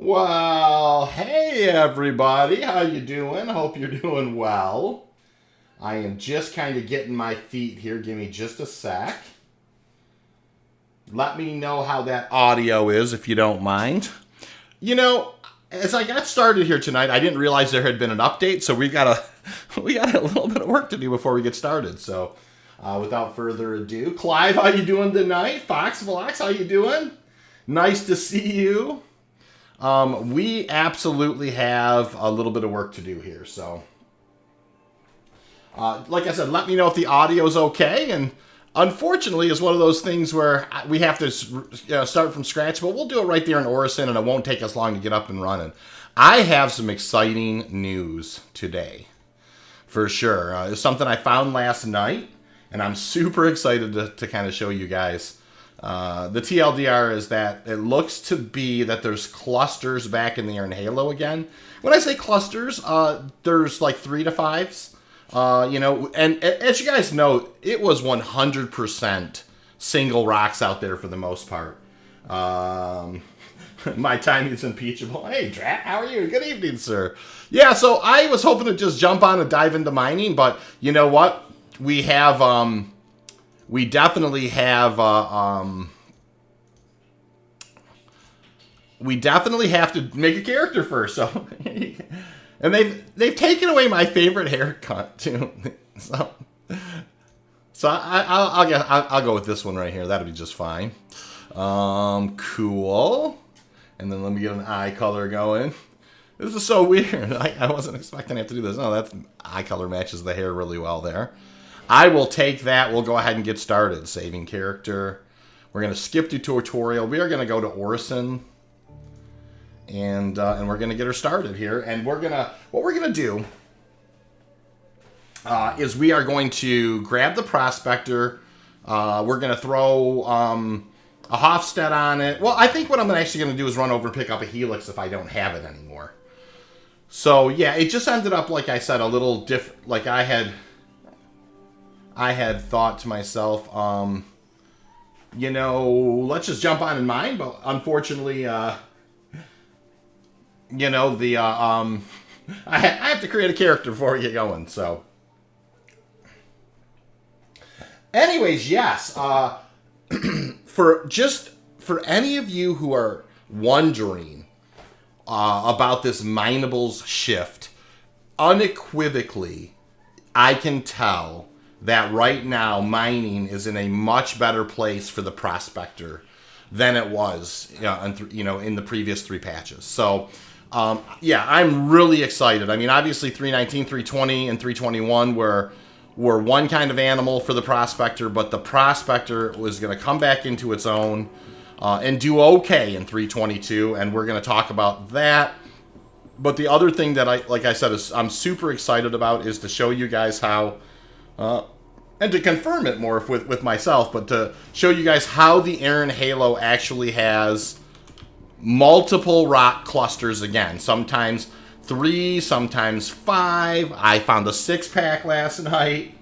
Well, hey everybody, how you doing? Hope you're doing well. I am just kind of getting my feet here. Give me just a sec. Let me know how that audio is if you don't mind. You know, as I got started here tonight, I didn't realize there had been an update, so we got a little bit of work to do before we get started. So, without further ado, Clive, how you doing tonight? Fox Vlogs, how you doing? Nice to see you. We absolutely have a little bit of work to do here, so like I said, let me know if the audio is okay. And unfortunately, it's one of those things where we have to start from scratch, but we'll do it right there in Orison, and it won't take us long to get up and running. I have some exciting news today, for sure. It's something I found last night, and I'm super excited to kind of show you guys. The TLDR is that it looks to be that there's clusters back in the Iron Halo again. When I say clusters, there's like 3 to 5s. And as you guys know, it was 100% single rocks out there for the most part. My timing is impeachable. Hey, Drat, how are you? Good evening, sir. Yeah, so I was hoping to just jump on and dive into mining, but you know what? We have, we definitely have to make a character first. So, and they've taken away my favorite haircut too. So I'll go with this one right here. That'll be just fine. Cool. And then let me get an eye color going. This is so weird. I wasn't expecting to have to do this. Oh, that eye color matches the hair really well there. I will take that. We'll go ahead and get started. Saving character. We're going to skip the tutorial. We are going to go to Orison. And we're going to get her started here. And what we're going to do is we are going to grab the Prospector. We're going to throw a Hofstede on it. Well, I think what I'm actually going to do is run over and pick up a Helix if I don't have it anymore. So, yeah, it just ended up, like I said, a little different. Like I had thought to myself, let's just jump on in mine. But unfortunately, I have to create a character before we get going. So, anyways, yes. For any of you who are wondering about this Minables shift, unequivocally, I can tell that right now mining is in a much better place for the Prospector than it was, in the previous 3 patches. So, I'm really excited. I mean, obviously 319, 320, and 321 were one kind of animal for the Prospector, but the Prospector was going to come back into its own and do okay in 322, and we're going to talk about that. But the other thing that I'm super excited about is to show you guys how, and to confirm it more with myself, but to show you guys how the Iron Halo actually has multiple rock clusters again. Sometimes 3, sometimes 5. I found a 6-pack last night.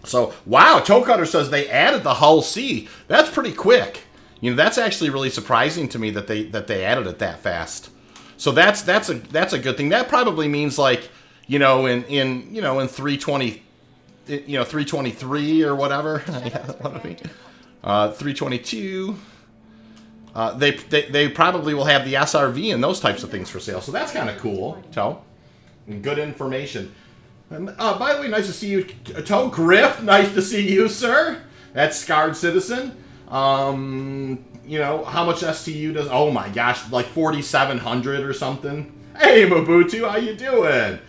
So, wow, Toe Cutter says they added the Hull C. That's pretty quick. That's actually really surprising to me that they added it that fast. So that's a good thing. That probably means in 320, 323 or whatever. 322. They probably will have the SRV and those types of things for sale. So that's kind of cool, Toe. And good information. And, by the way, nice to see you, Toe. Griff, nice to see you, sir. That's Scarred Citizen. How much STU does... Oh, my gosh, like 4,700 or something. Hey, Mabutu, how you doing?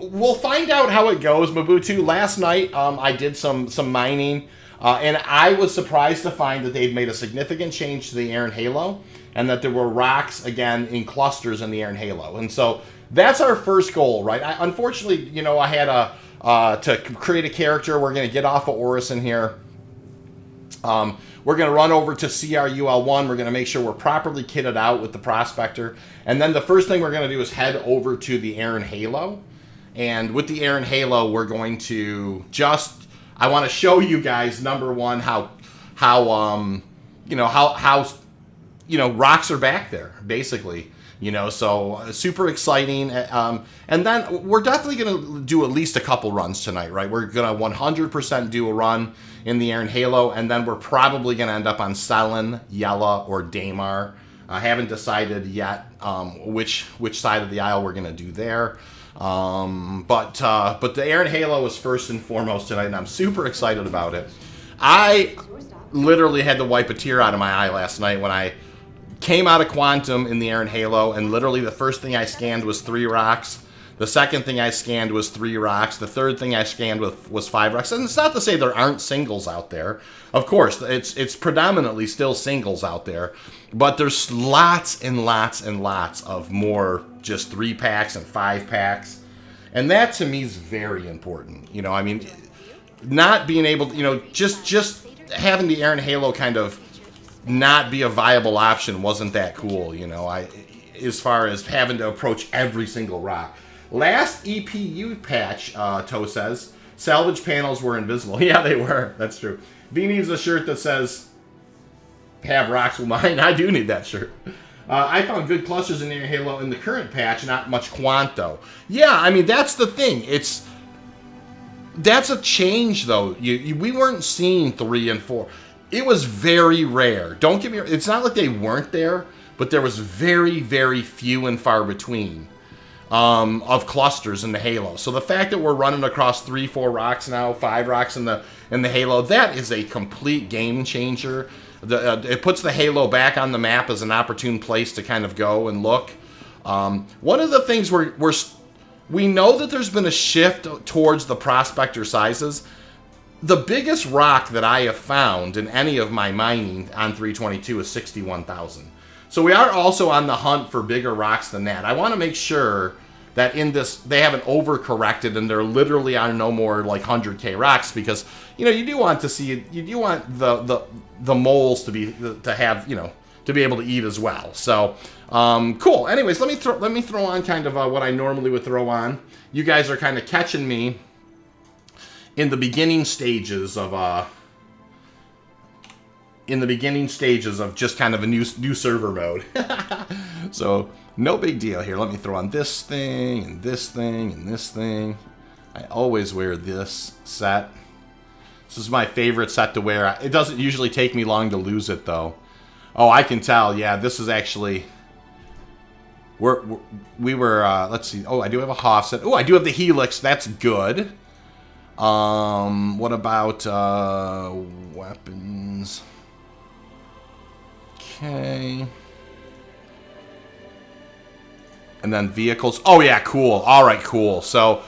We'll find out how it goes, Mabutu. Last night, I did some mining. And I was surprised to find that they'd made a significant change to the Iron Halo, and that there were rocks, again, in clusters in the Iron Halo. And so that's our first goal, right? Unfortunately, I had to create a character. We're going to get off of Orison here. We're going to run over to CRUL1. We're going to make sure we're properly kitted out with the Prospector. And then the first thing we're going to do is head over to the Iron Halo. And with the Iron Halo, we're going to I want to show you guys, number one, how rocks are back there, basically. So super exciting. And then we're definitely going to do at least a couple runs tonight, right? We're going to 100% do a run in the Iron Halo, and then we're probably going to end up on Selen, Yella, or Daymar. I haven't decided yet which side of the aisle we're going to do there. But the Iron Halo is first and foremost tonight, and I'm super excited about it. I literally had to wipe a tear out of my eye last night when I came out of Quantum in the Iron Halo, and literally the first thing I scanned was 3 rocks. The second thing I scanned was 3 rocks. The third thing I scanned was 5 rocks. And it's not to say there aren't singles out there. Of course, it's predominantly still singles out there. But there's lots and lots and lots of more just 3 packs and 5 packs. And that to me is very important. Not being able to, just having the Iron Halo kind of not be a viable option wasn't that cool, as far as having to approach every single rock. Last EPU patch, Toe says, salvage panels were invisible. Yeah, they were. That's true. V needs a shirt that says, have rocks with mine. I do need that shirt. I found good clusters in the Iron Halo in the current patch, not much quant, though. Yeah, that's the thing. That's a change, though. We weren't seeing 3 and 4. It was very rare. Don't get me wrong. It's not like they weren't there, but there was very, very few and far between of clusters in the Halo. So the fact that we're running across 3, 4 rocks now, 5 rocks in the Halo, that is a complete game changer. It puts the Halo back on the map as an opportune place to kind of go and look. One of the things we know that there's been a shift towards the Prospector sizes. The biggest rock that I have found in any of my mining on 322 is 61,000. So we are also on the hunt for bigger rocks than that. I want to make sure that in this, they haven't overcorrected and they're literally on no more like 100K rocks, because, you do want to see, you do want the moles to be able to eat as well. So, cool. Anyways, let me throw on kind of what I normally would throw on. You guys are kind of catching me in the beginning stages of just kind of a new server mode. So no big deal here. Let me throw on this thing and this thing and this thing. I always wear this set. This is my favorite set to wear. It doesn't usually take me long to lose it, though. Oh, I can tell. Yeah, this is actually... We were let's see. Oh, I do have a Hoff set. Oh, I do have the Helix. That's good. What about weapons? Okay. And then vehicles. Oh, yeah, cool. All right, cool. So,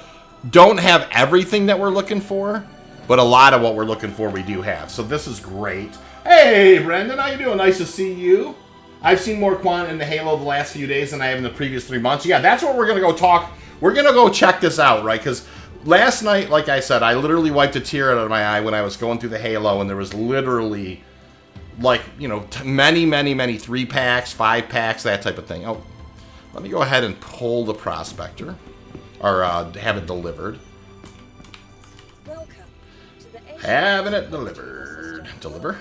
don't have everything that we're looking for, but a lot of what we're looking for we do have. So, this is great. Hey, Brendan, how you doing? Nice to see you. I've seen more quant in the Halo the last few days than I have in the previous 3 months. Yeah, that's what we're going to go talk. We're going to go check this out, right? Because last night, like I said, I literally wiped a tear out of my eye when I was going through the Halo, and there was literally, like, many, many, many 3 packs, 5 packs, that type of thing. Oh, let me go ahead and pull the Prospector, or have it delivered. Having it delivered. Deliver.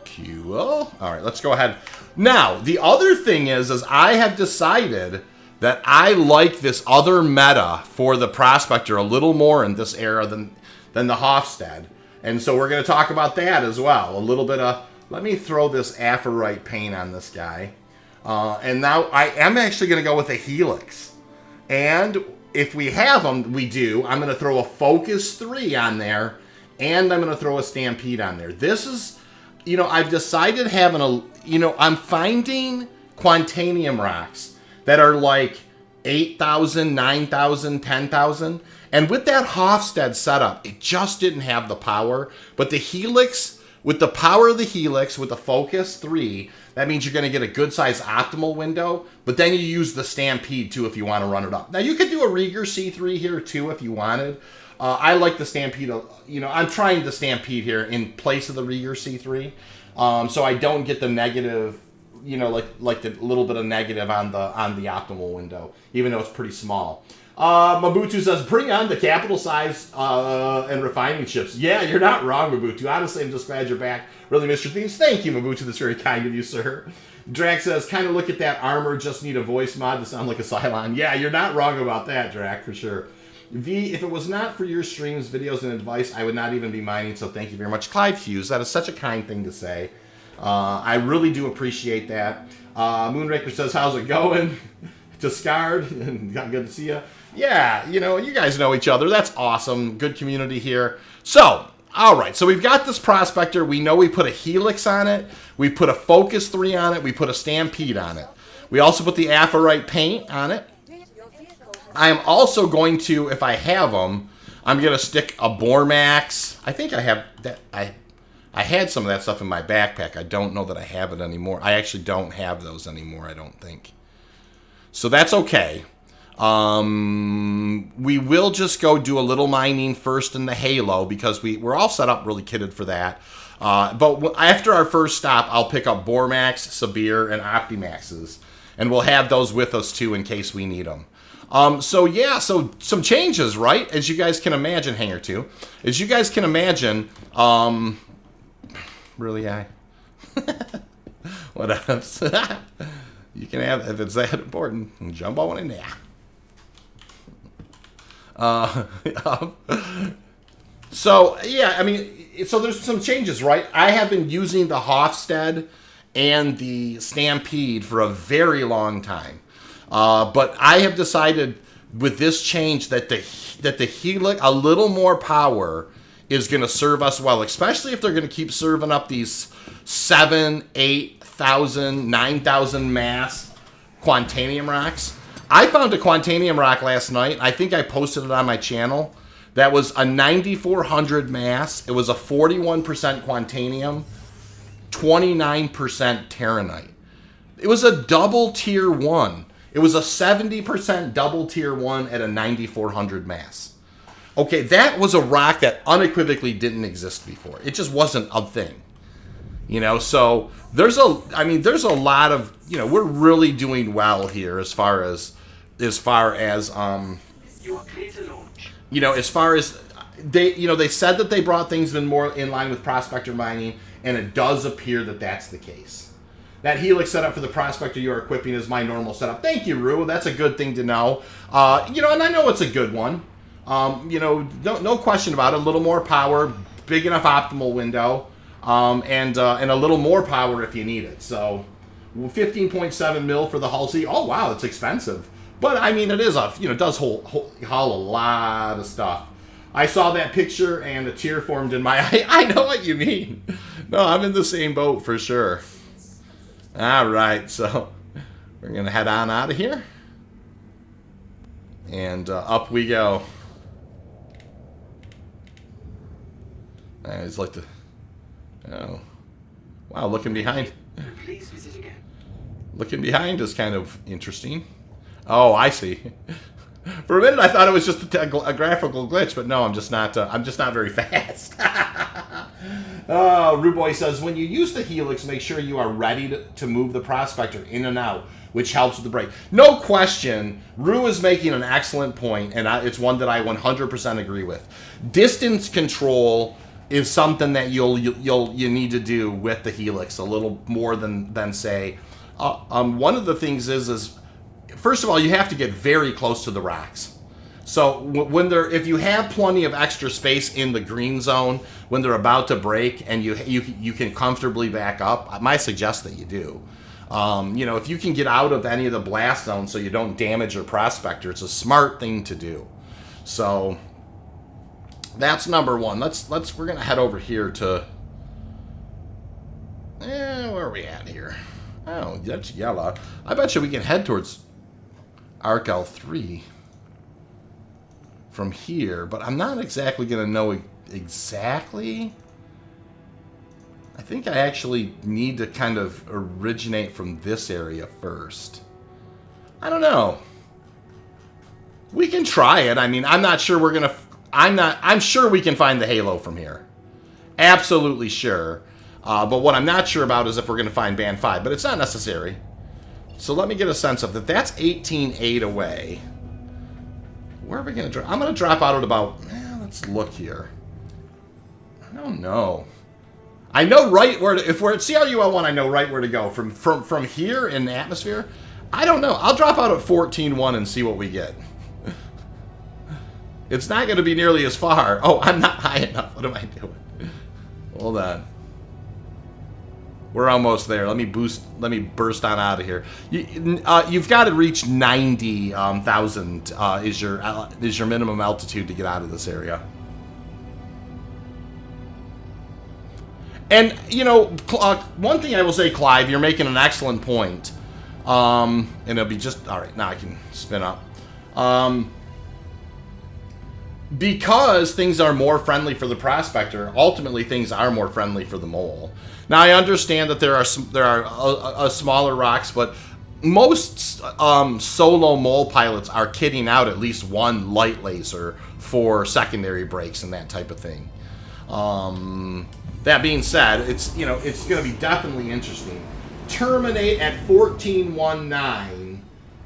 Cool. All right, let's go ahead. Now, the other thing is I have decided that I like this other meta for the Prospector a little more in this era than the Hofstad. And so we're going to talk about that as well. A little bit of... Let me throw this Aphorite paint on this guy. And now I am actually going to go with a Helix. And if we have them, we do. I'm going to throw a Focus 3 on there. And I'm going to throw a Stampede on there. This is... I've decided having a... I'm finding Quantanium rocks that are like 8,000, 9,000, 10,000. And with that Hofstad setup, it just didn't have the power. But the Helix, with the power of the Helix, with the Focus 3, that means you're going to get a good size optimal window. But then you use the Stampede too if you want to run it up. Now you could do a Rieger C3 here too if you wanted. I like the Stampede. I'm trying the Stampede here in place of the Rieger C3. So I don't get the negative... like the little bit of negative on the optimal window, even though it's pretty small. Mabutu says, bring on the capital size and refining chips. Yeah, you're not wrong, Mabutu. Honestly, I'm just glad you're back. Really missed your themes. Thank you, Mabutu. That's very kind of you, sir. Drac says, kind of look at that armor. Just need a voice mod to sound like a Cylon. Yeah, you're not wrong about that, Drac, for sure. V, if it was not for your streams, videos, and advice, I would not even be mining, so thank you very much. Clive Hughes, that is such a kind thing to say. I really do appreciate that. Moonraker says, how's it going? Discard, good to see you. Yeah, you know, you guys know each other. That's awesome. Good community here. So, all right. So we've got this Prospector. We know we put a Helix on it. We put a Focus 3 on it. We put a Stampede on it. We also put the Aphorite paint on it. I am also going to, if I have them, I'm going to stick a Bormax. I think I have that. I had some of that stuff in my backpack. I don't know that I have it anymore. I actually don't have those anymore, I don't think. So that's okay. We will just go do a little mining first in the Halo because we're all set up really kitted for that. But after our first stop, I'll pick up Bormax, Sabir, and Optimaxes. And we'll have those with us too in case we need them. So yeah, so some changes, right? As you guys can imagine, Hanger 2. As you guys can imagine, really, what else? You can have, if it's that important, jump on in there. So, yeah, I mean, so there's some changes, right? I have been using the Hofstede and the Stampede for a very long time. But I have decided with this change that the Helix, a little more power is going to serve us well, especially if they're going to keep serving up these 7,000, 8,000, 9,000 mass Quantanium rocks. I found a Quantanium rock last night. I think I posted it on my channel. That was a 9,400 mass. It was a 41% Quantanium, 29% Terranite. It was a double tier 1. It was a 70% double tier 1 at a 9,400 mass. Okay, that was a rock that unequivocally didn't exist before. It just wasn't a thing. You know, so there's a lot of, you know, we're really doing well here as far as they said that they brought things in more in line with Prospector mining, and it does appear that that's the case. That Helix setup for the Prospector you are equipping is my normal setup. Thank you, Rue. That's a good thing to know. You know, and I know it's a good one. You know, no question about it. A little more power, big enough optimal window, and a little more power if you need it. So, 15.7 mil for the Halsey. Oh wow, it's expensive. But I mean, it is it does haul a lot of stuff. I saw that picture and a tear formed in my eye. I know what you mean. No, I'm in the same boat for sure. All right, so we're gonna head on out of here, and up we go. I just like to. Oh, wow! Looking behind. Please visit again. Looking behind is kind of interesting. Oh, I see. For a minute, I thought it was just a graphical glitch, but no, I'm just not very fast. Ruboy says, when you use the Helix, make sure you are ready to move the Prospector in and out, which helps with the brake. No question, Ru is making an excellent point, and it's one that I 100% agree with. Distance control is something that you need to do with the Helix a little more than say. One of the things is first of all, you have to get very close to the rocks. So if you have plenty of extra space in the green zone when they're about to break and you can comfortably back up, I might suggest that you do. You know, if you can get out of any of the blast zones so you don't damage your Prospector, it's a smart thing to do. So that's number one. We're gonna head over here to where are we at here? Oh, that's yellow. I bet you we can head towards ARC-L3 from here, but I'm not exactly going to know exactly. I think I actually need to kind of originate from this area first. I don't know. We can try it. I mean, I'm not sure we're going to... I'm sure we can find the Halo from here. Absolutely sure. But what I'm not sure about is if we're going to find Band 5, but it's not necessary. So let me get a sense of that. That's 18.8 away. Where are we going to drop? I'm going to drop out at about, let's look here. I don't know. I know right where to, if we're at CRUL1, I know right where to go. From here in the atmosphere, I don't know. I'll drop out at 14.1 and see what we get. It's not going to be nearly as far. Oh, I'm not high enough. What am I doing? Hold on. We're almost there. Let me burst on out of here. You've got to reach 90,000 is your minimum altitude to get out of this area. And, you know, one thing I will say, Clive, you're making an excellent point. And it'll be just... All right, now I can spin up. Because things are more friendly for the Prospector, ultimately things are more friendly for the mole. Now, I understand that there are smaller rocks, but most solo mole pilots are kitting out at least one light laser for secondary brakes and that type of thing. That being said, it's going to be definitely interesting. Terminate at 14.19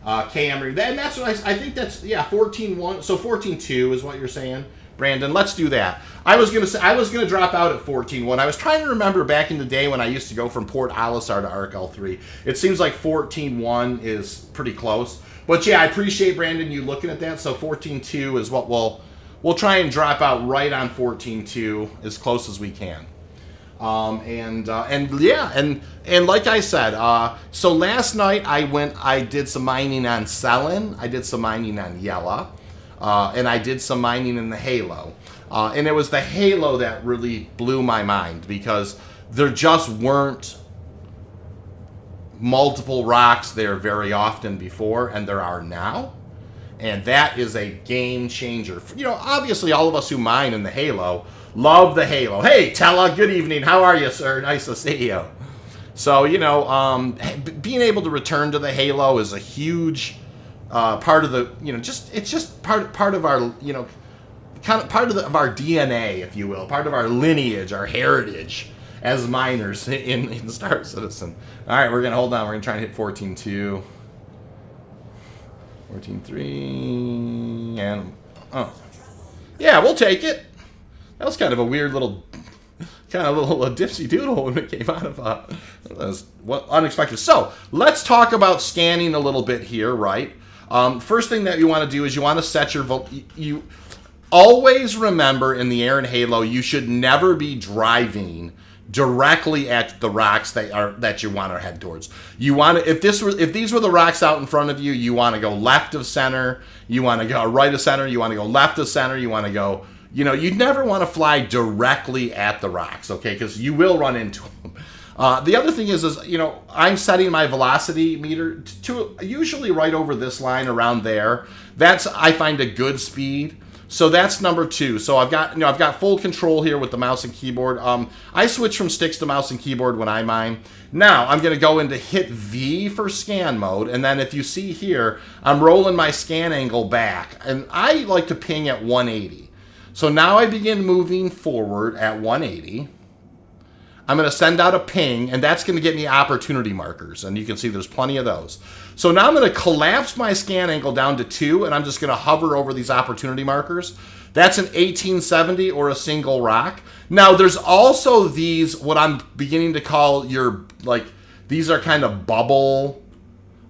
km. And that's what I think that's 14.1. So 14.2 is what you're saying, Brandon. Let's do that. I was gonna drop out at 14.1. I was trying to remember back in the day when I used to go from Port Alisar to ARC-L3. It seems like 14.1 is pretty close. But yeah, I appreciate, Brandon, you looking at that. So 14.2 is what we'll try and drop out right on 14.2 as close as we can. And like I said, so last night I did some mining on Selin, I did some mining on Yella, and I did some mining in the Halo. And it was the Halo that really blew my mind because there just weren't multiple rocks there very often before, and there are now. And that is a game changer. You know, obviously all of us who mine in the Halo love the Halo. Hey, Tella, good evening. How are you, sir? Nice to see you. So, you know, being able to return to the Halo is a huge part of the, you know, it's just part of our, you know, kind of part of our DNA, if you will, part of our lineage, our heritage as miners in Star Citizen. All right, we're going to hold on. We're going to try and hit 14.2. 14.3, and, yeah, we'll take it. That was kind of a weird little, dipsy doodle when it came out of, that was unexpected. So, let's talk about scanning a little bit here, right? First thing that you want to do is you want to set your, you always remember in the air and Halo, you should never be driving directly at the rocks that you want to head towards. You want to, if these were the rocks out in front of you, you want to go left of center, you want to go right of center, you want to go left of center, you want to go, you know, you never want to fly directly at the rocks, okay? Because you will run into them. The other thing is, you know, I'm setting my velocity meter to usually right over this line around there. That's, I find, a good speed. So that's number 2. So I've got full control here with the mouse and keyboard. I switch from sticks to mouse and keyboard when I mine. Now I'm going to go into hit V for scan mode, and then if you see here, I'm rolling my scan angle back, and I like to ping at 180. So now I begin moving forward at 180. I'm going to send out a ping, and that's going to get me opportunity markers, and you can see there's plenty of those. So now I'm going to collapse my scan angle down to 2, and I'm just going to hover over these opportunity markers. That's an 1870 or a single rock. Now, there's also these, what I'm beginning to call your, like, these are kind of bubble,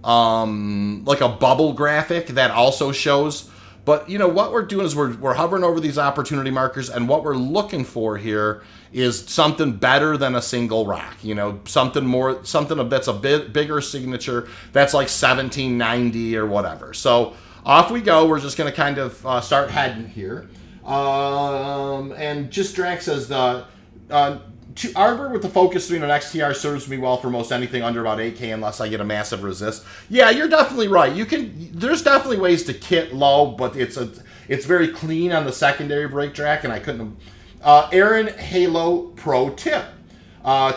like a bubble graphic that also shows. But, you know, what we're doing is we're hovering over these opportunity markers, and what we're looking for here is something better than a single rock. You know, something that's a bit bigger signature, that's like 1790 or whatever. So off we go. We're just going to kind of start heading here. And just Drax says the Arbor with the Focus 3 and an XTR serves me well for most anything under about 8K unless I get a massive resist. Yeah, you're definitely right. There's definitely ways to kit low, but it's very clean on the secondary brake track, and I couldn't. Aaron Halo Pro tip: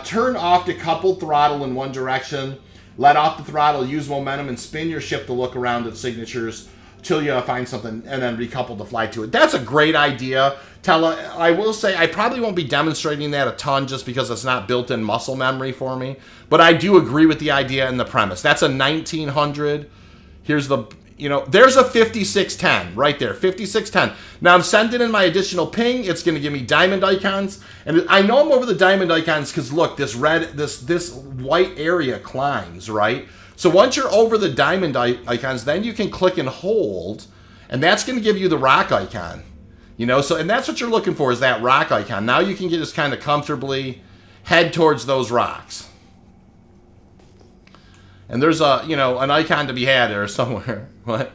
turn off decoupled throttle in one direction, let off the throttle, use momentum, and spin your ship to look around at signatures till you find something, and then recouple to fly to it. That's a great idea. I will say I probably won't be demonstrating that a ton just because it's not built-in muscle memory for me. But I do agree with the idea and the premise. That's a 1900. Here's the you know, there's a 5610 right there, 5610. Now I'm sending in my additional ping. It's going to give me diamond icons, and I know I'm over the diamond icons because look, this white area climbs, right? So once you're over the diamond icons, then you can click and hold, and that's going to give you the rock icon. You know, so, and that's what you're looking for, is that rock icon. Now you can just kind of comfortably head towards those rocks. And there's a, you know, an icon to be had there somewhere. What?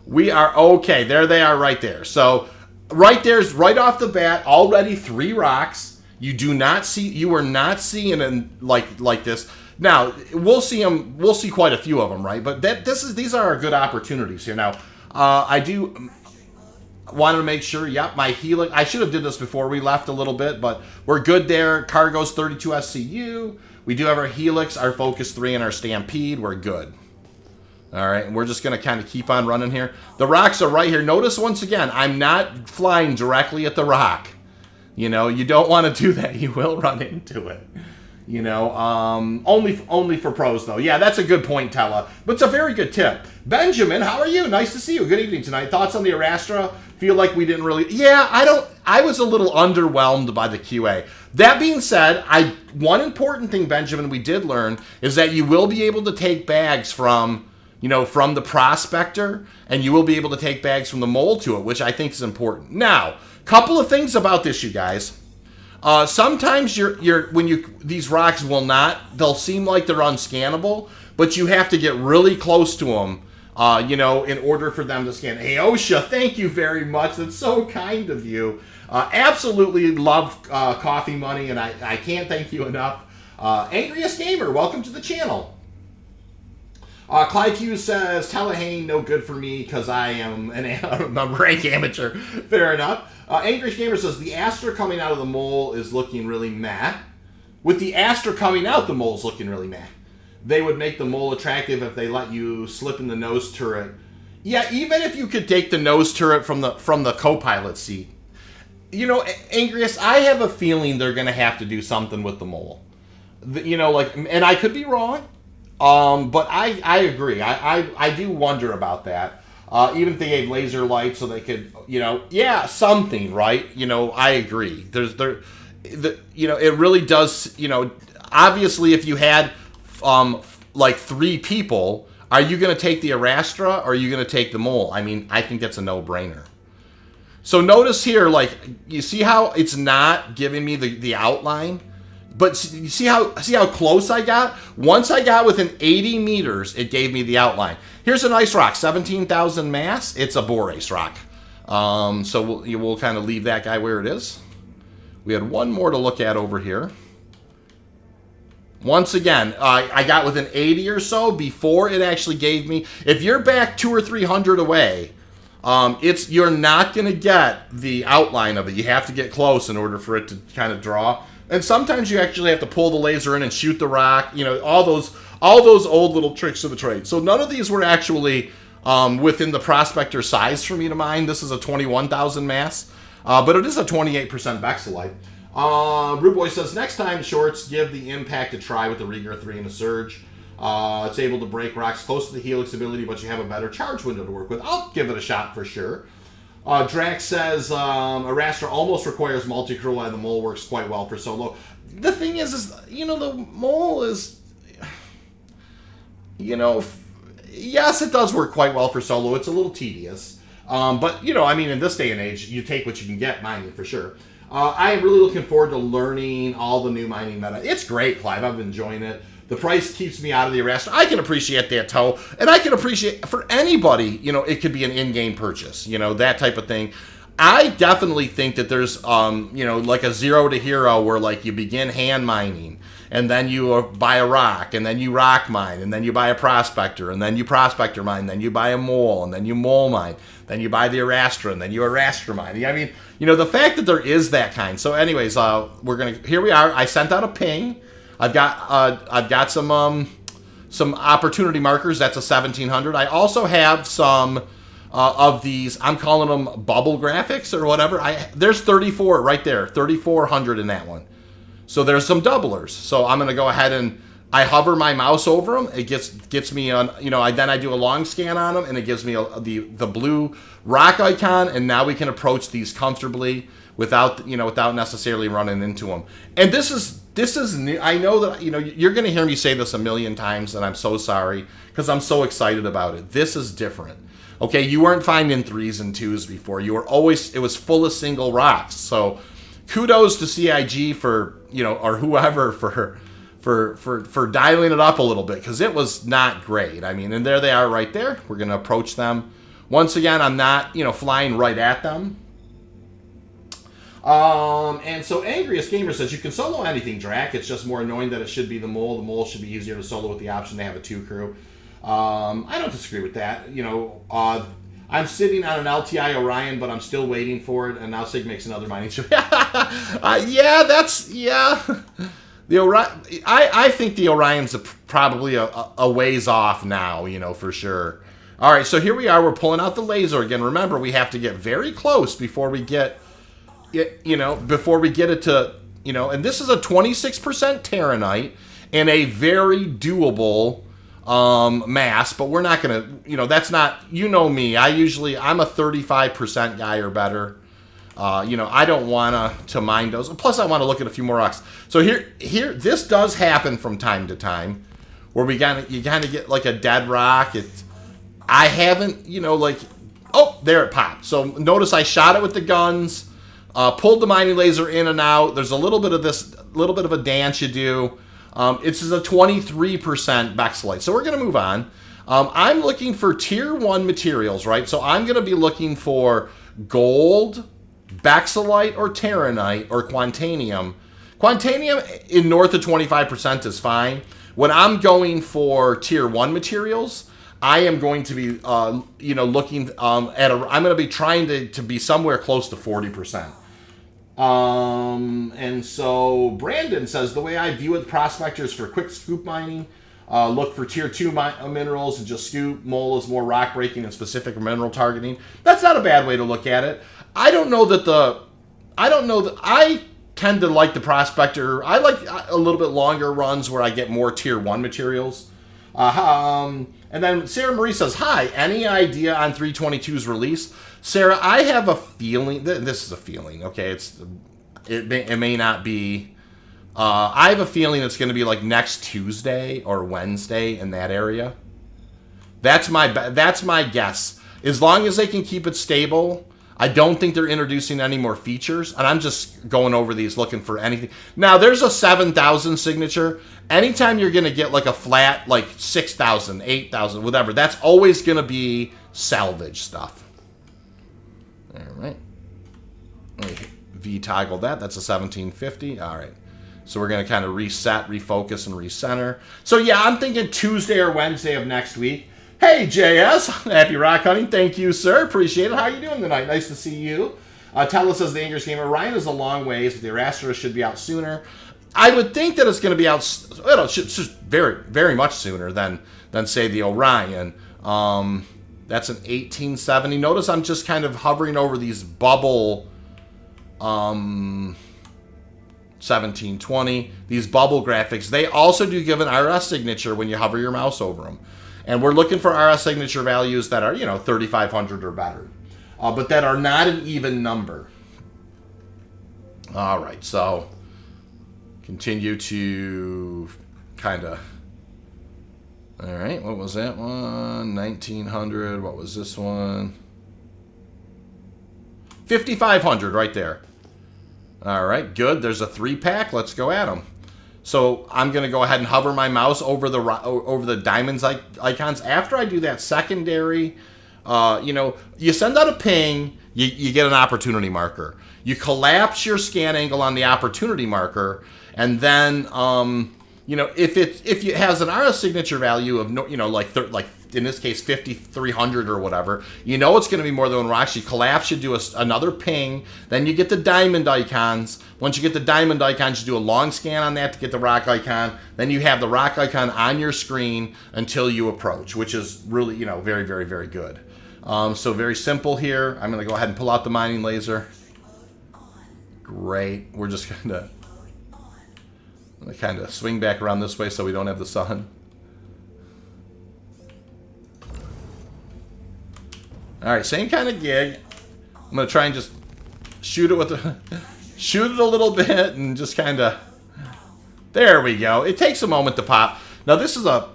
We are okay. There they are right there. So right there's right off the bat already 3 rocks. You do not see, you are not seeing them like this. Now, we'll see them, we'll see quite a few of them, right? But these are good opportunities here. Now, I do wanted to make sure, yep, my helix, I should have did this before we left a little bit, but we're good there. Cargo's 32 SCU. We do have our helix, our focus 3, and our stampede. We're good. All right, and we're just going to kind of keep on running here. The rocks are right here. Notice once again, I'm not flying directly at the rock. You know, you don't want to do that. You will run into it. You know, only for pros, though. Yeah, that's a good point, Tella. But it's a very good tip. Benjamin, how are you? Nice to see you. Good evening tonight. Thoughts on the Arastra? Feel like we didn't really... Yeah, I was a little underwhelmed by the QA. That being said, one important thing, Benjamin, we did learn is that you will be able to take bags from, you know, from the Prospector, and you will be able to take bags from the mole to it, which I think is important. Now, couple of things about this, you guys. Sometimes these rocks will not, they'll seem like they're unscannable, but you have to get really close to them, you know, in order for them to scan. Hey, Osha, thank you very much. That's so kind of you. Absolutely love Coffee Money, and I can't thank you enough. Angriest Gamer, welcome to the channel. Clyde Hughes says, Telehane, no good for me because I am a rank amateur. Fair enough. Angriest Gamer says, the Astra coming out of the mole is looking really meh. With the Astra coming out, the mole's looking really meh. They would make the mole attractive if they let you slip in the nose turret. Yeah, even if you could take the nose turret from the co-pilot seat. You know, Angriest, I have a feeling they're going to have to do something with the mole. You know, like, and I could be wrong. But I agree. I do wonder about that. Even if they gave laser light so they could, you know, yeah, something, right? You know, I agree. You know, it really does, you know, obviously if you had, like 3 people, are you going to take the Arastra or are you going to take the mole? I mean, I think that's a no-brainer. So notice here, like, you see how it's not giving me the outline? But you see how close I got? Once I got within 80 meters, it gave me the outline. Here's a nice rock, 17,000 mass. It's a Borace rock. So we'll kind of leave that guy where it is. We had one more to look at over here. Once again, I got within 80 or so before it actually gave me. If you're back 200 or 300 away, you're not going to get the outline of it. You have to get close in order for it to kind of draw. And sometimes you actually have to pull the laser in and shoot the rock. You know, all those old little tricks of the trade. So none of these were actually within the Prospector size for me to mine. This is a 21,000 mass, but it is a 28% Vexilite. Rude Boy says, next time shorts, give the impact a try with the Rieger 3 and the Surge. It's able to break rocks close to the helix ability, but you have a better charge window to work with. I'll give it a shot for sure. Drax says, Arastra almost requires multi-crew and the mole works quite well for solo. The thing is, you know, the mole is, you know, yes, it does work quite well for solo. It's a little tedious. But, you know, I mean, in this day and age, you take what you can get mining for sure. I am really looking forward to learning all the new mining meta. It's great, Clive. I've been enjoying it. The price keeps me out of the Arastra. I can appreciate that, Toe. And I can appreciate, for anybody, you know, it could be an in-game purchase, you know, that type of thing. I definitely think that there's, you know, like a 0 to hero where, like, you begin hand mining, and then you buy a rock, and then you rock mine, and then you buy a Prospector, and then you Prospector mine, then you buy a mole, and then you mole mine, then you buy the Arastra, and then you Arastra mine. I mean, you know, the fact that there is that kind. So anyways, here we are. I sent out a ping. I've got some opportunity markers. That's a 1700. I also have some of these. I'm calling them bubble graphics or whatever. There's 34 right there, 3400 in that one. So there's some doublers. So I'm going to go ahead and I hover my mouse over them. It gets me on, then I do a long scan on them, and it gives me the blue rock icon, and now we can approach these comfortably without necessarily running into them. And this is new. I know that, you're going to hear me say this a million times, and I'm so sorry because I'm so excited about it. This is different. Okay, you weren't finding 3s and 2s before. It was full of single rocks. So kudos to CIG for, or whoever for dialing it up a little bit, because it was not great. I mean, and there they are right there. We're going to approach them. Once again, I'm not, flying right at them. And so Angriest Gamer says, you can solo anything, Drac. It's just more annoying that it should be the mole. The mole should be easier to solo with the option to have a 2 crew. I don't disagree with that. I'm sitting on an LTI Orion, but I'm still waiting for it, and now Sig makes another mining ship. The Orion, I think the Orion's probably a ways off now, for sure. All right, so here we are. We're pulling out the laser again. Remember, we have to get very close before we get it, before we get it to, and this is a 26% Terranite and a very doable mass, but we're not going to, that's not, me. I'm a 35% guy or better. I don't want to mine those. Plus, I want to look at a few more rocks. So here, this does happen from time to time, where you kind of get like a dead rock. I haven't, oh, there it popped. So notice I shot it with the guns, pulled the mining laser in and out. There's a little bit of a dance you do. It's a 23% Bexelite. So we're going to move on. I'm looking for tier 1 materials, right? So I'm going to be looking for gold, Bexelite, or Terranite, or Quantanium. Quantanium in north of 25% is fine. When I'm going for tier 1 materials, I am going to be, looking I'm going to be trying to be somewhere close to 40%. And so Brandon says, the way I view it, Prospector is for quick scoop mining. Look for tier 2 minerals and just scoop. Mole is more rock breaking and specific mineral targeting. That's not a bad way to look at it. I tend to like the Prospector. I like a little bit longer runs where I get more tier 1 materials. And then Sarah Marie says, hi, any idea on 322's release? Sarah, I have a feeling, this is a feeling, okay? It may not be. I have a feeling it's going to be like next Tuesday or Wednesday in that area. That's my guess. As long as they can keep it stable, I don't think they're introducing any more features, and I'm just going over these looking for anything. Now, there's a 7,000 signature. Anytime you're going to get like a flat, like 6,000, 8,000, whatever, that's always going to be salvage stuff. All right. V-toggle that. That's a 1750. All right. So we're going to kind of reset, refocus, and recenter. So, yeah, I'm thinking Tuesday or Wednesday of next week. Hey, JS. Happy rock hunting. Thank you, sir. Appreciate it. How are you doing tonight? Nice to see you. Tella says the Angriest Gamer. Ryan is a long ways, but the Erastra should be out sooner. I would think that it's going to be out, it's just very, very much sooner than say, the Orion. That's an 1870. Notice I'm just kind of hovering over these bubble 1720. These bubble graphics. They also do give an RS signature when you hover your mouse over them. And we're looking for RS signature values that are, 3,500 or better. But that are not an even number. All right, so continue to kind of... All right, what was that one? 1,900. What was this one? 5,500 right there. All right, good. There's a 3-pack. Let's go at them. So I'm going to go ahead and hover my mouse over the diamonds icons. After I do that secondary, you send out a ping, you get an opportunity marker. You collapse your scan angle on the opportunity marker, and then if it has an RS signature value of like in this case 5,300 or whatever, it's going to be more than one rock. You collapse, you do another ping, then you get the diamond icons. Once you get the diamond icons, you do a long scan on that to get the rock icon. Then you have the rock icon on your screen until you approach, which is really very, very, very good. So very simple here. I'm going to go ahead and pull out the mining laser. Great. We're just going to... I'm going to kind of swing back around this way so we don't have the sun. Alright, same kind of gig. I'm going to try and just shoot it with the... shoot it a little bit and just kind of... There we go. It takes a moment to pop. Now this is a...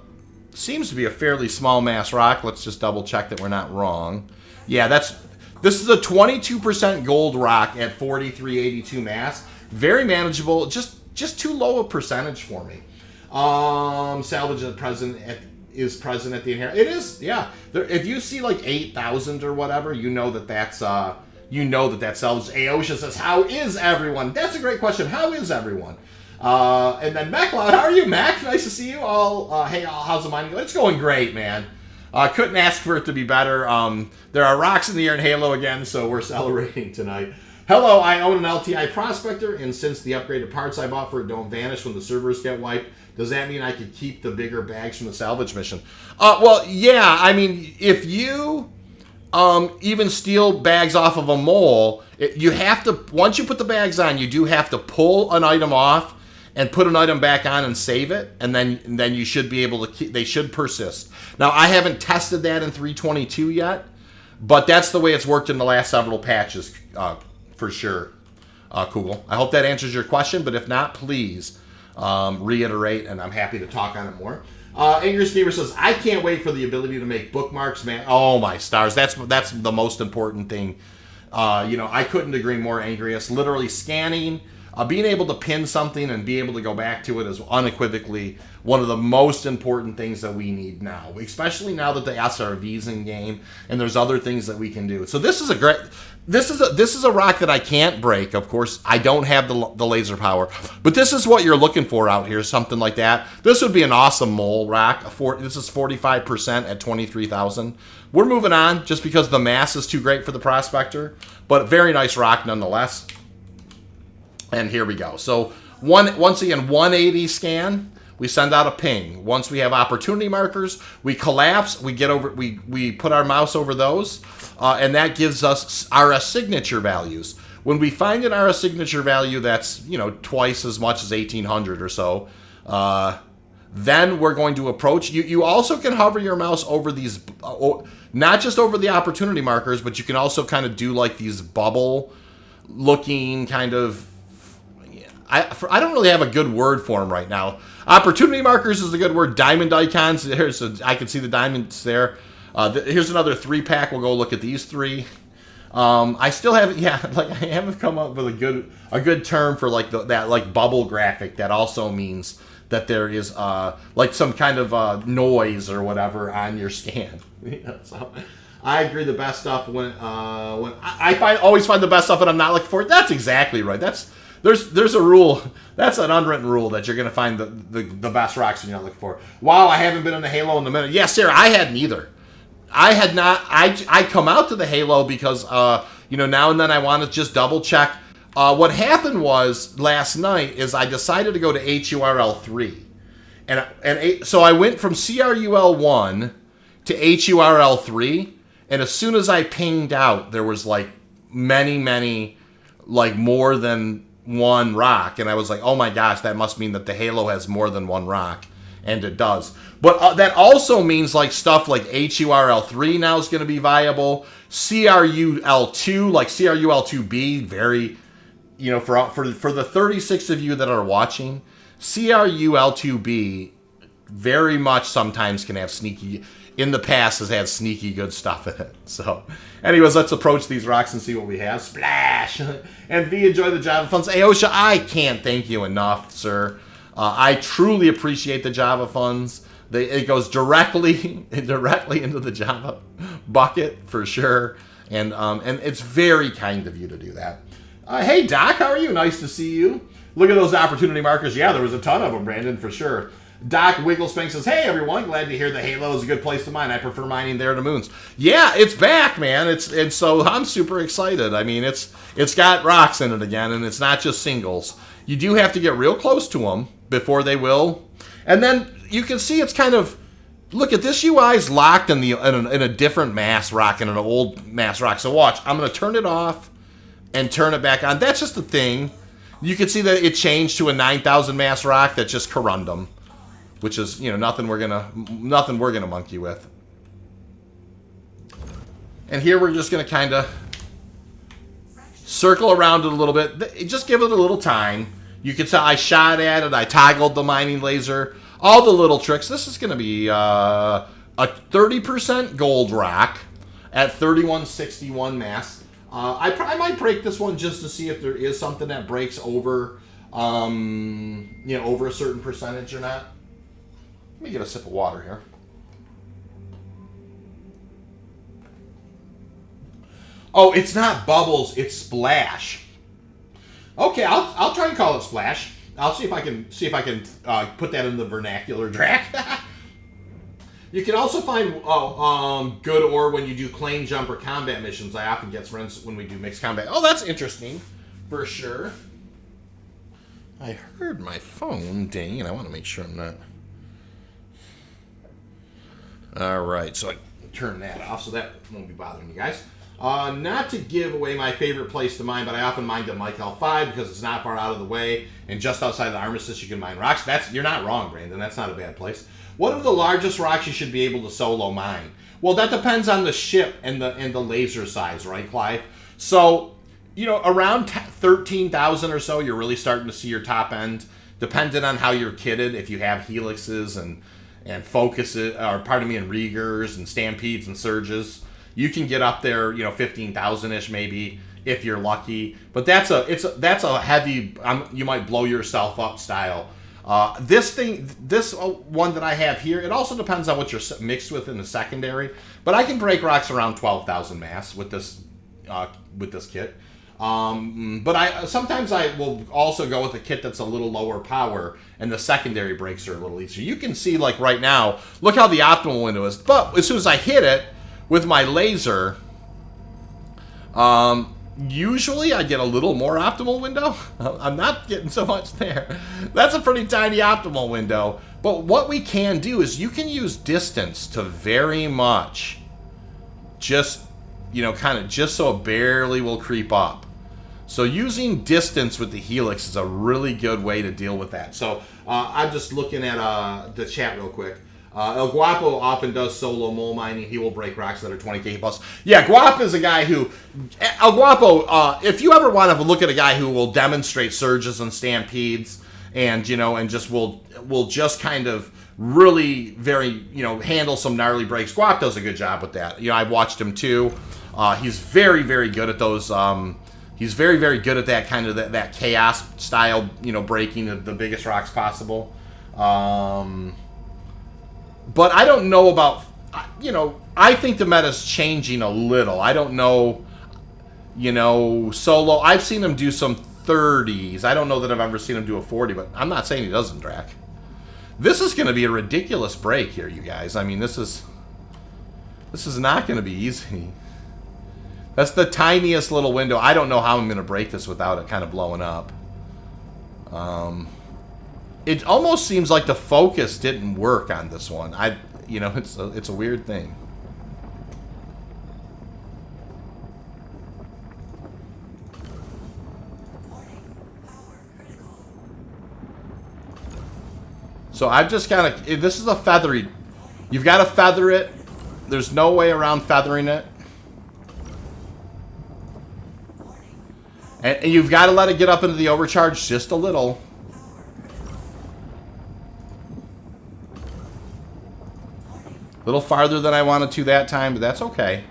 seems to be a fairly small mass rock. Let's just double check that we're not wrong. Yeah, this is a 22% gold rock at 4382 mass. Very manageable. Just too low a percentage for me. Salvage is present at the inherent. It is, yeah. If you see like 8,000 or whatever, you know that's salvage. Aosha says, "How is everyone?" That's a great question. How is everyone? And then MacLeod, how are you, Mac? Nice to see you. Hey, how's the mining going? It's going great, man. Couldn't ask for it to be better. There are rocks in the air in Halo again, so we're celebrating tonight. Hello, I own an LTI Prospector, and since the upgraded parts I bought for it don't vanish when the servers get wiped, does that mean I could keep the bigger bags from the salvage mission? Well, yeah. I mean, if you even steal bags off of a mole, you have to, once you put the bags on, you do have to pull an item off and put an item back on and save it, and then you should be able to keep, they should persist. Now, I haven't tested that in 3.22 yet, but that's the way it's worked in the last several patches, for sure. Cool. I hope that answers your question, but if not, please reiterate, and I'm happy to talk on it more. Angry Steamer says, "I can't wait for the ability to make bookmarks, man." Oh my stars, that's the most important thing. I couldn't agree more, Angriest. Literally scanning, being able to pin something and be able to go back to it is unequivocally one of the most important things that we need now, especially now that the SRV's in game and there's other things that we can do. So this is a great. This is a rock that I can't break. Of course, I don't have the laser power, but this is what you're looking for out here, something like that. This would be an awesome mole rock. This is 45% at 23,000. We're moving on just because the mass is too great for the Prospector, but very nice rock nonetheless. And here we go. So once again, 180 scan. We send out a ping. Once we have opportunity markers, we collapse. We get over. We put our mouse over those, and that gives us RS signature values. When we find an RS signature value that's twice as much as 1,800 or so, then we're going to approach. You also can hover your mouse over these, not just over the opportunity markers, but you can also kind of do like these bubble-looking kind of. I don't really have a good word for them right now. Opportunity markers is a good word. Diamond icons. I can see the diamonds there. Here's another 3-pack. We'll go look at these 3. I still haven't. Yeah, I haven't come up with a good term for that bubble graphic that also means that there is like some kind of noise or whatever on your scan. So I agree. The best stuff when I always find the best stuff and I'm not looking for it. That's exactly right. There's a rule. That's an unwritten rule that you're going to find the best rocks when you're not looking for. Wow, I haven't been in the Halo in a minute. Yes, Sarah, I hadn't either. I had not. I come out to the Halo because now and then I want to just double check. What happened was last night is I decided to go to HURL3, and so I went from CRUL1 to HURL3, and as soon as I pinged out, there was many more than one rock, and I was like, oh my gosh, that must mean that the Halo has more than one rock, and it does. But that also means stuff like HURL3 now is going to be viable. CRUL2, like CRUL2B, very, for the 36 of you that are watching, CRUL2B very much sometimes can have sneaky. In the past has had sneaky good stuff in it. So, anyways, let's approach these rocks and see what we have. Splash! And V, enjoy the Java funds. Aosha, I can't thank you enough, sir. I truly appreciate the Java funds. It goes directly into the Java bucket for sure. And it's very kind of you to do that. Hey, Doc, how are you? Nice to see you. Look at those opportunity markers. Yeah, there was a ton of them, Brandon, for sure. Doc Wigglespank says, hey, everyone, glad to hear the Halo is a good place to mine. I prefer mining there to Moons. Yeah, it's back, man. And so I'm super excited. I mean, it's got rocks in it again, and it's not just singles. You do have to get real close to them before they will. And then you can see it's kind of, look at this UI is locked in a different mass rock, in an old mass rock. So watch, I'm going to turn it off and turn it back on. That's just the thing. You can see that it changed to a 9,000 mass rock that's just corundum, which is, you know, nothing we're gonna monkey with. And here we're just gonna kind of circle around it a little bit. Just give it a little time. You can tell I shot at it. I toggled the mining laser. All the little tricks. This is going to be a 30% gold rock at 3161 mass. I might break this one just to see if there is something that breaks over, you know, over a certain percentage or not. Let me get a sip of water here. Oh, it's not bubbles. It's splash. Okay, I'll try and call it splash. I'll see if I can put that in the vernacular, Drac. You can also find good ore when you do claim jump or combat missions. I often get friends when we do mixed combat. Oh, that's interesting, for sure. I heard my phone ding, and I want to make sure I'm not. All right, so I turn that off, so that won't be bothering you guys. Not to give away my favorite place to mine, but I often mine at Mike L5 because it's not far out of the way, and just outside the Armistice you can mine rocks. You're not wrong, Brandon. That's not a bad place. What are the largest rocks you should be able to solo mine? Well, that depends on the ship and the laser size, right, Clive? So, you know, around 13,000 or so, you're really starting to see your top end, depending on how you're kitted. If you have helixes and focuses, or pardon me, and Riegers and stampedes and surges, you can get up there, you know, 15,000-ish maybe if you're lucky. But that's a heavy, you might blow yourself up style. This one that I have here, it also depends on what you're mixed with in the secondary. But I can break rocks around 12,000 mass with this kit. But sometimes I will also go with a kit that's a little lower power, and the secondary breaks are a little easier. You can see, like right now, look how the optimal window is. But as soon as I hit it with my laser, usually I get a little more optimal window. I'm not getting so much there. That's a pretty tiny optimal window. But what we can do is you can use distance to very much just, you know, kind of just so it barely will creep up. So using distance with the helix is a really good way to deal with that. So I'm just looking at the chat real quick. El Guapo often does solo mole mining. He will break rocks that are 20k plus. Yeah, Guapo is a guy who... El Guapo, if you ever want to look at a guy who will demonstrate surges and stampedes and, you know, and just will just kind of really very, you know, handle some gnarly breaks, Guapo does a good job with that. You know, I've watched him too. He's very, very good at those... he's very, very good at that kind of that chaos style, you know, breaking the biggest rocks possible. But I don't know about, you know, I think the meta's changing a little. I don't know, you know, solo. I've seen him do some 30s. I don't know that I've ever seen him do a 40, but I'm not saying he doesn't, Drac. This is going to be a ridiculous break here, you guys. I mean, this is not going to be easy. That's the tiniest little window. I don't know how I'm going to break this without it kind of blowing up. It almost seems like the focus didn't work on this one. You know, it's a weird thing. So I've just kind of... This is a feathery... You've got to feather it. There's no way around feathering it. And you've got to let it get up into the overcharge just a little. A little farther than I wanted to that time, but that's okay.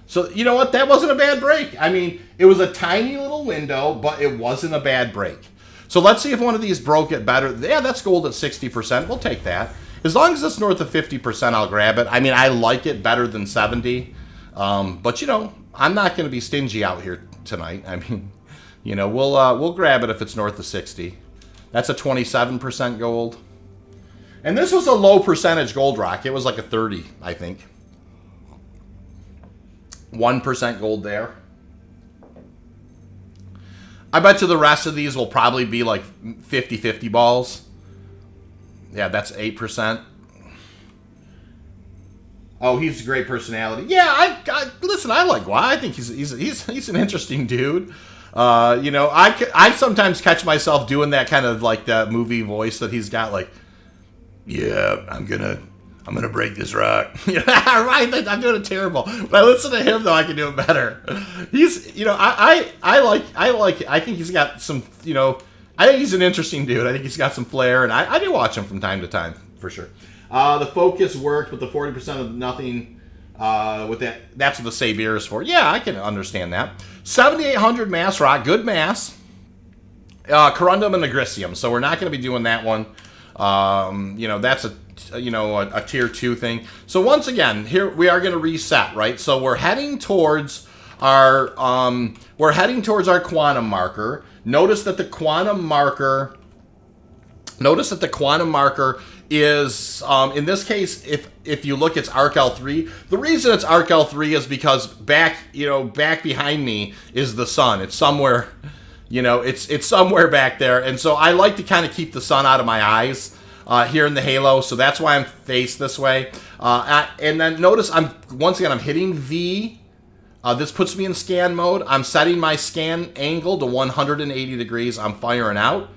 So, you know what? That wasn't a bad break. I mean, it was a tiny little window, but it wasn't a bad break. So let's see if one of these broke it better. Yeah, that's gold at 60%. We'll take that. As long as it's north of 50%, I'll grab it. I mean, I like it better than 70. But, you know, I'm not going to be stingy out here tonight. I mean, you know, we'll grab it if it's north of 60. That's a 27% gold. And this was a low percentage gold rock. It was like a 30, I think. 1% gold there. I bet you the rest of these will probably be like 50-50 balls. Yeah, that's 8%. Oh, he's a great personality. Yeah, listen, I like Guai. I think he's an interesting dude. You know, I sometimes catch myself doing that kind of like that movie voice that he's got, like, yeah, I'm gonna break this rock. Yeah, right. I'm doing it terrible. When I listen to him, though, I can do it better. He's, you know, I think he's got some, you know, I think he's an interesting dude. I think he's got some flair, and I do watch him from time to time, for sure. The focus worked with the 40% of nothing, with that. That's what the Sabir is for. Yeah, I can understand that. 7800 mass rock, good mass. Corundum and Agricium, so we're not going to be doing that one. You know, that's a tier 2 thing. So once again, here we are going to reset, right? So we're heading towards our quantum marker. Notice that the quantum marker is, in this case, if you look, it's ARC-L3. The reason it's ARC-L3 is because back behind me is the sun. It's somewhere, you know, it's somewhere back there. And so I like to kind of keep the sun out of my eyes here in the halo. So that's why I'm faced this way. And then notice I'm hitting V. This puts me in scan mode. I'm setting my scan angle to 180 degrees. I'm firing out.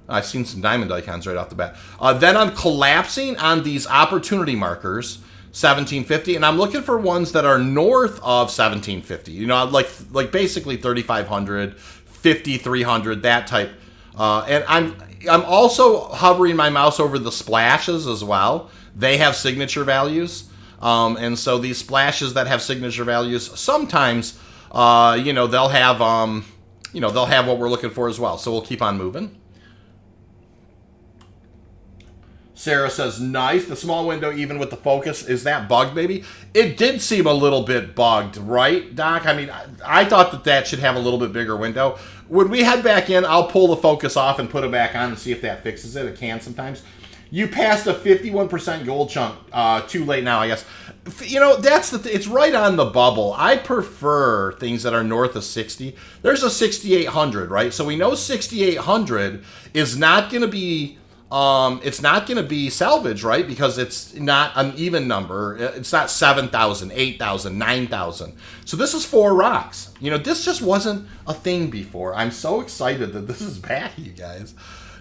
I've seen some diamond icons right off the bat. Then I'm collapsing on these opportunity markers, 1750, and I'm looking for ones that are north of 1750. You know, like basically 3500, 5300, that type. And I'm also hovering my mouse over the splashes as well. They have signature values, and so these splashes that have signature values sometimes, you know, they'll have what we're looking for as well. So we'll keep on moving. Sarah says, nice. The small window, even with the focus, is that bugged, maybe? It did seem a little bit bugged, right, Doc? I mean, I thought that should have a little bit bigger window. When we head back in, I'll pull the focus off and put it back on and see if that fixes it. It can sometimes. You passed a 51% gold chunk. Too late now, I guess. You know, that's it's right on the bubble. I prefer things that are north of 60. There's a 6800, right? So we know 6800 is not going to be... it's not going to be salvage, right? Because it's not an even number. It's not 7,000, 8,000, 9,000. So this is 4 rocks. You know, this just wasn't a thing before. I'm so excited that this is back, you guys.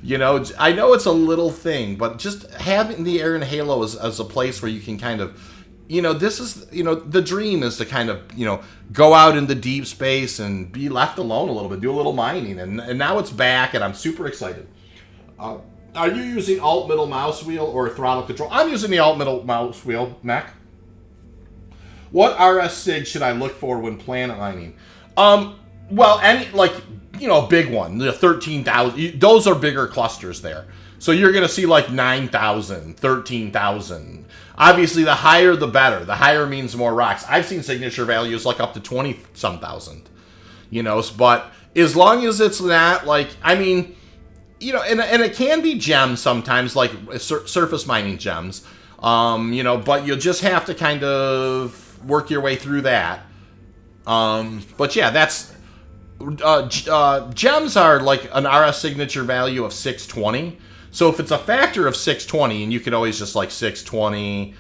You know, I know it's a little thing, but just having the Air and Halo as a place where you can kind of, you know, this is, you know, the dream is to kind of, you know, go out into deep space and be left alone a little bit, do a little mining. And now it's back, and I'm super excited. Are you using alt middle mouse wheel or throttle control? I'm using the alt middle mouse wheel, Mac. What RS sig should I look for when planet mining? Well, any, like, you know, a big one, the 13,000. Those are bigger clusters there. So you're going to see like 9,000, 13,000. Obviously, the higher the better. The higher means more rocks. I've seen signature values like up to 20-some thousand. You know, but as long as it's not like, I mean... You know, and it can be gems sometimes, like surface mining gems, you know, but you'll just have to kind of work your way through that. But yeah, that's, gems are like an RS signature value of 620. So if it's a factor of 620, and you could always just like 620,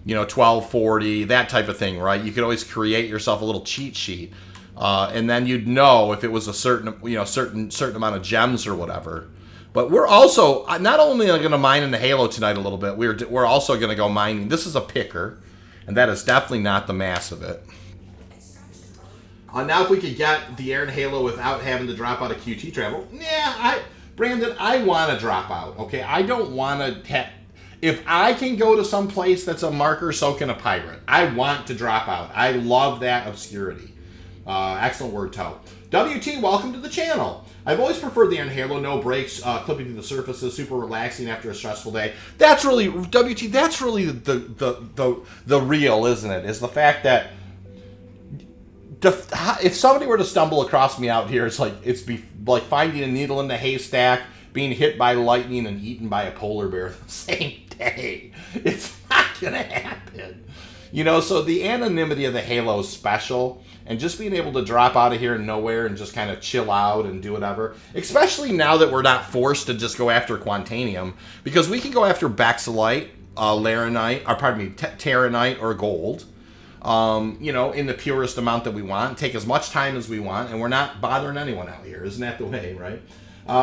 you know, 1240, that type of thing, right? You could always create yourself a little cheat sheet. And then you'd know if it was a certain, you know, certain amount of gems or whatever. But we're also not only going to mine in the Halo tonight a little bit, we're also going to go mining. This is a picker, and that is definitely not the mass of it. Now if we could get the Air and Halo without having to drop out of QT travel, yeah, Brandon, I want to drop out, okay? I don't want to... If I can go to some place that's a marker, so can a pirate. I want to drop out. I love that obscurity. Excellent word, Toe. WT, welcome to the channel. I've always preferred the Air and Halo, no brakes, clipping through the surfaces, super relaxing after a stressful day. That's really, WT, that's really the real, isn't it? Is the fact that if somebody were to stumble across me out here, it's like finding a needle in the haystack, being hit by lightning, and eaten by a polar bear the same day. It's not going to happen. You know, so the anonymity of the Halo is special, and just being able to drop out of here in nowhere and just kind of chill out and do whatever, especially now that we're not forced to just go after Quantanium, because we can go after Bexalite, Laranite, or pardon me, Terranite or Gold, you know, in the purest amount that we want, take as much time as we want, and we're not bothering anyone out here. Isn't that the way, right?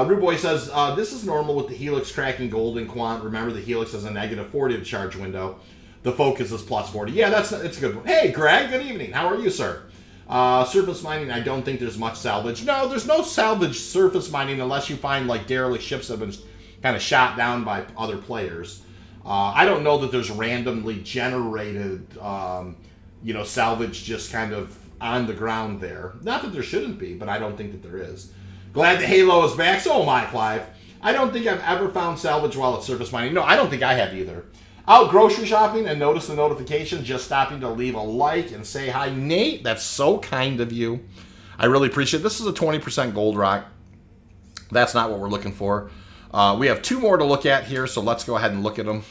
Rude Boy says, this is normal with the Helix cracking Gold and Quant. Remember, the Helix has a -40 to charge window. The Focus is +40. Yeah, it's a good one. Hey, Greg, good evening. How are you, sir? Surface mining, I don't think there's much salvage. No, there's no salvage surface mining unless you find, like, derelict ships that have been kind of shot down by other players. I don't know that there's randomly generated, you know, salvage just kind of on the ground there. Not that there shouldn't be, but I don't think that there is. Glad the Halo is back. So am I, Clive. I don't think I've ever found salvage while at surface mining. No, I don't think I have either. Out grocery shopping and notice the notification, just stopping to leave a like and say hi. Nate, that's so kind of you. I really appreciate it. This is a 20% gold rock. That's not what we're looking for. We have 2 more to look at here, so let's go ahead and look at them.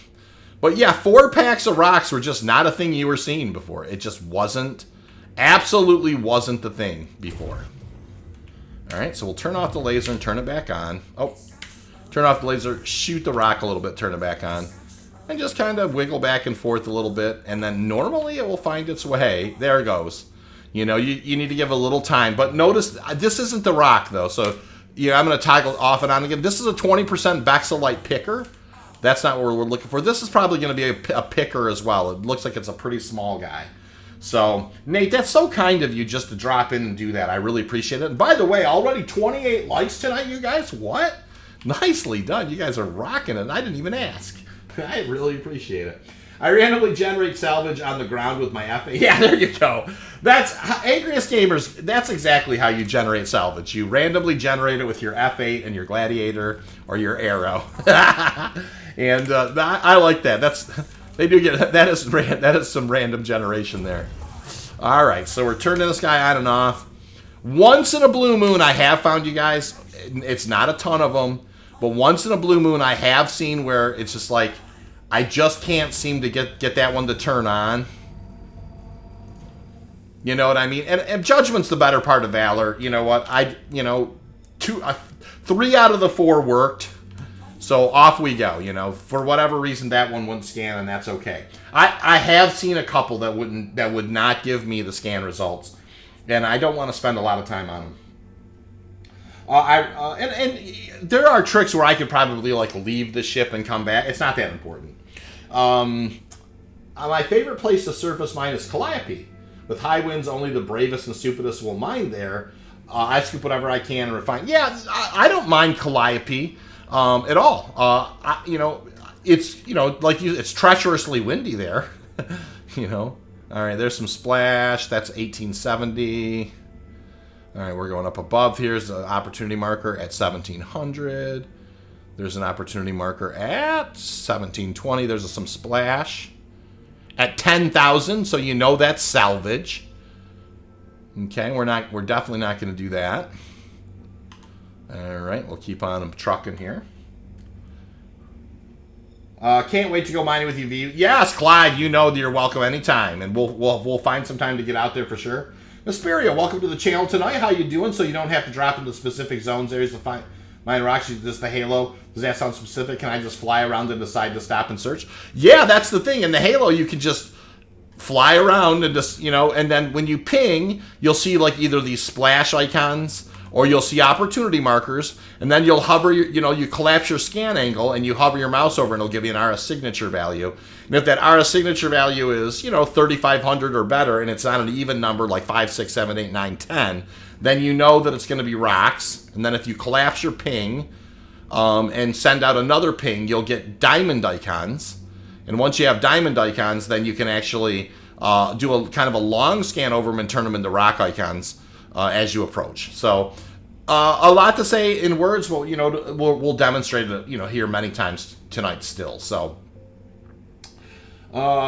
But yeah, 4 packs of rocks were just not a thing you were seeing before. It just wasn't, absolutely wasn't the thing before. All right, so we'll turn off the laser and turn it back on. Oh, turn off the laser, shoot the rock a little bit, turn it back on. And just kind of wiggle back and forth a little bit, and then normally it will find its way. There it goes. You know, you need to give a little time. But notice, this isn't the rock, though. So, yeah, I'm going to toggle off and on again. This is a 20% Bexalite picker. That's not what we're looking for. This is probably going to be a picker as well. It looks like it's a pretty small guy. So, Nate, that's so kind of you just to drop in and do that. I really appreciate it. And by the way, already 28 likes tonight, you guys. What? Nicely done. You guys are rocking it. I didn't even ask. I really appreciate it. I randomly generate salvage on the ground with my F8. Yeah, there you go. That's Angriest Gamers. That's exactly how you generate salvage. You randomly generate it with your F8 and your Gladiator or your Arrow. And I like that. They do get that is some random generation there. All right, so we're turning this guy on and off. Once in a blue moon, I have found, you guys. It's not a ton of them, but once in a blue moon, I have seen where it's just like, I just can't seem to get that one to turn on. You know what I mean? And Judgment's the better part of Valor. You know what? 3 out of the 4 worked. So off we go. You know, for whatever reason, that one wouldn't scan, and that's okay. I have seen a couple that would not give me the scan results, and I don't want to spend a lot of time on them. And there are tricks where I could probably like leave the ship and come back. It's not that important. My favorite place to surface mine is Calliope. With high winds, only the bravest and stupidest will mine there. I scoop whatever I can and refine. Yeah, I don't mind Calliope at all. You know, it's it's treacherously windy there. You know. All right, there's some splash. That's 1870. All right, we're going up above. Here's an opportunity marker at 1700. There's an opportunity marker at 1720. There's some splash at 10,000. So you know that's salvage. Okay, we're definitely not going to do that. All right, we'll keep on trucking here. Can't wait to go mining with you, V. Yes, Clive, you know that you're welcome anytime, and we'll find some time to get out there for sure. Asperia, welcome to the channel tonight. How you doing? So you don't have to drop into specific zones, areas to find mine rocks. Just the Halo. Does that sound specific? Can I just fly around and decide to stop and search? Yeah, that's the thing. In the Halo, you can just fly around and just, you know, and then when you ping, you'll see like either these splash icons or you'll see opportunity markers, and then you'll hover, you collapse your scan angle and you hover your mouse over and it'll give you an RS signature value. And if that RS signature value is, 3,500 or better, and it's not an even number like 5, 6, 7, 8, 9, 10, then you know that it's going to be rocks. And then if you collapse your ping and send out another ping, you'll get diamond icons. And once you have diamond icons, then you can actually do a kind of a long scan over them and turn them into rock icons as you approach. So a lot to say in words. Well, we'll demonstrate it, here many times tonight still. So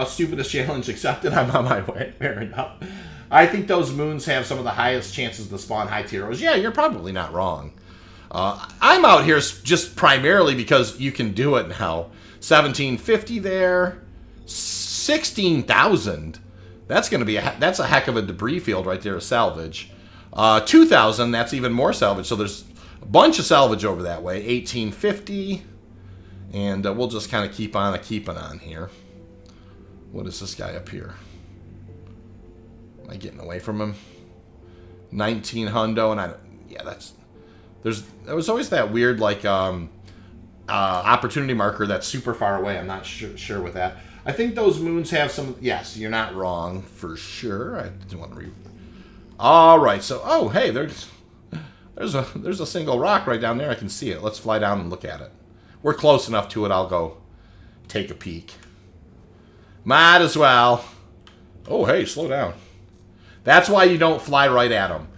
stupidest challenge accepted. I'm on my way. Fair enough. I think those moons have some of the highest chances to spawn high tiers. Yeah, you're probably not wrong. I'm out here just primarily because you can do it now. 1750 there. 16,000. That's going to be that's a heck of a debris field right there to salvage. 2,000, that's even more salvage. So there's a bunch of salvage over that way. 1850. And we'll just kind of keep on keeping on here. What is this guy up here? Am I getting away from him? 19 hundo, and there was always that weird like opportunity marker that's super far away. I'm not sure with that. I think those moons have some. Yes, you're not wrong for sure. I didn't want to read. All right, so hey, there's a single rock right down there. I can see it. Let's fly down and look at it. We're close enough to it. I'll go take a peek. Might as well. Oh, hey, slow down. That's why you don't fly right at them.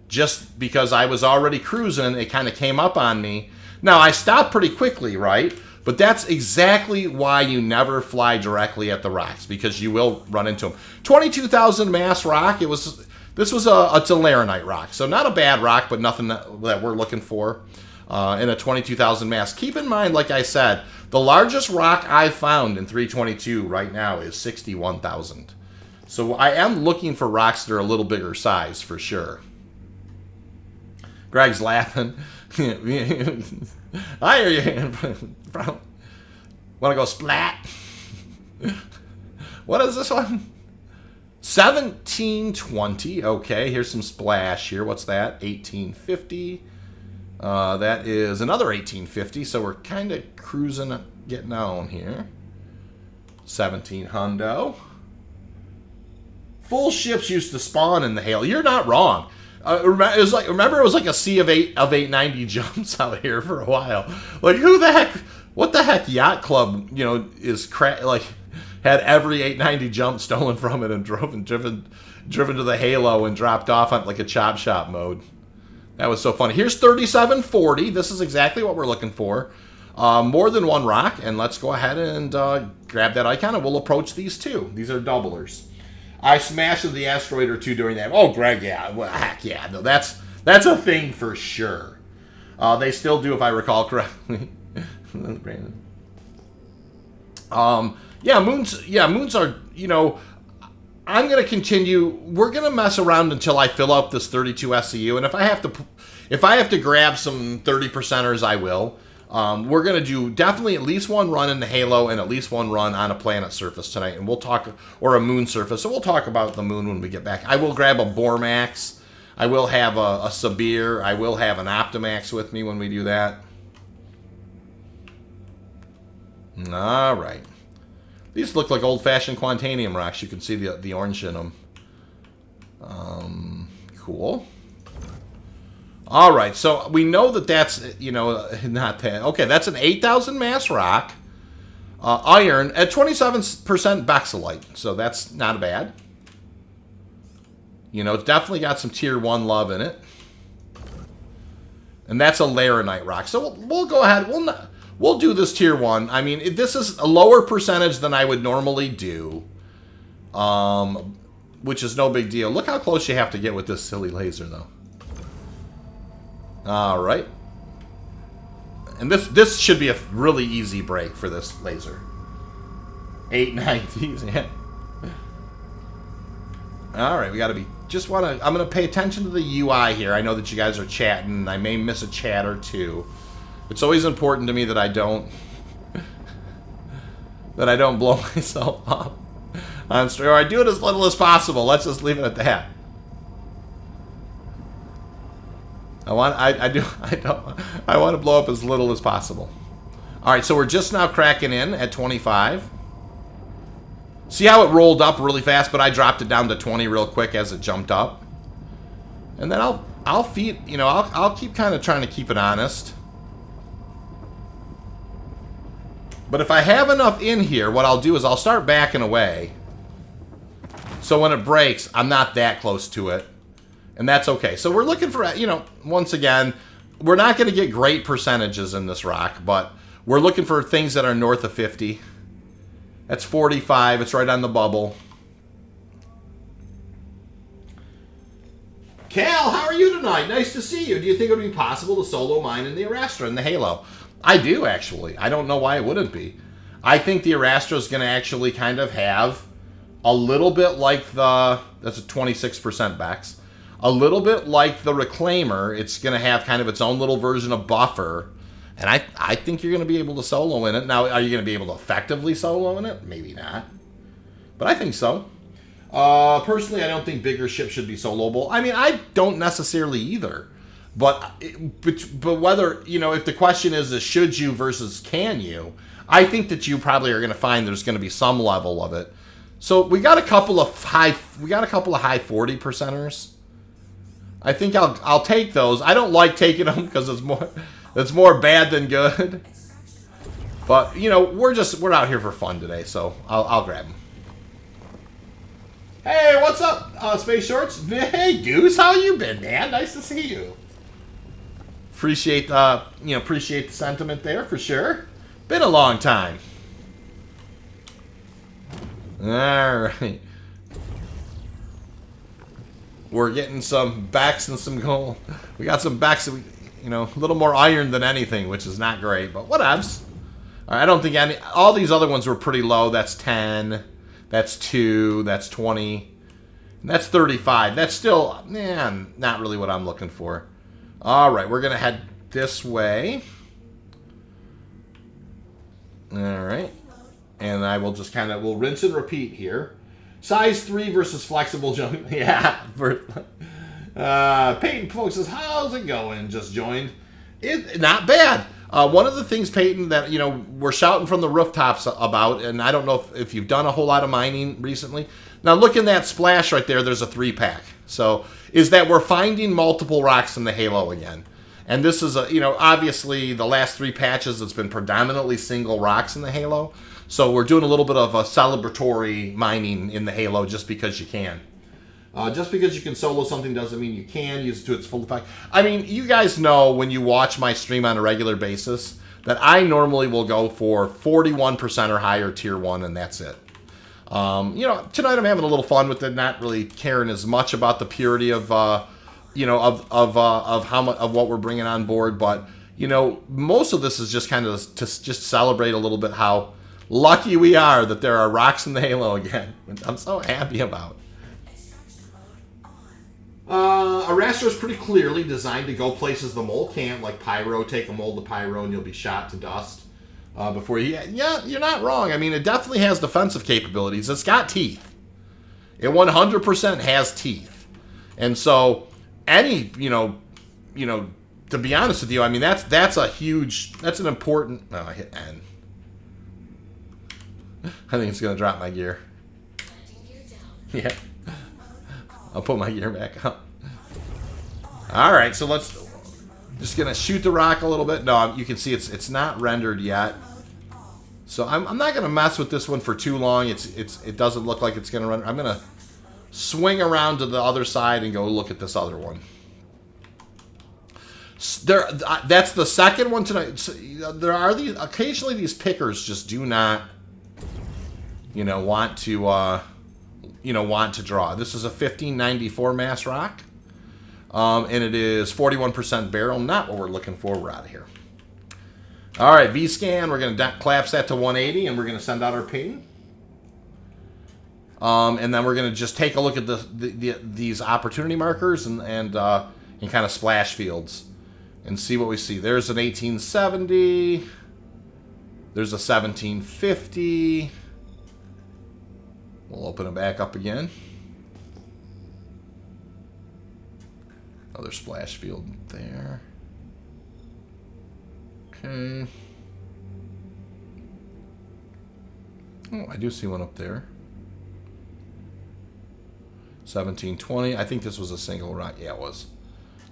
Just because I was already cruising, it kind of came up on me. Now, I stopped pretty quickly, right? But that's exactly why you never fly directly at the rocks, because you will run into them. 22,000 mass rock. This was a Tularenite rock, so not a bad rock, but nothing that we're looking for in a 22,000 mass. Keep in mind, like I said, the largest rock I've found in 322 right now is 61,000. So I am looking for rocks that are a little bigger size for sure. Greg's laughing. I hear you. Want to go splat? What is this one? 1720. Okay, here's some splash here. What's that? 1850. That is another 1850. So we're kind of cruising, getting on here. 17 hundo. Full ships used to spawn in the hail. You're not wrong. Remember it was like a sea of 890 jumps out here for a while. Like who the heck? What the heck? Yacht Club, had every 890 jump stolen from it and driven to the halo and dropped off on like a chop shop mode. That was so funny. Here's 3740. This is exactly what we're looking for. More than one rock, and let's go ahead and grab that icon, and we'll approach these two. These are doublers. I smashed the asteroid or two during that. Oh, Greg, yeah. Well, heck yeah. No, that's a thing for sure. They still do, if I recall correctly. Brandon. Moons are, I'm going to continue. We're going to mess around until I fill up this 32 SCU, and if I have to grab some 30%ers, I will. We're going to do definitely at least one run in the Halo and at least one run on a planet surface tonight, and we'll talk, or a moon surface, so we'll talk about the moon when we get back. I will grab a Bormax. I will have a Sabir. I will have an Optimax with me when we do that. All right. These look like old-fashioned Quantanium rocks. You can see the orange in them. Cool. All right, so we know that's, not that. Okay, that's an 8,000 mass rock. Iron at 27% Bexelite, so that's not bad. It's definitely got some tier 1 love in it. And that's a Laranite rock. So we'll go ahead. We'll do this tier 1. I mean, this is a lower percentage than I would normally do. Which is no big deal. Look how close you have to get with this silly laser, though. All right. And this should be a really easy break for this laser. 890s, yeah. All right, we got to be... I'm going to pay attention to the UI here. I know that you guys are chatting. I may miss a chat or two. It's always important to me that I don't... that I don't blow myself up on stream. Or I do it as little as possible. Let's just leave it at that. I want to blow up as little as possible. All right, so we're just now cracking in at 25. See how it rolled up really fast, but I dropped it down to 20 real quick as it jumped up. And then I'll feed, I'll keep kind of trying to keep it honest. But if I have enough in here, what I'll do is I'll start backing away. So when it breaks, I'm not that close to it. And that's okay. So we're looking for, once again, we're not going to get great percentages in this rock, but we're looking for things that are north of 50. That's 45. It's right on the bubble. Cal, how are you tonight? Nice to see you. Do you think it would be possible to solo mine in the Arastra in the Halo? I do, actually. I don't know why it wouldn't be. I think the Arastro is going to actually kind of have a little bit like that's a 26% Bex. A little bit like the Reclaimer, it's going to have kind of its own little version of buffer. And I think you're going to be able to solo in it. Now, are you going to be able to effectively solo in it? Maybe not. But I think so. Personally, I don't think bigger ships should be soloable. I mean, I don't necessarily either. But whether, if the question is should you versus can you, I think that you probably are going to find there's going to be some level of it. So we got a couple of high 40 percenters. I think I'll take those. I don't like taking them because it's more bad than good. But we're out here for fun today, so I'll grab them. Hey, what's up, Space Shorts? Hey, Goose, how you been, man? Nice to see you. Appreciate the sentiment there for sure. Been a long time. All right. We're getting some backs and some gold. We got some backs that a little more iron than anything, which is not great, but whatevs. I don't think all these other ones were pretty low. That's 10. That's 2. That's 20. And that's 35. That's still, not really what I'm looking for. All right, we're going to head this way. All right. And I will just we'll rinse and repeat here. Size 3 versus flexible jump. Yeah. Peyton folks says, how's it going? Just joined. Not bad. One of the things, Peyton, that we're shouting from the rooftops about, and I don't know if you've done a whole lot of mining recently. Now look in that splash right there. There's a 3-pack. So is that we're finding multiple rocks in the halo again. And this is obviously the last 3 patches, it's been predominantly single rocks in the halo. So we're doing a little bit of a celebratory mining in the halo just because you can. Just because you can solo something doesn't mean you can use it to its full effect. I mean, you guys know when you watch my stream on a regular basis that I normally will go for 41% or higher tier 1, and that's it. Tonight I'm having a little fun with it, not really caring as much about the purity of how much of what we're bringing on board, but most of this is just kind of to just celebrate a little bit how lucky we are that there are rocks in the halo again. I'm so happy about. Arastro is pretty clearly designed to go places the mole can't, like Pyro. Take a mold to Pyro and you'll be shot to dust before you... Yeah, you're not wrong. I mean, it definitely has defensive capabilities. It's got teeth. It 100% has teeth. And so, to be honest with you, I mean, that's an important... Oh, I hit N. I think it's going to drop my gear. Yeah. I'll put my gear back up. Alright, so just going to shoot the rock a little bit. No, you can see it's not rendered yet. So I'm not going to mess with this one for too long. It doesn't look like it's going to run. I'm going to swing around to the other side and go look at this other one. That's the second one tonight. So, there are occasionally these pickers just do not want to draw. This is a 1594 mass rock. And it is 41% barrel. Not what we're looking for. We're out of here. All right, V-scan. We're going to collapse that to 180, and we're going to send out our ping. And then we're going to just take a look at these opportunity markers and kind of splash fields and see what we see. There's an 1870. There's a 1750. We'll open it back up again. Another splash field there. Okay. Oh, I do see one up there. 1720. I think this was a single rock. Yeah, it was.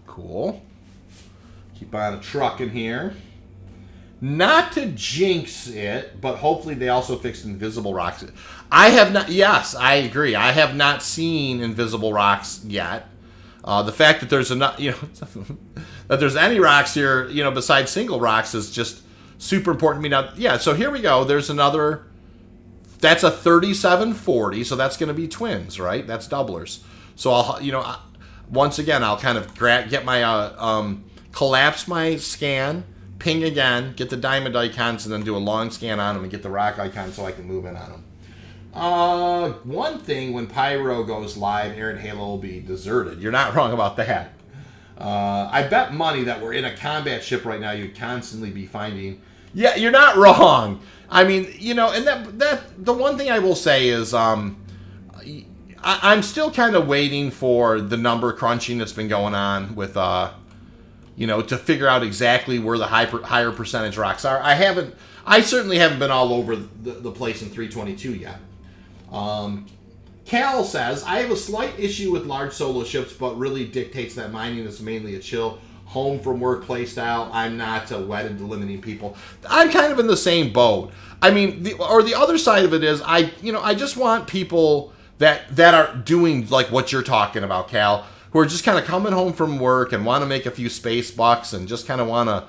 Cool. Keep on trucking here. Not to jinx it, but hopefully they also fixed invisible rocks. I have not. Yes, I agree. I have not seen invisible rocks yet. The fact that there's enough, that there's any rocks here, besides single rocks is just super important to me. Now, yeah. So here we go. There's another. That's a 3740. So that's going to be twins, right? That's doublers. So once again, I'll kind of get my collapse my scan, ping again, get the diamond icons, and then do a long scan on them and get the rock icon so I can move in on them. One thing, when Pyro goes live, Aaron Halo will be deserted. You're not wrong about that. I bet money that we're in a combat ship right now, you'd constantly be finding... Yeah, you're not wrong. I mean, you know, and that the one thing I will say is I'm still kind of waiting for the number crunching that's been going on with, you know, to figure out exactly where the higher percentage rocks are. I certainly haven't been all over the place in 322 yet. Cal says, I have a slight issue with large solo ships, but really dictates that mining is mainly a chill, home from work play style. I'm not wedded to limiting people. I'm kind of in the same boat. I mean, the other side of it is, I just want people that are doing like what you're talking about, Cal, who are just kind of coming home from work and want to make a few space bucks and just kind of want to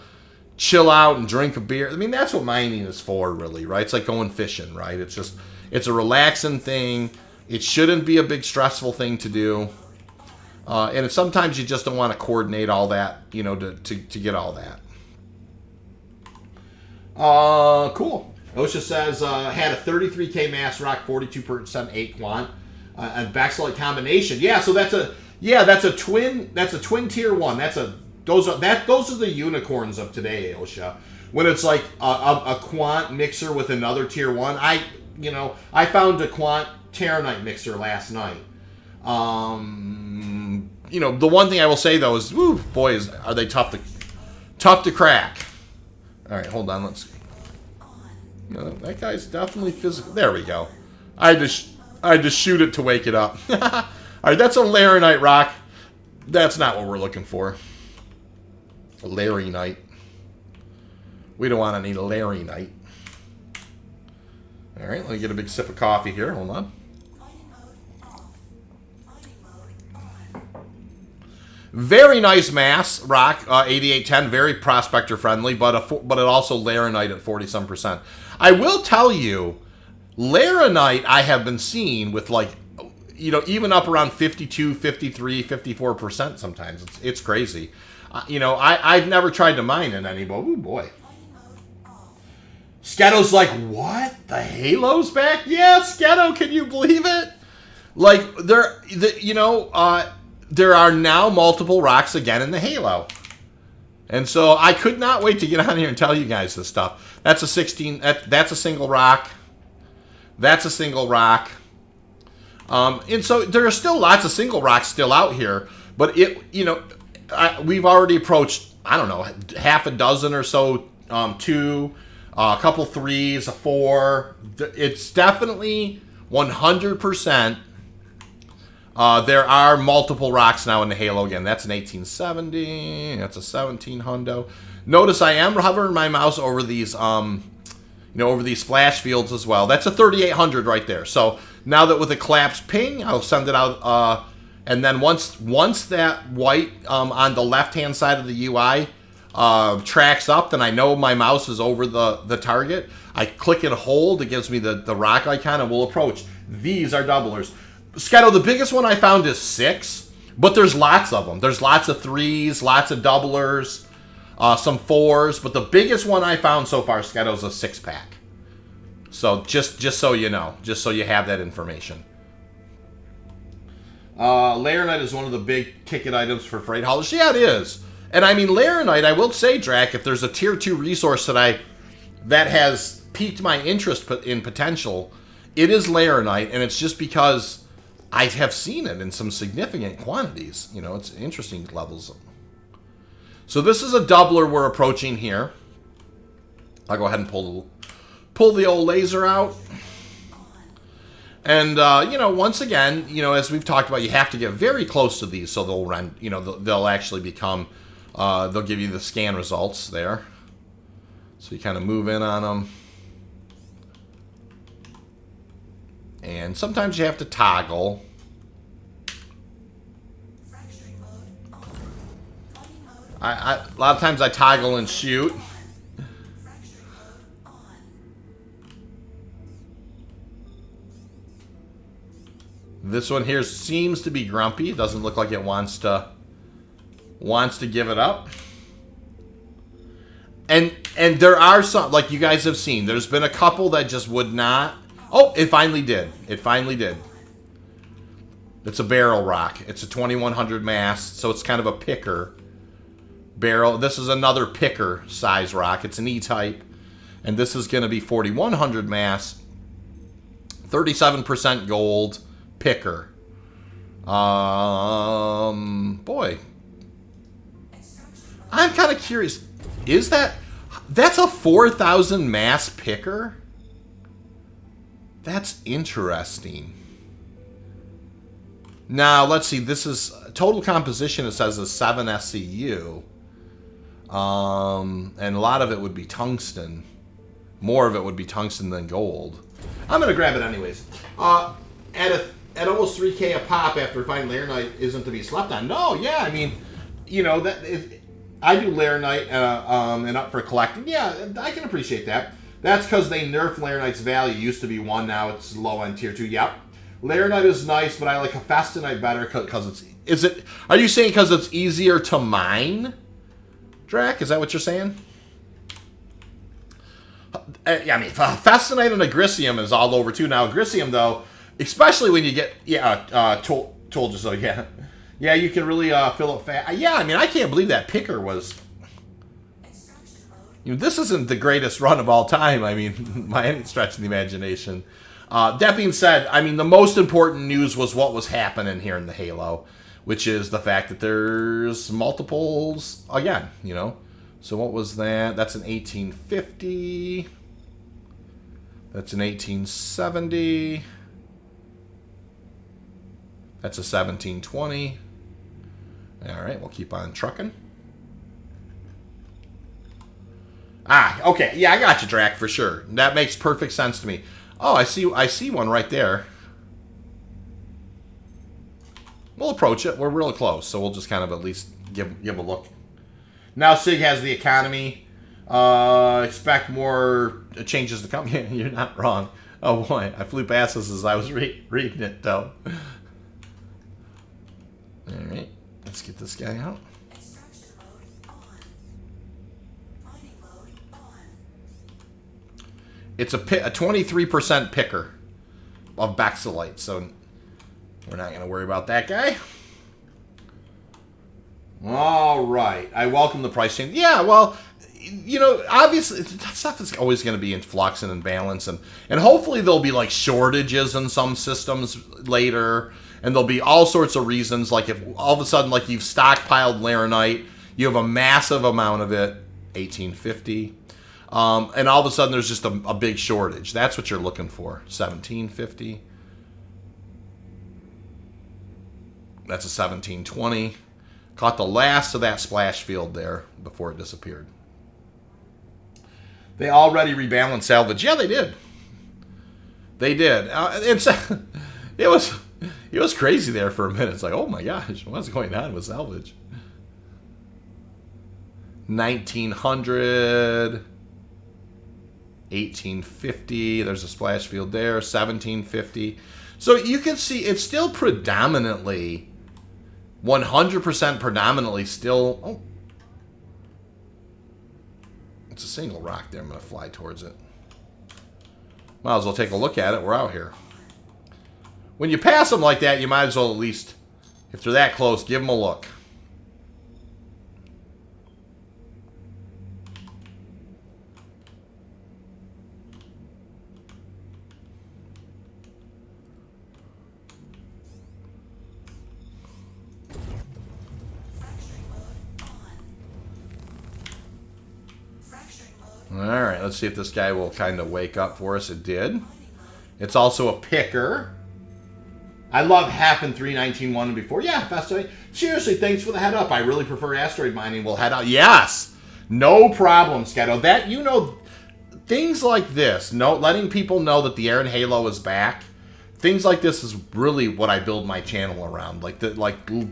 chill out and drink a beer. I mean, that's what mining is for, really, right? It's like going fishing, right? It's a relaxing thing. It shouldn't be a big stressful thing to do. And sometimes you just don't want to coordinate all that, you know, to get all that. Cool. OSHA says, had a 33K mass rock, 42% 8 quant, and backslide combination. Yeah, so that's a twin tier 1. Those are the unicorns of today, OSHA. When it's like a quant mixer with another tier 1. I found a quant Terranite mixer last night. You know, the one thing I will say though is, woo, boys, are they tough to crack. All right, hold on, let's. You know, that guy's definitely physical. There we go. I just shoot it to wake it up. All right, that's a Laranite rock. That's not what we're looking for. A Laranite. We don't want any Laranite. All right, let me get a big sip of coffee here. Hold on. Very nice mass rock, 8810, very prospector friendly, but it also Laranite at 40-some%. I will tell you, Laranite I have been seeing with, like, you know, even up around 52, 53, 54% sometimes. It's crazy. You know, I've never tried to mine in any, but oh boy. Sketo's like, what? The Halo's back? Yeah, Sketo, can you believe it? Like, there are now multiple rocks again in the Halo. And so I could not wait to get on here and tell you guys this stuff. That's a 16, that's a single rock. That's a single rock. And so there are still lots of single rocks still out here, but we've already approached, I don't know, half a dozen or so, 2, a couple 3s, a 4. It's definitely 100%. There are multiple rocks now in the Halo again. That's an 1870. That's a 17 hundo. Notice I am hovering my mouse over these, over these splash fields as well. That's a 3800 right there. So now that with a collapsed ping, I'll send it out. And then once that white on the left-hand side of the UI tracks up, then I know my mouse is over the target. I click and hold. It gives me the rock icon, and we'll approach. These are doublers. Sketo, the biggest one I found is 6, but there's lots of them. There's lots of 3s, lots of doublers, some 4s, but the biggest one I found so far, Sketo, is a 6-pack. So just so you know, just so you have that information. Laranite is one of the big ticket items for freight haulers. Yeah, it is. And I mean, Laranite, I will say, Drac, if there's a tier 2 resource that has piqued my interest in potential, it is Laranite, and it's just because I have seen it in some significant quantities. You know, it's interesting levels. So this is a doubler we're approaching here. I'll go ahead and pull the old laser out. And, once again, as we've talked about, you have to get very close to these so they'll run, they'll actually become, they'll give you the scan results there. So you kind of move in on them. And sometimes you have to toggle. A lot of times I toggle and shoot. This one here seems to be grumpy. It doesn't look like it wants to give it up. And And there are some, like you guys have seen, there's been a couple that just would not. Oh, it finally did. It finally did. It's a barrel rock. It's a 2100 mass, so it's kind of a picker barrel. This is another picker size rock. It's an E-type, and this is going to be 4100 mass, 37% gold picker. Boy, I'm kind of curious. Is that's a 4000 mass picker? That's interesting. Now, let's see. This is total composition. It says a 7 SCU. And a lot of it would be tungsten. More of it would be tungsten than gold. I'm going to grab it anyways. At almost 3K a pop after finding Laranite isn't to be slept on. No, yeah, I mean, you know, I do Laranite and up for collecting. Yeah, I can appreciate that. That's because they nerfed Laranite's value. It used to be 1, now it's low end tier 2. Yep. Laranite is nice, but I like Hephaestonite better because are you saying because it's easier to mine, Drac? Is that what you're saying? Yeah, I mean, Hephaestonite and Agricium is all over too. Now, Agricium, though, especially when you get, told you so, yeah. Yeah, you can really fill it fast. Yeah, I mean, I can't believe that picker was... You know, this isn't the greatest run of all time. I mean, by any stretch of the imagination. That being said, I mean, the most important news was what was happening here in the Halo, which is the fact that there's multiples again, you know. So what was that? That's an 1850. That's an 1870. That's a 1720. All right, we'll keep on trucking. Ah, okay. Yeah, I got you, Drac, for sure. That makes perfect sense to me. Oh, I see one right there. We'll approach it. We're real close, so we'll just kind of at least give a look. Now Sig has the economy. Expect more changes to come. You're not wrong. Oh boy, I flew past this as I was reading it, though. All right, let's get this guy out. It's a 23% picker of Bexelite, so we're not going to worry about that guy. All right. I welcome the price change. Yeah, well, you know, obviously, that stuff is always going to be in flux and in balance, and hopefully there'll be, like, shortages in some systems later, and there'll be all sorts of reasons, like if all of a sudden, like, you've stockpiled Laranite, you have a massive amount of it, 1850, and all of a sudden there's just a big shortage. That's what you're looking for. 1750. That's a 1720. Caught the last of that splash field there before it disappeared. They already rebalanced salvage. Yeah, they did. They did. It was crazy there for a minute. It's like, oh my gosh, what's going on with salvage? 1900. 1850, there's a splash field there, 1750. So you can see it's still predominantly, 100% predominantly still, oh, it's a single rock there. I'm going to fly towards it. Might as well take a look at it. We're out here. When you pass them like that, you might as well at least, if they're that close, give them a look. Alright, let's see if this guy will kind of wake up for us. It did. It's also a picker. I love half and 319.1 and before. Yeah, Festoy. Seriously, thanks for the head up. I really prefer asteroid mining. We'll head out. Yes! No problem, Scatto. That, you know, things like this, letting people know that the Aaron Halo is back, things like this is really what I build my channel around. Like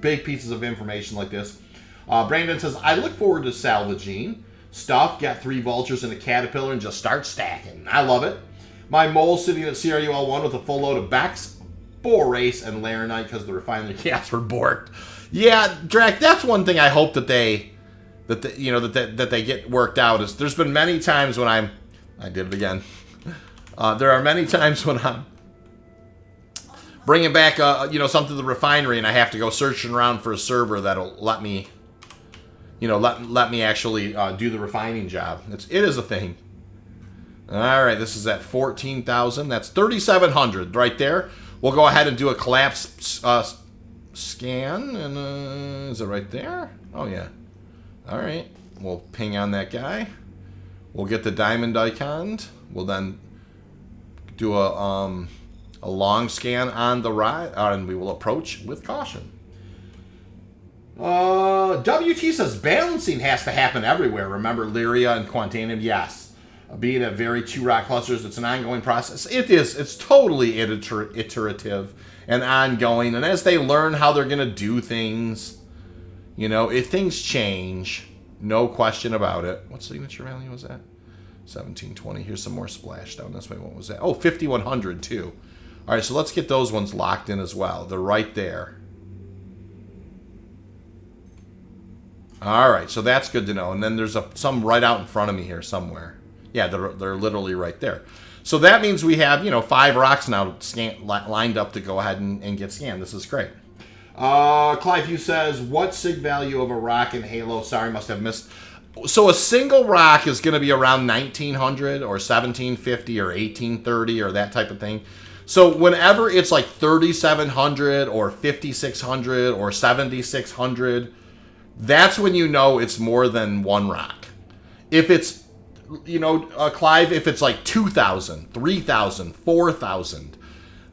big pieces of information like this. Brandon says, I look forward to salvaging stuff, got 3 vultures and a caterpillar, and just start stacking. I love it. My mole sitting at CRUL1 with a full load of Bex, Borace, and Laranite because the refinery gas were borked. Yeah, Drac, that's one thing I hope that they that that they get worked out. Is there's been many times when I did it again. There are many times when I'm bringing back something to the refinery, and I have to go searching around for a server that'll let me let me actually do the refining job. It is a thing. All right, this is at 14,000. That's 3,700 right there. We'll go ahead and do a collapse scan, and is it right there? Oh yeah. All right, we'll ping on that guy. We'll get the diamond icon. We'll then do a long scan on the right, and we will approach with caution. WT says balancing has to happen everywhere. Remember Lyria and Quantanium? Yes. Being at very 2 rock clusters, it's an ongoing process. It is. It's totally iterative and ongoing. And as they learn how they're going to do things, if things change, no question about it. What signature value was that? 1720. Here's some more splash down this way. What was that? Oh, 5100 too. All right, so let's get those ones locked in as well. They're right there. All right, so that's good to know. And then there's some right out in front of me here somewhere. Yeah, they're literally right there. So that means we have, 5 rocks now lined up to go ahead and get scanned. This is great. Clive Hughes says, what sig value of a rock in Halo? Sorry, must have missed. So a single rock is going to be around 1900 or 1750 or 1830 or that type of thing. So whenever it's like 3700 or 5600 or 7600, that's when you know it's more than 1 rock. If it's, Clive, if it's like 2,000, 3,000, 4,000,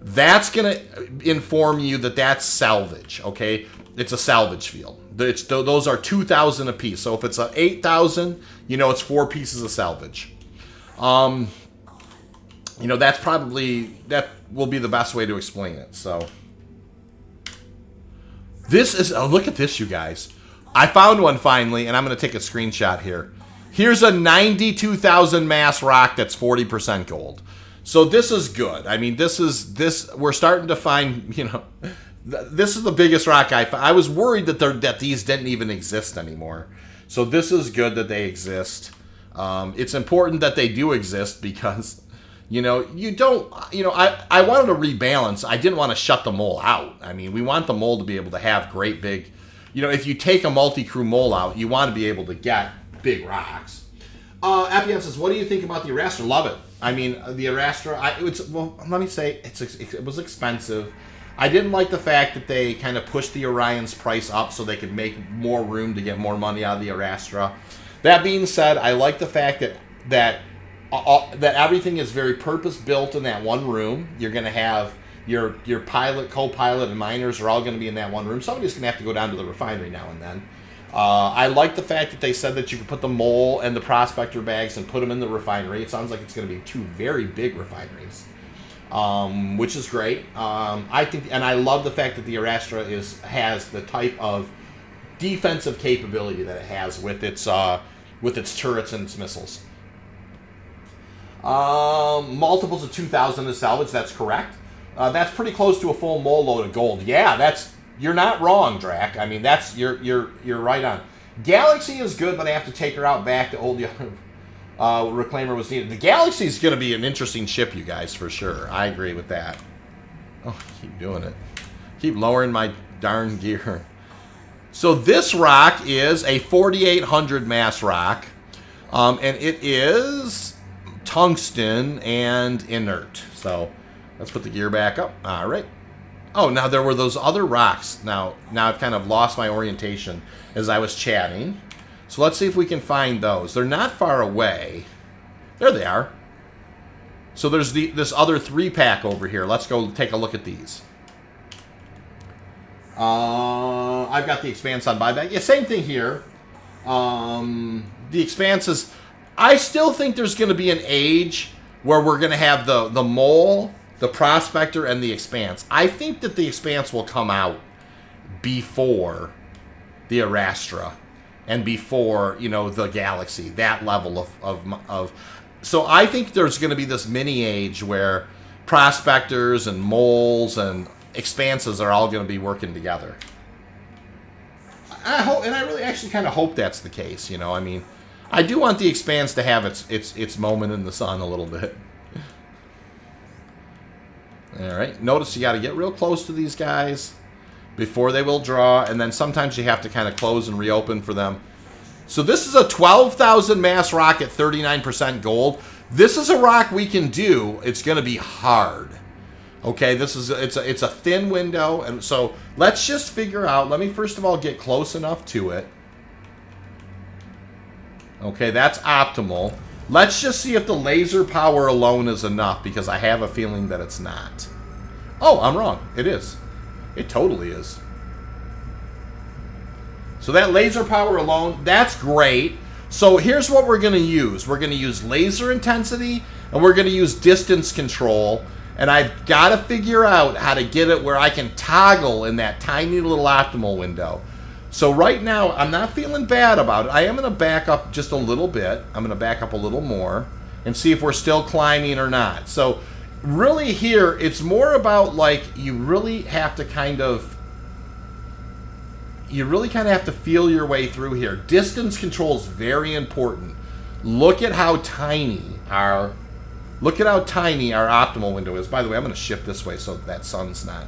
that's going to inform you that that's salvage, okay? It's a salvage field. Those are 2,000 a piece. So if it's 8,000, it's 4 pieces of salvage. That's probably, that will be the best way to explain it. So this is, look at this, you guys. I found one finally, and I'm going to take a screenshot here. Here's a 92,000 mass rock that's 40% gold. So this is good. I mean, we're starting to find, this is the biggest rock I was worried that these didn't even exist anymore. So this is good that they exist. It's important that they do exist because, you don't, I wanted to rebalance. I didn't want to shut the mole out. I mean, we want the mole to be able to have great big, if you take a multi-crew mole out, you want to be able to get big rocks. Appian says, what do you think about the Arastra? Love it. I mean, the Arastra, let me say, it was expensive. I didn't like the fact that they kind of pushed the Orion's price up so they could make more room to get more money out of the Arastra. That being said, I like the fact that everything is very purpose-built in that one room. You're going to have your pilot, co-pilot, and miners are all going to be in that one room. Somebody's going to have to go down to the refinery now and then. I like the fact that they said that you could put the mole and the prospector bags and put them in the refinery. It sounds like it's going to be 2 very big refineries, which is great. I think, and I love the fact that the Arastra has the type of defensive capability that it has with its turrets and its missiles. Multiples of 2,000 is salvage. That's correct. That's pretty close to a full mole load of gold. Yeah, you're not wrong, Drac. I mean, you're right on. Galaxy is good, but I have to take her out back to old Reclaimer was needed. The Galaxy is going to be an interesting ship, you guys, for sure. I agree with that. Oh, keep doing it. Keep lowering my darn gear. So this rock is a 4,800 mass rock, and it is tungsten and inert. So let's put the gear back up. All right. Oh, now there were those other rocks. Now I've kind of lost my orientation as I was chatting. So let's see if we can find those. They're not far away. There they are. So there's this other 3-pack over here. Let's go take a look at these. I've got the Expanse on buyback. Yeah, same thing here. The Expanse is... I still think there's going to be an age where we're going to have the Mole, the Prospector, and the Expanse. I think that the Expanse will come out before the Arastra and before, the Galaxy, that level of so I think there's going to be this mini age where Prospectors and Moles and Expanses are all going to be working together. I hope, and I really actually kind of hope that's the case. You know, I mean, I do want the Expanse to have its moment in the sun a little bit. All right. Notice you got to get real close to these guys before they will draw, and then sometimes you have to kind of close and reopen for them. So this is a 12,000 mass rock at 39% gold. This is a rock we can do. It's going to be hard. Okay, it's a thin window, and so let's just figure out. Let me first of all get close enough to it. Okay, that's optimal. Let's just see if the laser power alone is enough, because I have a feeling that it's not. Oh, I'm wrong. It is. It totally is. So that laser power alone, that's great. So here's what we're going to use. We're going to use laser intensity, and we're going to use distance control. And I've got to figure out how to get it where I can toggle in that tiny little optimal window. So right now, I'm not feeling bad about it. I am going to back up just a little bit. I'm going to back up a little more and see if we're still climbing or not. So really here, it's more about like you really have to kind of have to feel your way through here. Distance control is very important. Look at how tiny our optimal window is. By the way, I'm going to shift this way so that sun's not.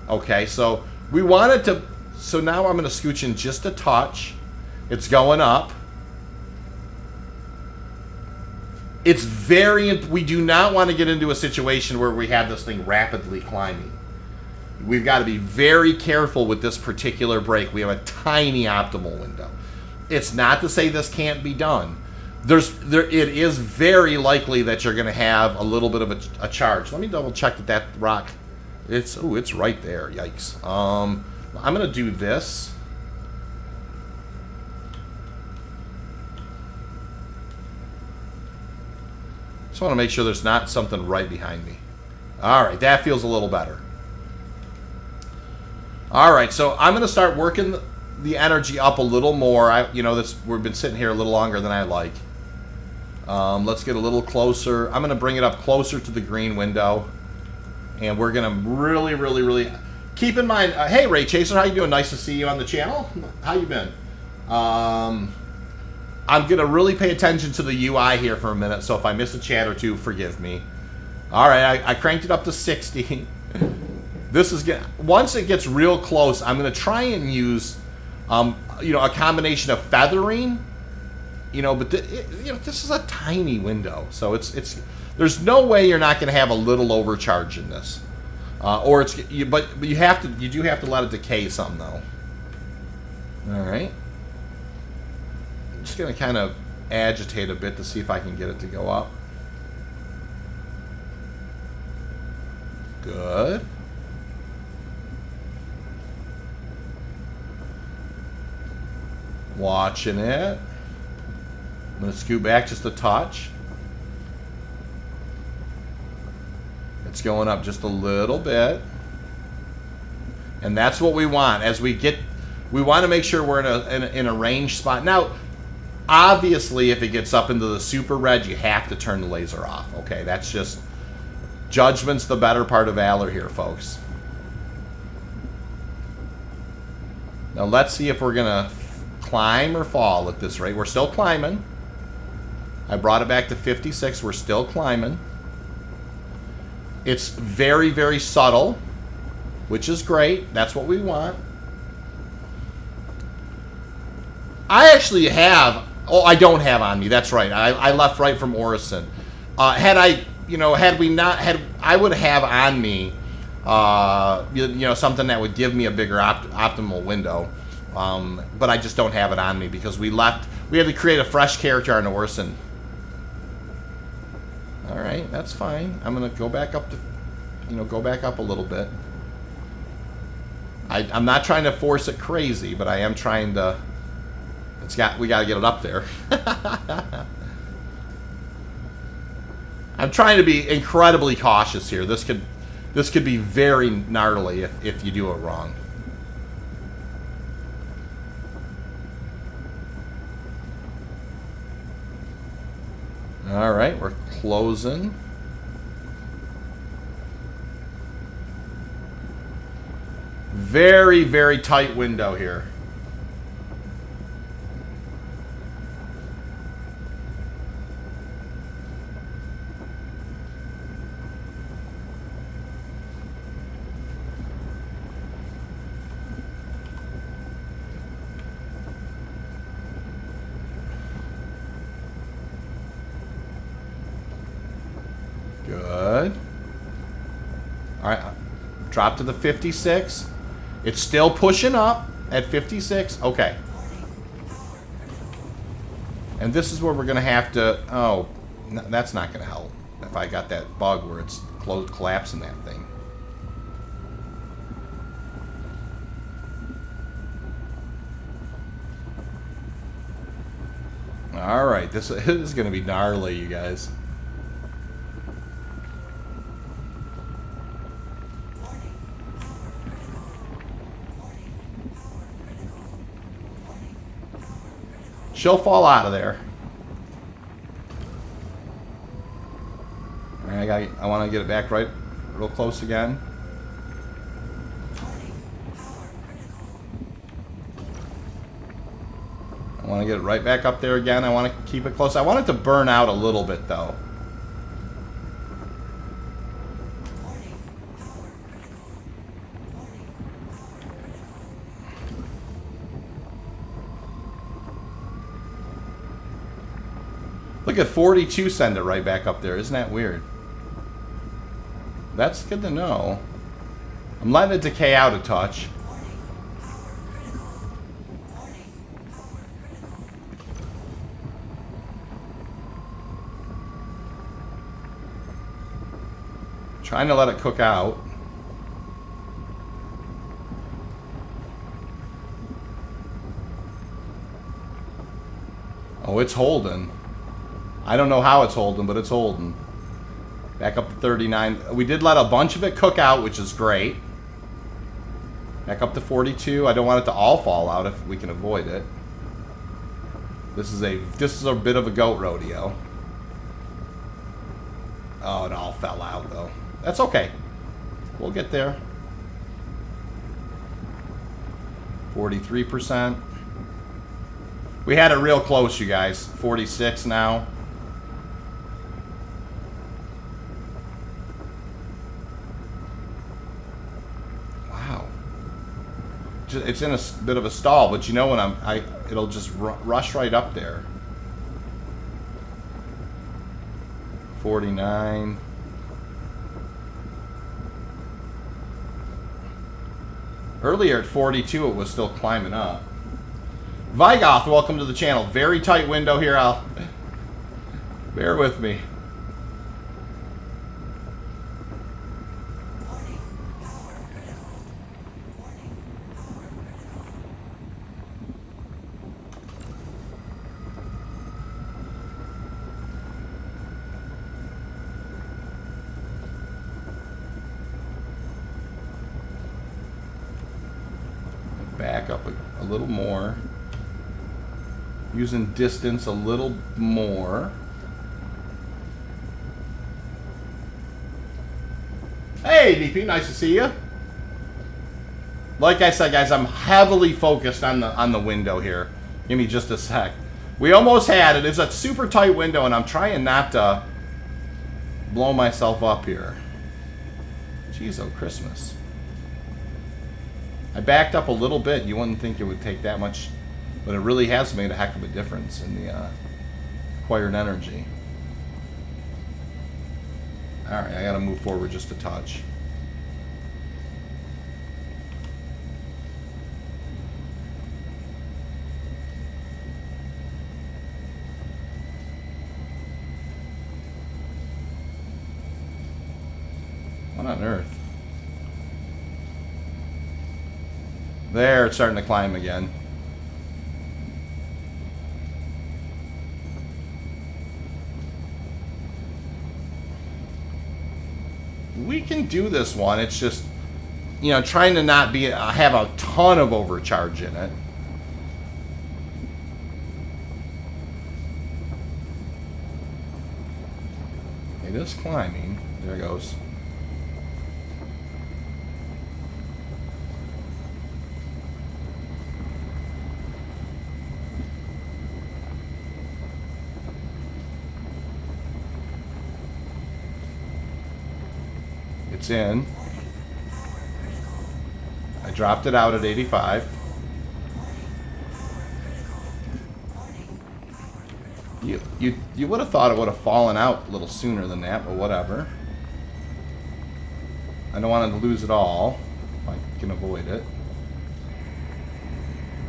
Okay, so we want it to, so now I'm going to scooch in just a touch. It's going up. It's we do not want to get into a situation where we have this thing rapidly climbing. We've got to be very careful with this particular break. We have a tiny optimal window. It's not to say this can't be done. It is very likely that you're going to have a little bit of a charge. Let me double check that rock. It's right there. Yikes. I'm going to do this. Just want to make sure there's not something right behind me. All right, that feels a little better. All right, so I'm going to start working the energy up a little more. We've been sitting here a little longer than I like. Let's get a little closer. I'm going to bring it up closer to the green window. And we're going to really, really, really keep in mind. Hey, Ray Chaser, how you doing? Nice to see you on the channel. How you been? I'm going to really pay attention to the UI here for a minute. So if I miss a chat or two, forgive me. All right, I cranked it up to 60. This is once it gets real close, I'm going to try and use, a combination of feathering. But this is a tiny window, so there's no way you're not going to have a little overcharge in this, but you do have to let it decay some though. All right, I'm just going to kind of agitate a bit to see if I can get it to go up. Good. Watching it. I'm going to scoot back just a touch. It's going up just a little bit. And that's what we want. We want to make sure we're in a range spot. Now, obviously, if it gets up into the super red, you have to turn the laser off. Okay, that's just, judgment's the better part of valor here, folks. Now, let's see if we're going to climb or fall at this rate. We're still climbing. I brought it back to 56. We're still climbing. It's very, very subtle, which is great. That's what we want. I actually have... Oh, I don't have on me. That's right. I left right from Orison. I would have on me, something that would give me a bigger optimal window. But I just don't have it on me because we had to create a fresh character on Orison. All right, that's fine. I'm gonna go back up a little bit. I'm not trying to force it crazy, but I am trying to. We got to get it up there. I'm trying to be incredibly cautious here. This could be very gnarly if you do it wrong. All right, we're closing. Very, very tight window here. Good. All right, drop to the 56. It's still pushing up at 56. Okay. And this is where we're going to have to... Oh, no, that's not going to help. If I got that bug where it's collapsing that thing. All right, this is going to be gnarly, you guys. She'll fall out of there. All right, I want to get it back right, real close again. I want to get it right back up there again. I want to keep it close. I want it to burn out a little bit, though. Look at 42 send it right back up there. Isn't that weird? That's good to know. I'm letting it decay out a touch. Trying to let it cook out. Oh, it's holding. I don't know how it's holding, but it's holding. Back up to 39. We did let a bunch of it cook out, which is great. Back up to 42. I don't want it to all fall out if we can avoid it. This is a bit of a goat rodeo. Oh, it all fell out though. That's okay. We'll get there. 43%. We had it real close, you guys. 46 now. It's in a bit of a stall, but you know when it'll just rush right up there. 49. Earlier at 42, it was still climbing up. Vigoth, welcome to the channel. Very tight window here. Bear with me. Back up a little more. Using distance a little more. Hey, DP, nice to see you. Like I said, guys, I'm heavily focused on the window here. Give me just a sec. We almost had it. It's a super tight window, and I'm trying not to blow myself up here. Jeez, oh, Christmas. I backed up a little bit. You wouldn't think it would take that much, but it really has made a heck of a difference in the acquired energy. Alright, I gotta move forward just a touch. What on earth? There, it's starting to climb again. We can do this one. It's just, you know, trying to not be have a ton of overcharge in it. It is climbing. There it goes. It's in. I dropped it out at 85. You would have thought it would have fallen out a little sooner than that, but whatever. I don't want to lose it all. If I can avoid it.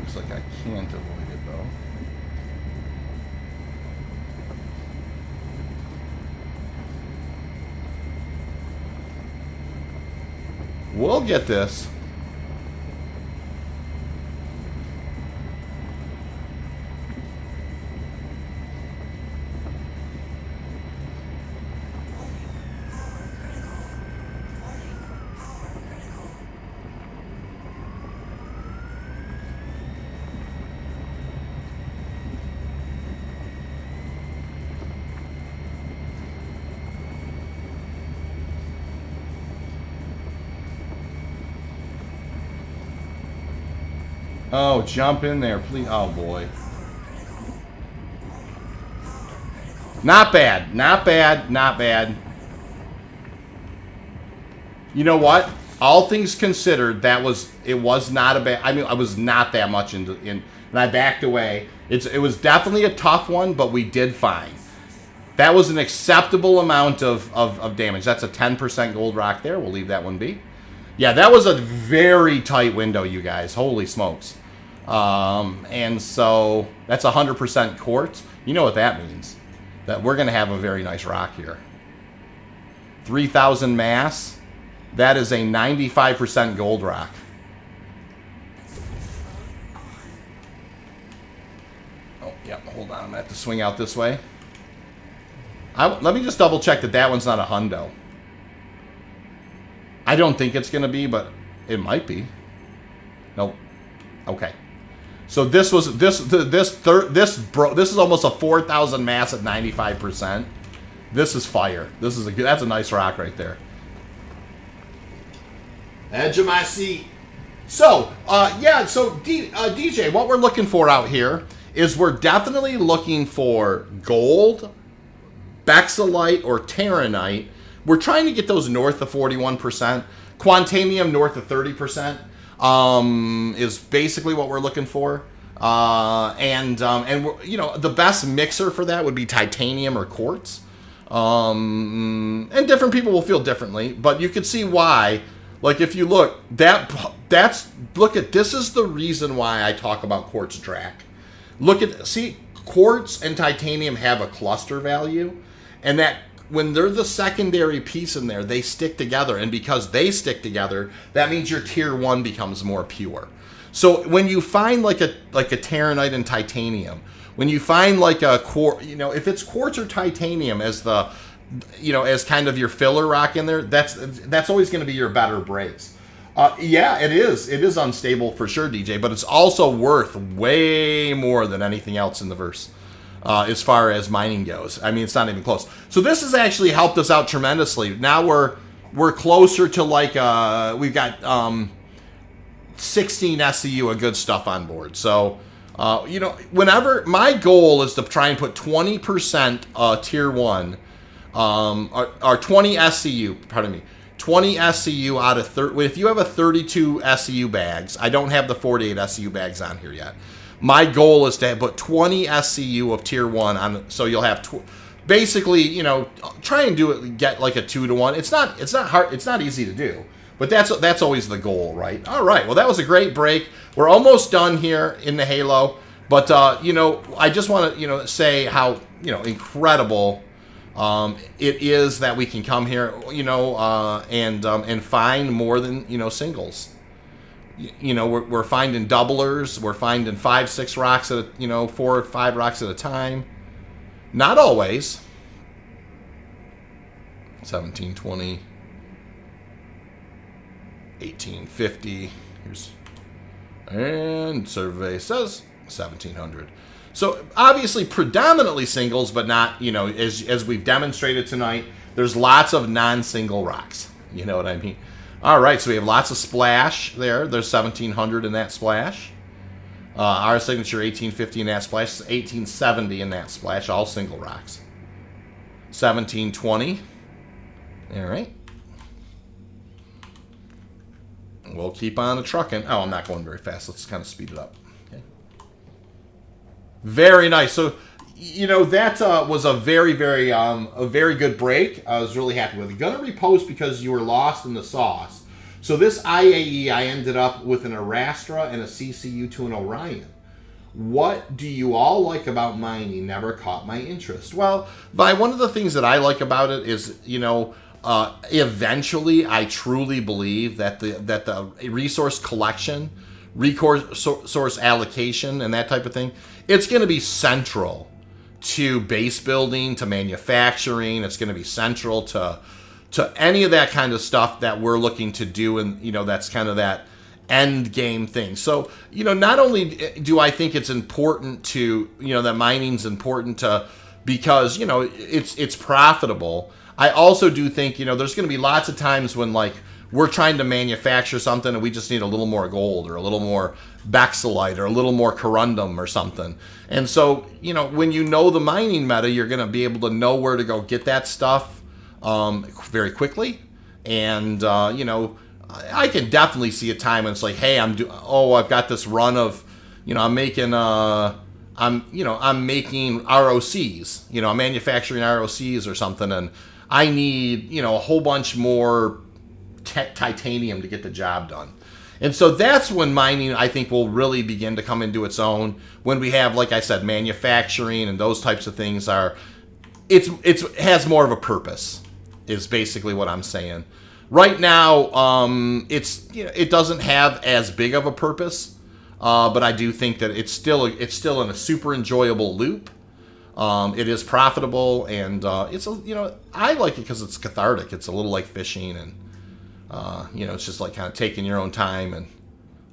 Looks like I can't avoid it though. We'll get this. Oh, jump in there, please. Oh, boy. Not bad. Not bad. Not bad. You know what? All things considered, it was not a bad... I mean, I was not that much in and I backed away. It was definitely a tough one, but we did fine. That was an acceptable amount of damage. That's a 10% gold rock there. We'll leave that one be. Yeah, that was a very tight window, you guys. Holy smokes. And so that's 100% quartz. You know what that means. That we're going to have a very nice rock here. 3,000 mass. That is a 95% gold rock. Oh, yeah, hold on. I'm going to have to swing out this way. Let me just double check that one's not a hundo. I don't think it's going to be, but it might be. Nope. Okay. So this was this is almost a 4,000 mass at 95%. This is fire. That's a nice rock right there. Edge of my seat. So yeah. So DJ, what we're looking for out here is we're definitely looking for gold, Bexelite, or Terranite. We're trying to get those north of 41%. Quantanium north of 30%. Is basically what we're looking for, and we're, you know, the best mixer for that would be titanium or quartz, and different people will feel differently, but you could see why. Like if you look, look at this is the reason why I talk about quartz drac. See, quartz and titanium have a cluster value, and that. When they're the secondary piece in there, they stick together. And because they stick together, that means your tier 1 becomes more pure. So when you find like a Terranite and titanium, when you find like a quartz, you know, if it's quartz or titanium as the, you know, as kind of your filler rock in there, that's always going to be your better breaks. Yeah, it is. It is unstable for sure, DJ, but it's also worth way more than anything else in the verse. As far as mining goes. I mean, it's not even close. So this has actually helped us out tremendously. Now we're closer to like, we've got 16 SCU of good stuff on board. So, you know, whenever, my goal is to try and put 20% tier 1, or 20 SCU, pardon me, 20 SCU out of 30. If you have a 32 SCU bags, I don't have the 48 SCU bags on here yet. My goal is to put 20 SCU of tier 1 on, so you'll have basically, you know, try and do it, get like a 2-to-1. It's not hard, it's not easy to do, but that's always the goal, right? All right, well, that was a great break. We're almost done here in the Halo, but you know, I just want to, you know, say how, you know, incredible it is that we can come here, you know, and find more than, you know, singles. You know, we're finding doublers. We're finding 5-6 rocks at a, you know, 4 or 5 rocks at a time. Not always. 1720, 1850. Here's, and survey says 1700. So obviously predominantly singles, but not, you know, as we've demonstrated tonight, there's lots of non-single rocks. You know what I mean? All right, so we have lots of splash there. There's 1700 in that splash. Our signature 1850 in that splash. 1870 in that splash. All single rocks. 1720. All right. We'll keep on trucking. Oh, I'm not going very fast. Let's kind of speed it up. Okay. Very nice. So, you know, that was a very good break. I was really happy with it. Gonna repost because you were lost in the sauce. So this IAE, I ended up with an Arastra and a CCU to an Orion. What do you all like about mining? Never caught my interest. Well, one of the things that I like about it is, you know, eventually I truly believe that the resource collection, resource allocation, and that type of thing, it's going to be central to base building, to manufacturing. It's going to be central to any of that kind of stuff that we're looking to do, and you know, that's kind of that end game thing. So, you know, not only do I think it's important to, you know, that mining's important to, because, you know, it's profitable. I also do think, you know, there's going to be lots of times when, like, we're trying to manufacture something and we just need a little more gold or a little more Bexelite or a little more corundum or something. And so, you know, when you know the mining meta, you're going to be able to know where to go get that stuff very quickly. And, you know, I can definitely see a time when it's like, hey, I've got this run of, you know, I'm making ROCs, you know, I'm manufacturing ROCs or something, and I need, you know, a whole bunch more titanium to get the job done. And so that's when mining, I think, will really begin to come into its own, when we have, like I said, manufacturing and those types of things it has more of a purpose, is basically what I'm saying. Right now, it doesn't have as big of a purpose, but I do think that it's still in a super enjoyable loop. It is profitable, and I like it because it's cathartic. It's a little like fishing, and it's just like kind of taking your own time. And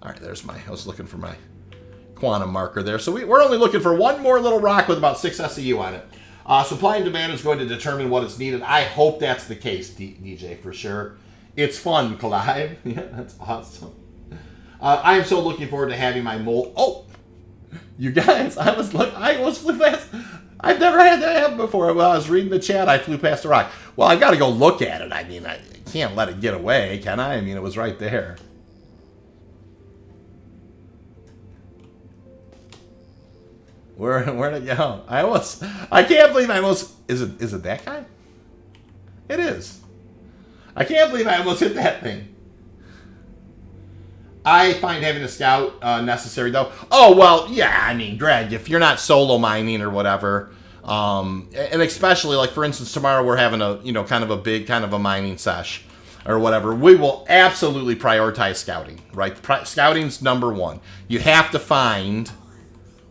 all right, I was looking for my quantum marker there. So we're only looking for one more little rock with about 6 SEU on it. Supply and demand is going to determine what is needed. I hope that's the case, DJ, for sure. It's fun, Clive. Yeah, that's awesome. I am so looking forward to having my mold. Oh, you guys, I was flew past. I've never had that happen before. While I was reading the chat, I flew past a rock. Well, I got to go look at it. I mean, I can't let it get away, can I? I mean, it was right there. Where'd it go? I can't believe is it that guy? It is. I can't believe I almost hit that thing. I find having a scout necessary, though. Oh, well, yeah, I mean, Greg, if you're not solo mining or whatever, and especially, like, for instance, tomorrow we're having kind of a big kind of a mining sesh or whatever, we will absolutely prioritize scouting, right? Scouting's number one. You have to find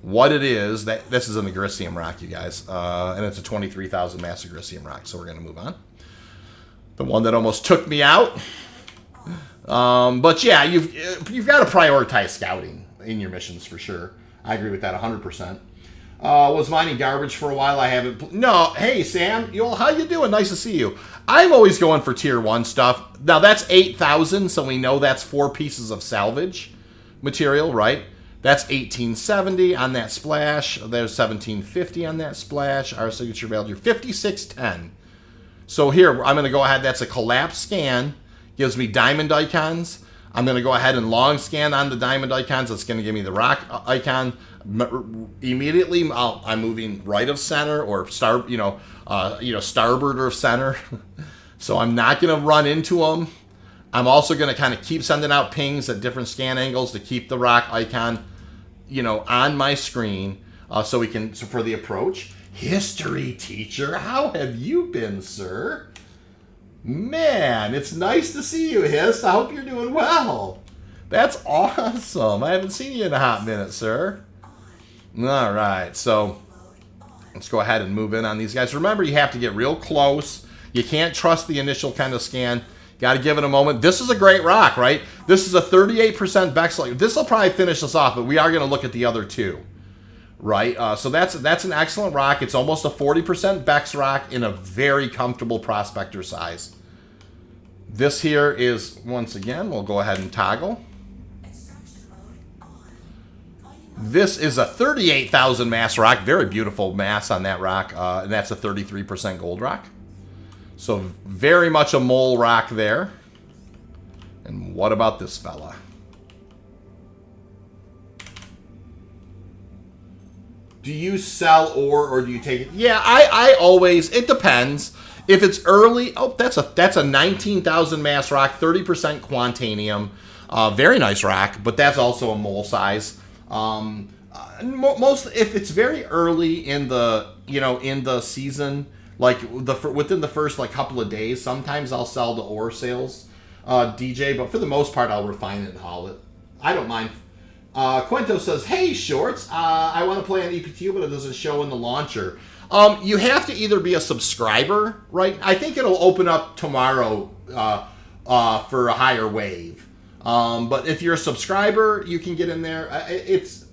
what it is. This is an agricium rock, you guys, and it's a 23,000 mass agricium rock, so we're going to move on. The one that almost took me out. But yeah, you've got to prioritize scouting in your missions for sure. I agree with that 100%. Was mining garbage for a while. I haven't. No, hey Sam, how you doing? Nice to see you. I'm always going for tier 1 stuff. Now that's 8,000, so we know that's 4 pieces of salvage material, right? That's 1870 on that splash. There's 1750 on that splash. Our signature value 5610. So here, I'm going to go ahead. That's a collapse scan. Gives me diamond icons. I'm going to go ahead and long scan on the diamond icons. That's going to give me the rock icon. Immediately, I'm moving right of center or starboard of center. So I'm not going to run into them. I'm also going to kind of keep sending out pings at different scan angles to keep the rock icon, on my screen, so for the approach. History teacher, how have you been, sir? Man, it's nice to see you, Hist. I hope you're doing well. That's awesome. I haven't seen you in a hot minute, sir. All right, so let's go ahead and move in on these guys. Remember, you have to get real close. You can't trust the initial kind of scan. Got to give it a moment. This is a great rock, right? This is a 38% Bexelite. This will probably finish us off, but we are going to look at the other two. Right, so that's an excellent rock. It's almost a 40% Bex rock in a very comfortable Prospector size. This here is, once again, we'll go ahead and toggle. This is a 38,000 mass rock. Very beautiful mass on that rock, and that's a 33% gold rock. So very much a mole rock there. And what about this fella? Do you sell ore or do you take it? Yeah, I always, it depends. If it's early, oh, that's a 19,000 mass rock, 30% quantanium. Very nice rock, but that's also a mole size. Most, if it's very early in the, in the season, like within the first like couple of days, sometimes I'll sell the ore sales, DJ, but for the most part, I'll refine it and haul it. I don't mind. Quinto says, hey, Shorts, I want to play on EPTU, but it doesn't show in the launcher. You have to either be a subscriber, right? I think it'll open up tomorrow for a higher wave. But if you're a subscriber, you can get in there. It's,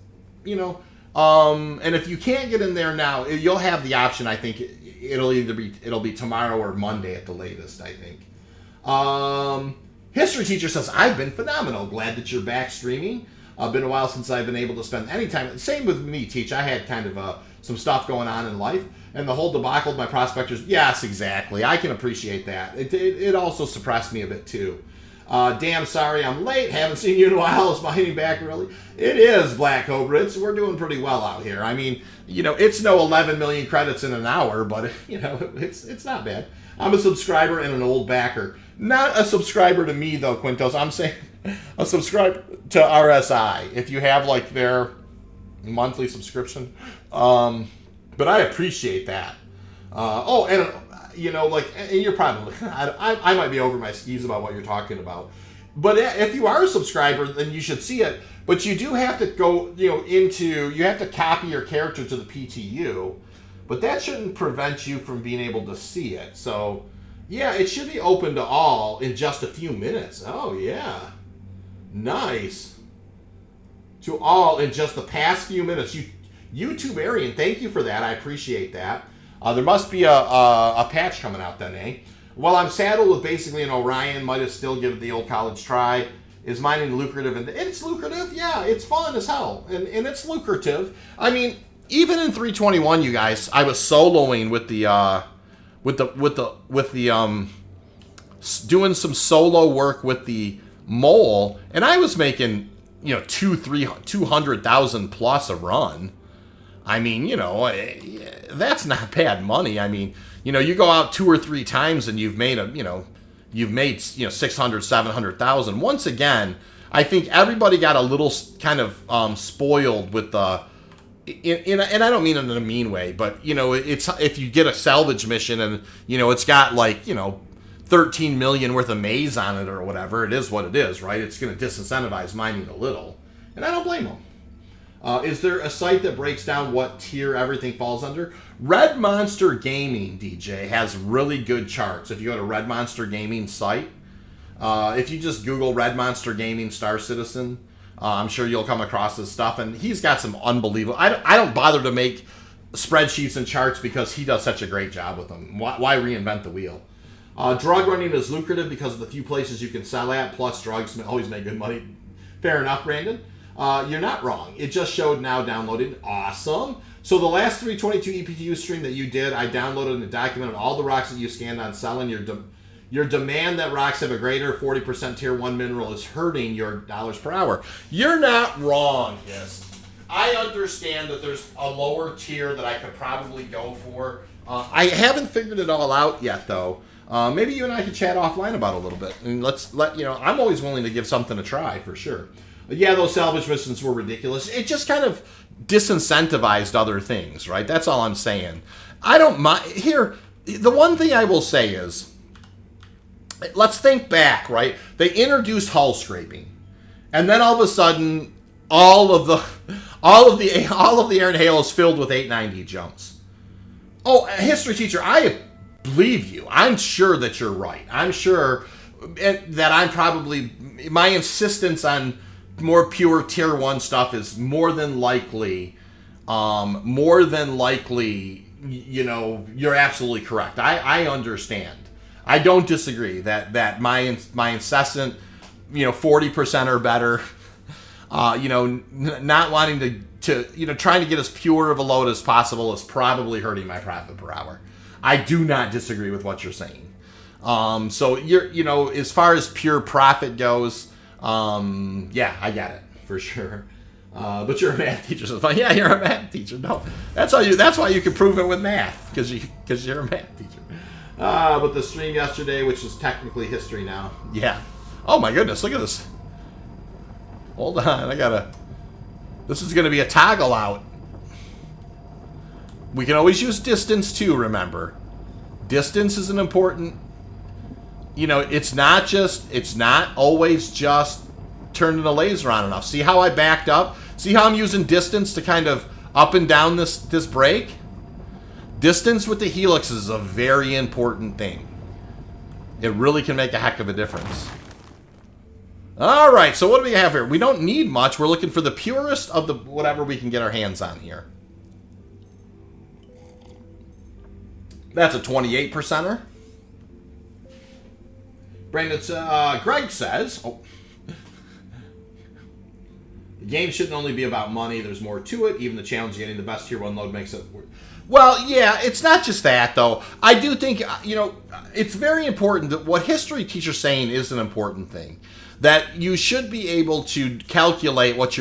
and if you can't get in there now, you'll have the option. I think it'll be tomorrow or Monday at the latest, I think. History teacher says, I've been phenomenal. Glad that you're back streaming. Been a while since I've been able to spend any time. Same with me, Teach. I had kind of some stuff going on in life, and the whole debacle of my prospectors. Yes, exactly. I can appreciate that. It also suppressed me a bit too. Damn, sorry I'm late. Haven't seen you in a while. Is my hitting back early? It is, Black Cobra. We're doing pretty well out here. I mean, it's no 11 million credits in an hour, but it's not bad. I'm a subscriber and an old backer. Not a subscriber to me though, Quintos. I'm saying a subscriber to RSI if you have like their monthly subscription. But I appreciate that. And you're probably I might be over my skis about what you're talking about. But if you are a subscriber, then you should see it. But you do have to go, you have to copy your character to the PTU. But that shouldn't prevent you from being able to see it. So, yeah, it should be open to all in just a few minutes. Oh, yeah. Nice. To all in just the past few minutes. YouTube Arian, thank you for that. I appreciate that. There must be a patch coming out then, eh? Well, I'm saddled with basically an Orion. Might have still given the old college try. Is mining lucrative? And it's lucrative. Yeah, it's fun as hell. And it's lucrative. I mean, even in 321, you guys, I was soloing with doing some solo work with the mole, and I was making 200,000 plus a run. I mean, that's not bad money. I mean, you go out 2 or 3 times and you've made 600, 700,000. Once again, I think everybody got a little kind of spoiled with the. And I don't mean it in a mean way, but it's if you get a salvage mission and it's got like 13 million worth of maize on it or whatever, it is what it is, right? It's going to disincentivize mining a little, and I don't blame them. Is there a site that breaks down what tier everything falls under? Red Monster Gaming, DJ, has really good charts. If you go to Red Monster Gaming site, if you just Google Red Monster Gaming Star Citizen, I'm sure you'll come across his stuff, and he's got some unbelievable. I don't bother to make spreadsheets and charts because he does such a great job with them. Why reinvent the wheel? Drug running is lucrative because of the few places you can sell at. Plus, drugs always make good money. Fair enough, Brandon. You're not wrong. It just showed now downloaded. Awesome. So the last 3.22 EPTU stream that you did, I downloaded and documented all the rocks that you scanned on selling. Your demand that rocks have a greater 40% tier 1 mineral is hurting your dollars per hour. You're not wrong, yes. I understand that there's a lower tier that I could probably go for. I haven't figured it all out yet, though. Maybe you and I could chat offline about it a little bit. And I'm always willing to give something a try, for sure. But yeah, those salvage missions were ridiculous. It just kind of disincentivized other things, right? That's all I'm saying. I don't mind. Here, the one thing I will say is, let's think back, right? They introduced hull scraping, and then all of a sudden, all of the air and hail is filled with 890 jumps. Oh, history teacher, I believe you. I'm sure that you're right. I'm sure that I'm probably my insistence on more pure tier 1 stuff is more than likely. You're absolutely correct. I understand. I don't disagree that my incessant, 40% or better, not wanting to trying to get as pure of a load as possible is probably hurting my profit per hour. I do not disagree with what you're saying. So as far as pure profit goes, yeah, I got it for sure. But you're a math teacher, so fine. Yeah, you're a math teacher. No, that's why you can prove it with math, because you're a math teacher. But the stream yesterday, which is technically history now. Yeah. Oh my goodness, look at this. Hold on, this is gonna be a toggle out. We can always use distance too, remember. Distance is an important, it's not always just turning the laser on enough. See how I backed up? See how I'm using distance to kind of up and down this brake? Distance with the helix is a very important thing. It really can make a heck of a difference. All right, so what do we have here? We don't need much. We're looking for the purest of the whatever we can get our hands on here. That's a 28%er. Greg says, the game shouldn't only be about money. There's more to it. Even the challenge of getting the best tier 1 load makes it worth. Well, yeah, it's not just that, though. I do think, it's very important that what history teacher's saying is an important thing. That you should be able to calculate what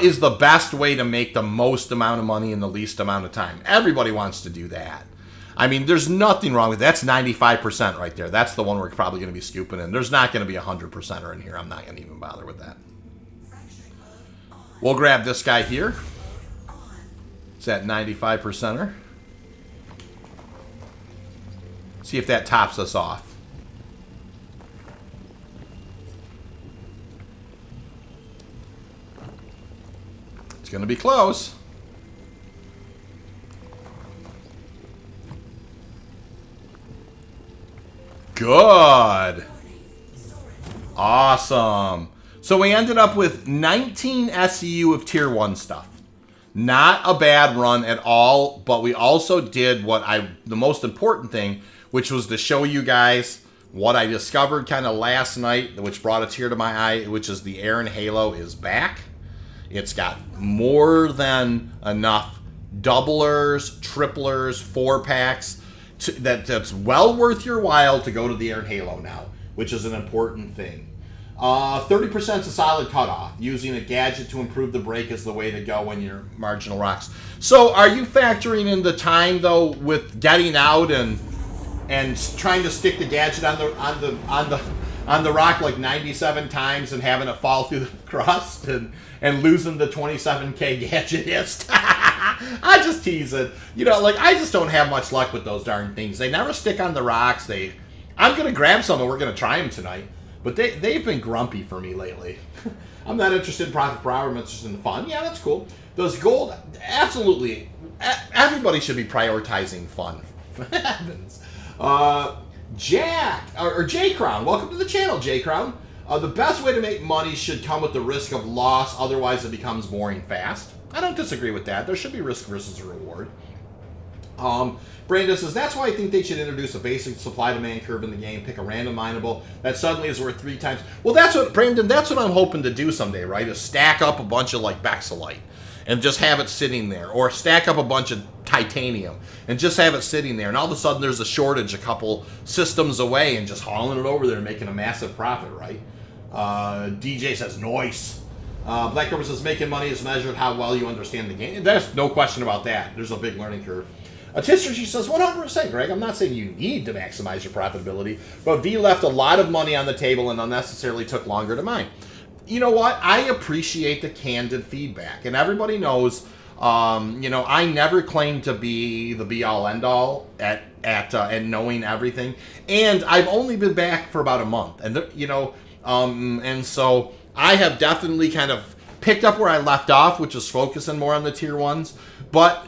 is the best way to make the most amount of money in the least amount of time. Everybody wants to do that. I mean, there's nothing wrong with that. That's 95% right there. That's the one we're probably going to be scooping in. There's not going to be 100%er in here. I'm not going to even bother with that. We'll grab this guy here. It's at 95%er. See if that tops us off. It's going to be close. Good. Awesome. So we ended up with 19 SEU of tier 1 stuff. Not a bad run at all, but we also did the most important thing, which was to show you guys what I discovered kind of last night, which brought a tear to my eye, which is the Aaron Halo is back. It's got more than enough doublers, triplers, 4-packs that's well worth your while to go to the Aaron Halo now, which is an important thing. 30% is a solid cutoff. Using a gadget to improve the brake is the way to go when you're marginal rocks. So are you factoring in the time though with getting out and trying to stick the gadget on the rock like 97 times and having it fall through the crust and losing the 27K gadgetist? I just tease it. I just don't have much luck with those darn things. They never stick on the rocks. I'm going to grab some and we're going to try them tonight. But they've been grumpy for me lately. I'm not interested in profit per hour. I'm interested in fun. Yeah, that's cool. Those gold, absolutely. Everybody should be prioritizing fun. For heavens. J Crown. Welcome to the channel, J Crown. The best way to make money should come with the risk of loss. Otherwise, it becomes boring fast. I don't disagree with that. There should be risk versus reward. Brandon says, that's why I think they should introduce a basic supply-demand curve in the game. Pick a random mineable that suddenly is worth 3 times. Well, that's what I'm hoping to do someday, right? Is stack up a bunch of, Bexolite and just have it sitting there. Or stack up a bunch of titanium and just have it sitting there. And all of a sudden, there's a shortage a couple systems away and just hauling it over there and making a massive profit, right? DJ says, nice. Black Cobra says, making money is measured how well you understand the game. There's no question about that. There's a big learning curve. She says, 100%, Greg. I'm not saying you need to maximize your profitability, but V left a lot of money on the table and unnecessarily took longer to mine. You know what? I appreciate the candid feedback, and everybody knows, I never claim to be the be-all, end-all at knowing everything, and I've only been back for about a month, and and so I have definitely kind of picked up where I left off, which is focusing more on the tier 1s, but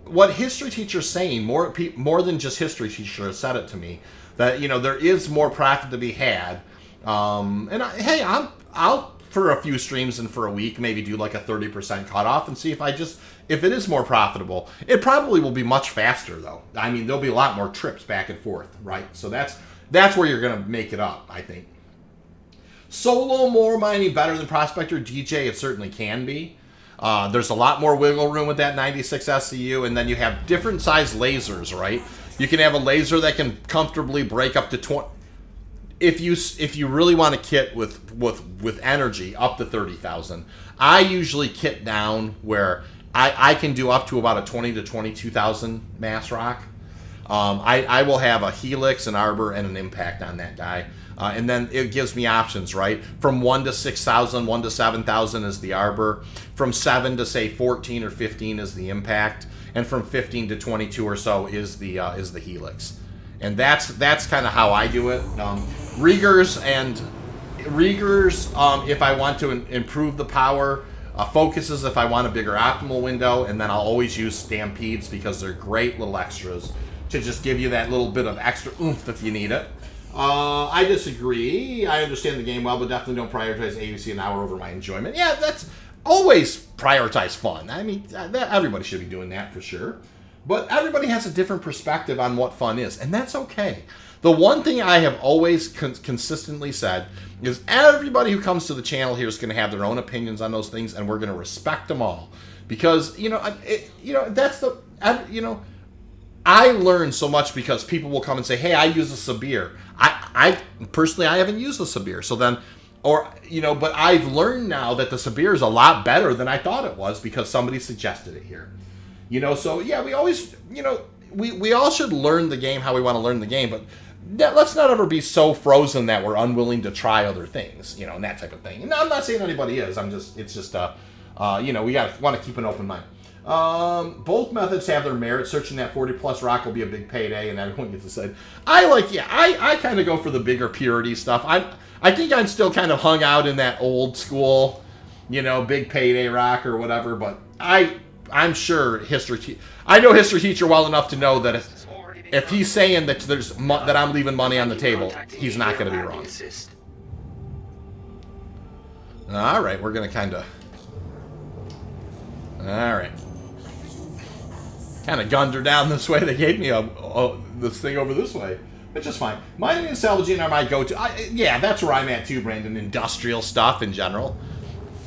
what history teacher's saying, more than just history teacher has said it to me, that there is more profit to be had. I'll for a few streams and for a week maybe do like a 30% cutoff and see if it is more profitable. It probably will be much faster though. I mean, there'll be a lot more trips back and forth, right? So that's where you're gonna make it up, I think. Solo more mining better than Prospector DJ, it certainly can be. There's a lot more wiggle room with that 96 SCU, and then you have different size lasers, right? You can have a laser that can comfortably break up to 20. If you really want to kit with energy up to 30,000, I usually kit down where I can do up to about a 20 to 22,000 mass rock. I will have a helix, an arbor, and an impact on that guy. And then it gives me options, right? From 1 to 6,000, 1 to 7,000 is the arbor. From 7 to, say, 14 or 15 is the impact. And from 15 to 22 or so is the helix. And that's kind of how I do it. Riegers, if I want to improve the power. Focuses if I want a bigger optimal window. And then I'll always use stampedes because they're great little extras to just give you that little bit of extra oomph if you need it. I disagree. I understand the game well, but definitely don't prioritize AUC an hour over my enjoyment. Yeah, that's always prioritize fun. I mean, everybody should be doing that for sure. But everybody has a different perspective on what fun is, and that's okay. The one thing I have always consistently said is everybody who comes to the channel here is going to have their own opinions on those things, and we're going to respect them all. Because, that's the, I learn so much because people will come and say, hey, I use a Sabir. I personally, I haven't used a Sabir. So then, but I've learned now that the Sabir is a lot better than I thought it was because somebody suggested it here. So yeah, we always, we all should learn the game how we want to learn the game, but let's not ever be so frozen that we're unwilling to try other things, and that type of thing. And I'm not saying anybody is. It's just, we want to keep an open mind. Both methods have their merit. Searching that 40 plus rock will be a big payday, and everyone gets excited. I kind of go for the bigger purity stuff. I think I'm still kind of hung out in that old school, big payday rock or whatever. But I'm sure I know history teacher well enough to know that if he's saying that that I'm leaving money on the table, he's not going to be wrong. All right, we're going to kind of. All right. Kind of gunned her down this way. They gave me this thing over this way, which is fine. Mining and salvaging are my go-to. Yeah, that's where I'm at too, Brandon. Industrial stuff in general.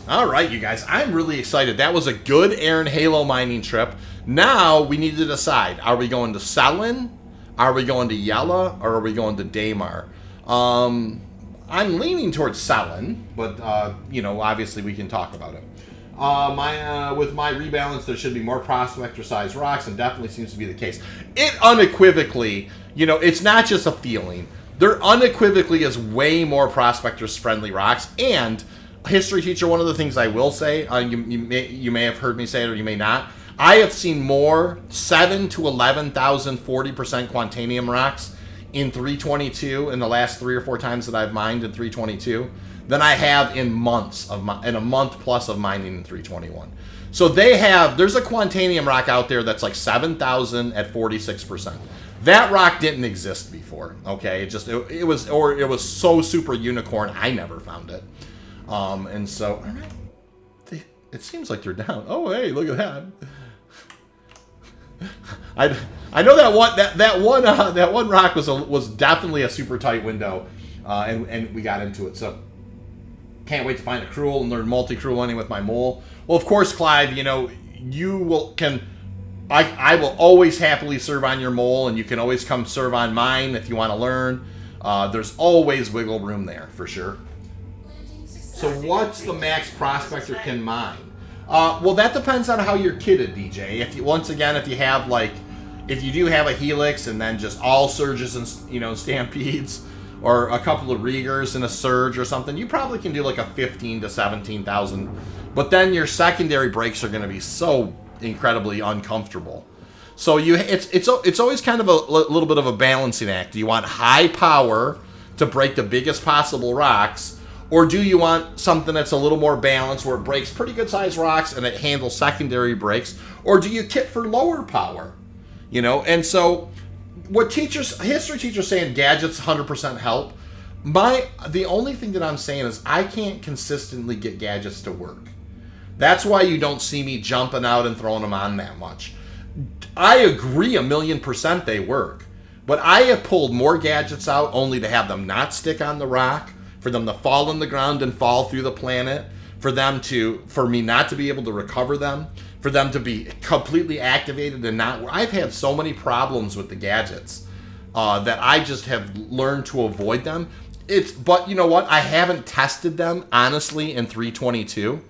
All right, you guys. I'm really excited. That was a good Aaron Halo mining trip. Now we need to decide. Are we going to Selin? Are we going to Yella? Or are we going to Daymar? I'm leaning towards Selin, but, obviously we can talk about it. With my rebalance, there should be more prospector-sized rocks, and definitely seems to be the case. It unequivocally, it's not just a feeling. There unequivocally is way more prospectors-friendly rocks, and history teacher, one of the things I will say, you may have heard me say it or you may not, I have seen more 7 to 11,000 40% Quantanium rocks in 322 in the last 3 or 4 times that I've mined in 322 than I have in in a month plus of mining in 321. So there's a Quantanium rock out there that's like 7,000 at 46%. That rock didn't exist before. Okay, it was so super unicorn I never found it. And so it seems like they're down. Oh hey, look at that. I know that one rock was definitely a super tight window, and we got into it. So can't wait to find a cruel and learn multi-cruel hunting with my mole. Well, of course, Clive, I will always happily serve on your mole, and you can always come serve on mine if you want to learn. There's always wiggle room there for sure. So what's the max prospector can mine? Well, that depends on how you're kitted, DJ. If you do have a helix and then just all surges and stampedes, or a couple of Riegers and a surge or something, you probably can do like a 15 to 17,000. But then your secondary breaks are going to be so incredibly uncomfortable. So it's always kind of a little bit of a balancing act. Do you want high power to break the biggest possible rocks, or do you want something that's a little more balanced where it breaks pretty good sized rocks and it handles secondary breaks, or do you kit for lower power? And so what history teachers saying Gadget's 100% help. The only thing that I'm saying is I can't consistently get Gadgets to work. That's why you don't see me jumping out and throwing them on that much. I agree 1,000,000% they work, but I have pulled more Gadgets out only to have them not stick on the rock, for them to fall in the ground and fall through the planet, for me not to be able to recover them, for them to be completely activated and not. I've had so many problems with the gadgets that I just have learned to avoid them. But you know what? I haven't tested them honestly in 3.22,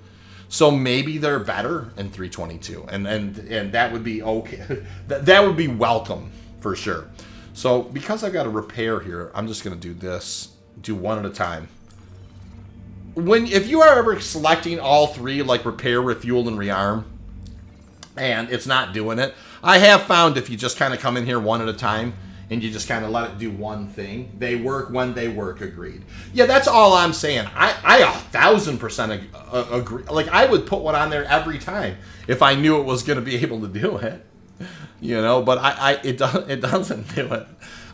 so maybe they're better in 3.22, and that would be okay. That would be welcome for sure. So because I've got a repair here, I'm just gonna do this. Do one at a time. If you are ever selecting all three, like repair, refuel, and rearm, and it's not doing it, I have found if you just kind of come in here one at a time and you just kind of let it do one thing, they work when they work. Agreed. Yeah, that's all I'm saying. I 1,000% agree. Like, I would put one on there every time if I knew it was going to be able to do it. You know, but it doesn't do it.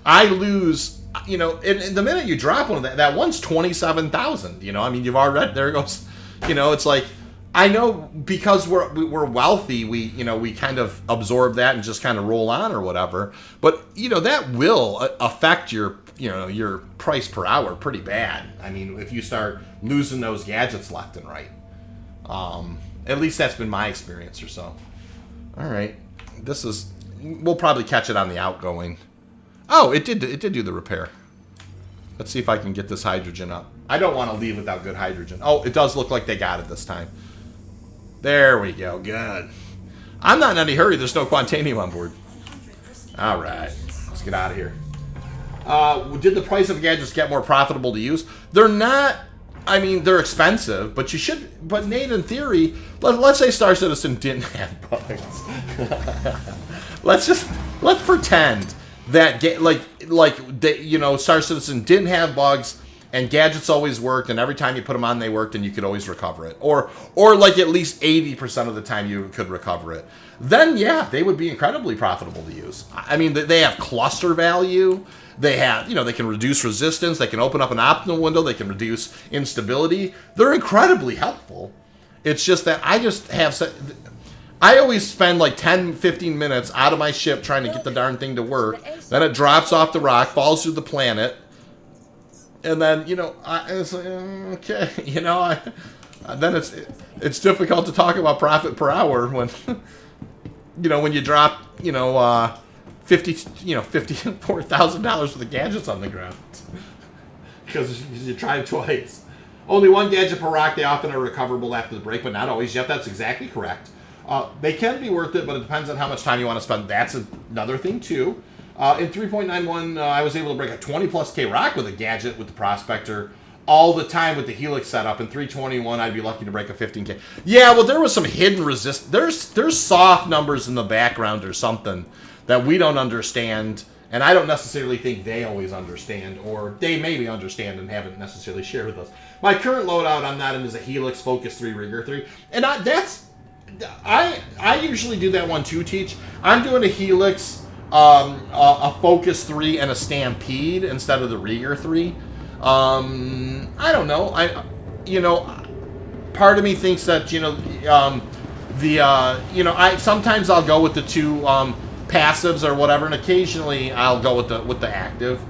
I lose. You know, in the minute you drop one of that one's 27,000. You know, I mean, you've already, there it goes. You know, it's like, I know because we're wealthy, we kind of absorb that and just kind of roll on or whatever. But you know, that will affect your price per hour pretty bad. I mean, if you start losing those gadgets left and right. At least that's been my experience or so. All right, we'll probably catch it on the outgoing. Oh, it did do the repair. Let's see if I can get this hydrogen up. I don't want to leave without good hydrogen. Oh, it does look like they got it this time. There we go. Good. I'm not in any hurry. There's no Quantanium on board. All right. Let's get out of here. Did the price of gadgets get more profitable to use? They're not. I mean, they're expensive, but you should. But Nate, in theory, let's say Star Citizen didn't have bugs. let's pretend that Star Citizen didn't have bugs and gadgets always worked, and every time you put them on they worked, and you could always recover it, or like at least 80% of the time you could recover it. Then yeah, they would be incredibly profitable to use. I mean, they have cluster value. They have, they can reduce resistance. They can open up an optimal window. They can reduce instability. They're incredibly helpful. It's just that I always spend like 10, 15 minutes out of my ship trying to get the darn thing to work. Then it drops off the rock, falls through the planet. And then, it's like, okay, then it's difficult to talk about profit per hour when, when you drop, $54,000 worth of gadgets on the ground. Because you tried twice. Only one gadget per rock. They often are recoverable after the break, but not always. Yep, that's exactly correct. They can be worth it, but it depends on how much time you want to spend. That's another thing, too. In 3.91, I was able to break a 20+ K rock with a gadget with the Prospector all the time with the Helix setup. In 3.21, I'd be lucky to break a 15K. Yeah, well, there was some hidden resist. There's soft numbers in the background or something that we don't understand, and I don't necessarily think they always understand, or they maybe understand and haven't necessarily shared with us. My current loadout I'm not in is a Helix Focus 3 Rigger 3, and I usually do that one too, Teach. I'm doing a Helix, a Focus 3, and a Stampede instead of the Rigger 3. I don't know. Part of me thinks that sometimes I'll go with the two passives or whatever, and occasionally I'll go with the active.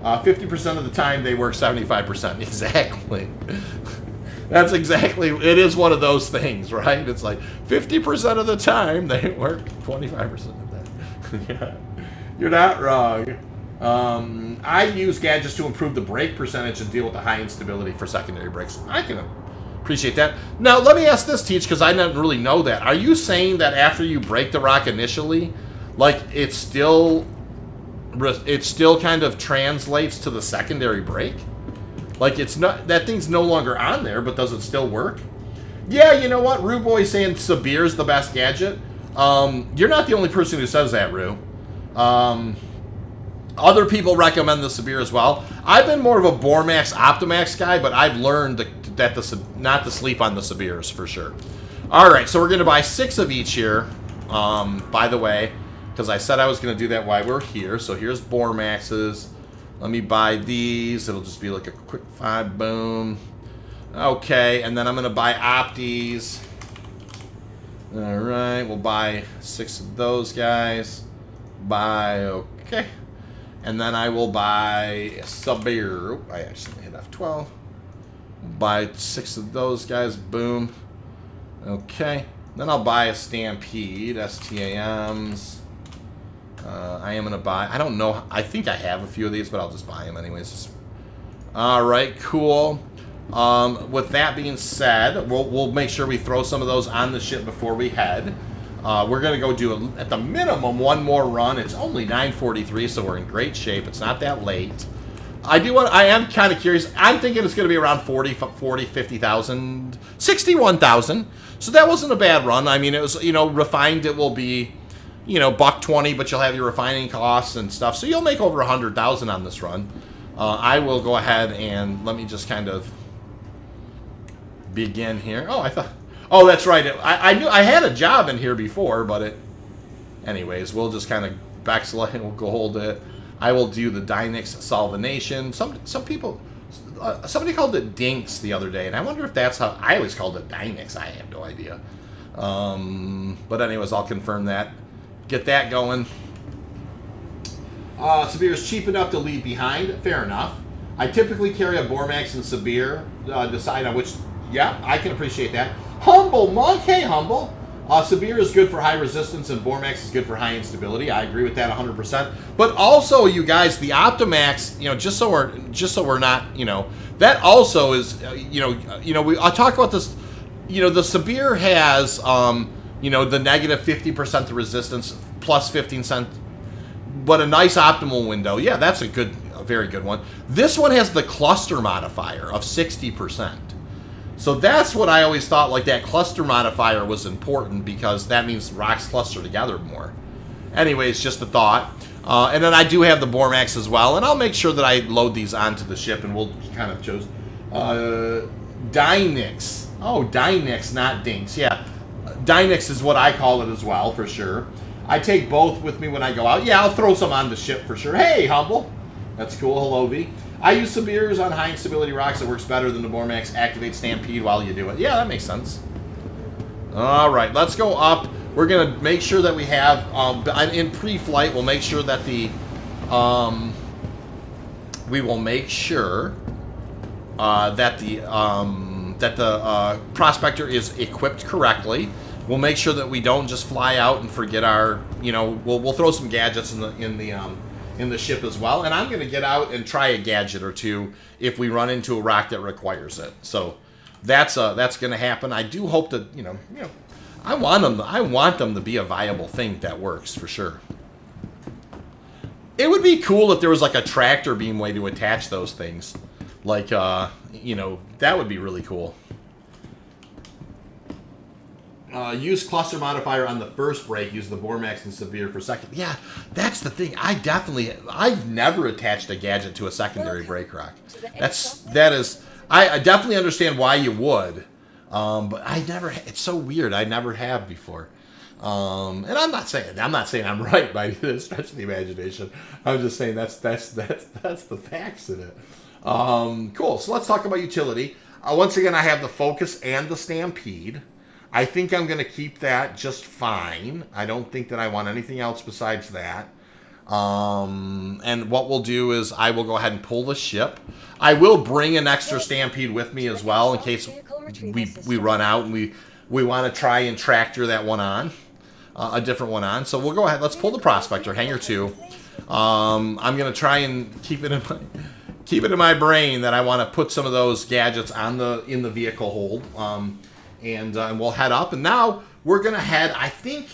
50% of the time they work 75%. Exactly. That's exactly. It is one of those things, right? It's like 50% of the time they work 25% of the time. Yeah, you're not wrong. I use gadgets to improve the brake percentage and deal with the high instability for secondary brakes. I can appreciate that. Now, let me ask this, Teach, because I didn't really know that. Are you saying that after you break the rock initially, like it still kind of translates to the secondary brake? Like it's not, that thing's no longer on there, but does it still work? Yeah, you know what? Rue Boy's saying Sabir's the best gadget. You're not the only person who says that, Rue. Other people recommend the Sabir as well. I've been more of a Bormax Optimax guy, but I've learned not to sleep on the Sabirs for sure. All right, so we're going to buy 6 of each here, by the way, because I said I was going to do that while we're here. So here's Bormax's. Let me buy these. It'll just be like a quick 5, boom. Okay, and then I'm going to buy Optis. All right, we'll buy 6 of those guys. Okay. And then I will buy Sabir. I actually hit F12. Buy 6 of those guys. Boom. Okay. Then I'll buy a Stampede, STAMs. I am going to buy, I don't know, I think I have a few of these, but I'll just buy them anyways. Alright, cool. With that being said, we'll make sure we throw some of those on the ship before we head. We're going to go do, at the minimum, one more run. It's only 9:43, so we're in great shape. It's not that late. I am kind of curious. I'm thinking it's going to be around 50,000, 61,000. So that wasn't a bad run. I mean, it was, refined it will be, $1.20, but you'll have your refining costs and stuff. So you'll make over 100,000 on this run. I will go ahead and let me just kind of begin here. Oh, that's right. I knew I had a job in here before, but anyways, we'll just kind of backslide and we'll go hold it. I will do the Dynex solvenation. Some people, somebody called it Dinks the other day, and I wonder if that's how, I always called it Dynex. I have no idea. But anyways, I'll confirm that. Get that going. Sabir is cheap enough to leave behind. Fair enough. I typically carry a Bormax and Sabir. Decide on which. Yeah, I can appreciate that. Humble Monk. Hey, Humble. Sabir is good for high resistance and Bormax is good for high instability. I agree with that 100%. But also, you guys, the Optimax, just so we're not, that also is, I talk about this, the Sabir has, the negative 50% the resistance plus 15 cents, but a nice optimal window. Yeah, that's a very good one. This one has the cluster modifier of 60%. So that's what I always thought, like that cluster modifier was important because that means rocks cluster together more. Anyways, just a thought. And then I do have the Bormax as well, and I'll make sure that I load these onto the ship, and we'll kind of choose Dynex. Oh, Dynex, not Dinks. Yeah, Dynex is what I call it as well, for sure. I take both with me when I go out. Yeah, I'll throw some on the ship for sure. Hey, Humble. That's cool. Hello, V. I use Sabirs on high instability rocks. It works better than the Bormax. Activate Stampede while you do it. Yeah, that makes sense. All right, let's go up. We're going to make sure that we have, in pre-flight, we'll make sure that the Prospector is equipped correctly. We'll make sure that we don't just fly out and forget our, we'll throw some gadgets in the ship as well, and I'm going to get out and try a gadget or two if we run into a rock that requires it. So that's going to happen. I do hope that I want them to be a viable thing that works for sure. It would be cool if there was like a tractor beam way to attach those things, like that would be really cool. Use cluster modifier on the first break. Use the Bormax and Sabir for second. Yeah, that's the thing. I've never attached a gadget to a secondary brake rock. I definitely understand why you would, but I never. It's so weird. I never have before. And I'm not saying I'm right by this stretch of the imagination. I'm just saying that's the facts in it. Cool. So let's talk about utility. Once again, I have the Focus and the Stampede. I think I'm going to keep that just fine. I don't think that I want anything else besides that. And what we'll do is I will go ahead and pull the ship. I will bring an extra Stampede with me as well in case we run out and we want to try and tractor that one on, a different one on. So we'll go ahead. Let's pull the Prospector, Hangar 2. I'm going to try and keep it in my brain that I want to put some of those gadgets in the vehicle hold. And we'll head up. And now we're going to head, I think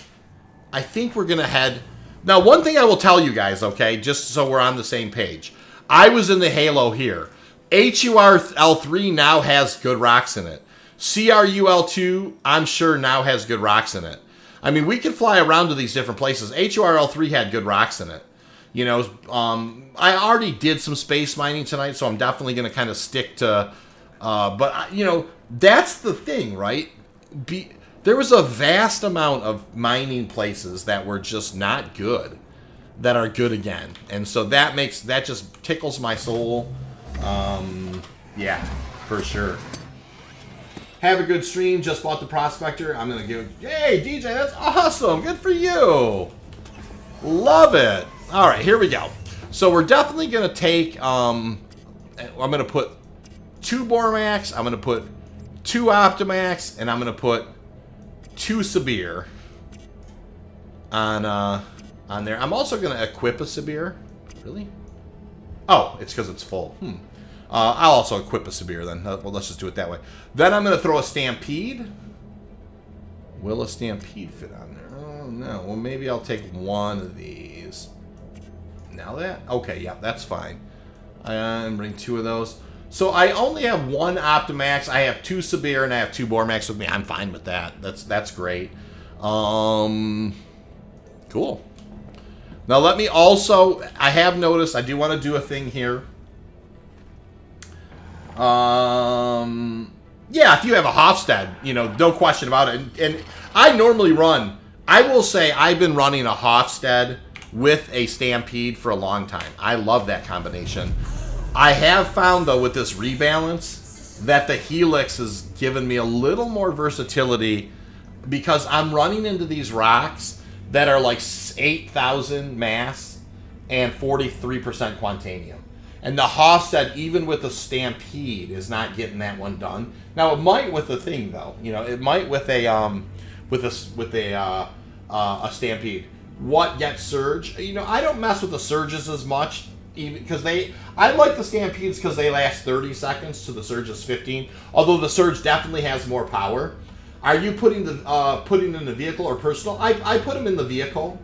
we're going to head. Now, one thing I will tell you guys, okay, just so we're on the same page. I was in the Halo here. HURL3 now has good rocks in it. CRUL2, I'm sure, now has good rocks in it. I mean, we could fly around to these different places. HURL3 had good rocks in it. I already did some space mining tonight, so I'm definitely going to kind of stick to, but, that's the thing, right? There was a vast amount of mining places that were just not good, that are good again. And so that just tickles my soul. Yeah, for sure. Have a good stream. Just bought the Prospector. I'm going to give... Hey, DJ, that's awesome. Good for you. Love it. All right, here we go. So we're definitely going to take... I'm going to put 2 Bormax. I'm going to put 2 Optimax. And I'm going to put 2 severe on there. I'm also going to equip a severe. Really? Oh, it's because it's full. I'll also equip a severe then. Well, let's just do it that way. Then I'm going to throw a stampede. Will a stampede fit on there? Oh, no. Well, maybe I'll take one of these. Now that? Okay, yeah, that's fine. And bring 2 of those. So I only have 1 Optimax. I have 2 severe and I have 2 Bormax with me. I'm fine with that. That's great. Cool. Now let me also, I have noticed, I do want to do a thing here. Yeah, if you have a Hofstad, you know, no question about it. And I normally run, I will say I've been running a Hofstad with a Stampede for a long time. I love that combination. I have found, though, with this rebalance, that the Helix has given me a little more versatility because I'm running into these rocks that are like 8,000 mass and 43% Quantanium. And the Hofstad, even with the Stampede, is not getting that one done. Now, it might with the thing, though. You know, it might with a Stampede. What gets Surge? You know, I don't mess with the Surges as much, even because I like the Stampedes because they last 30 seconds to the Surge is 15. Although the Surge definitely has more power. Are you putting in the vehicle or personal? I put them in the vehicle.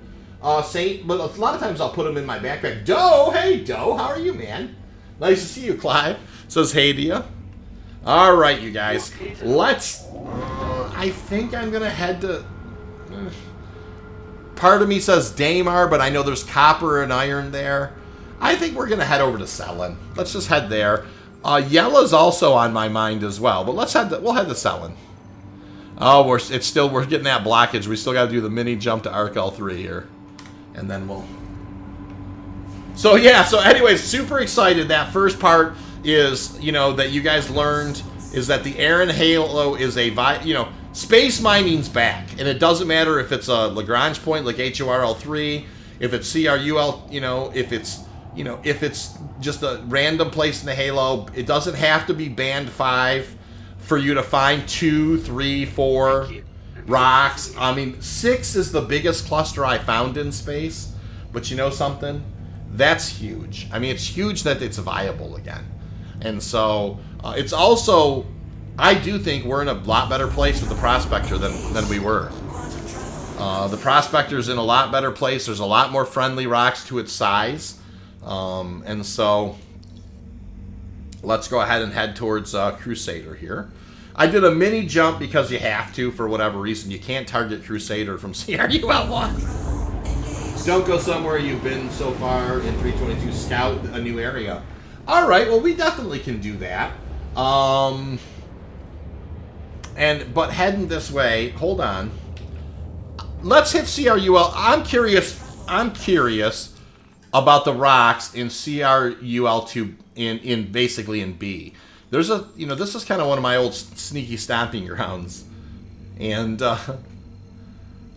Saint, but a lot of times I'll put them in my backpack. Doe, hey Doe, how are you, man? Nice to see you, Clive. Says hey to you. All right, you guys. Let's. I think I'm gonna head to. Part of me says Damar, but I know there's copper and iron there. I think we're gonna head over to Selin. Let's just head there. Yella's also on my mind as well, but we'll head to Selin. Oh, we're getting that blockage. We still got to do the mini jump to Arc L3 here. And then we'll... So, yeah. So, anyways, super excited. That first part is, you know, that you guys learned is that the Aaron Halo is a... You know, space mining's back. And it doesn't matter if it's a Lagrange point like HORL3, if it's CRUL, you know, if it's just a random place in the Halo. It doesn't have to be band 5 for you to find 2, 3, 4... rocks. I mean, 6 is the biggest cluster I found in space. But you know something? That's huge. I mean, it's huge that it's viable again. And so, it's also... I do think we're in a lot better place with the Prospector than we were. The Prospector's in a lot better place. There's a lot more friendly rocks to its size. And so, let's go ahead and head towards Crusader here. I did a mini jump because you have to, for whatever reason. You can't target Crusader from CRUL1. Don't go somewhere you've been so far in 3.22. Scout a new area. All right, well, we definitely can do that. But heading this way, hold on. Let's hit CRUL. I'm curious about the rocks in CRUL2 in basically in B. There's a, you know, this is kind of one of my old sneaky stomping grounds. And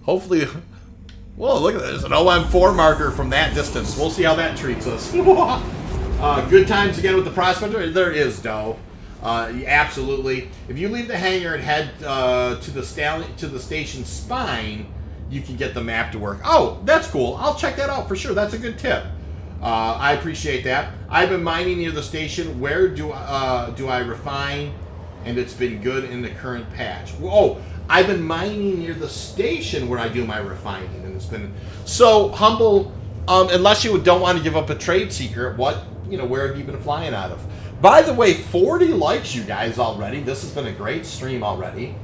hopefully, whoa, look at this, an OM4 marker from that distance. We'll see how that treats us. Good times again with the Prospector. There is, Doe. Absolutely. If you leave the hangar and head to the station spine, you can get the map to work. Oh, that's cool. I'll check that out for sure. That's a good tip. I appreciate that. I've been mining near the station. Where do I refine? And it's been good in the current patch. Oh, I've been mining near the station where I do my refining, and it's been so humble. Unless you don't want to give up a trade secret, where have you been flying out of? By the way, 40 likes, you guys, already. This has been a great stream already.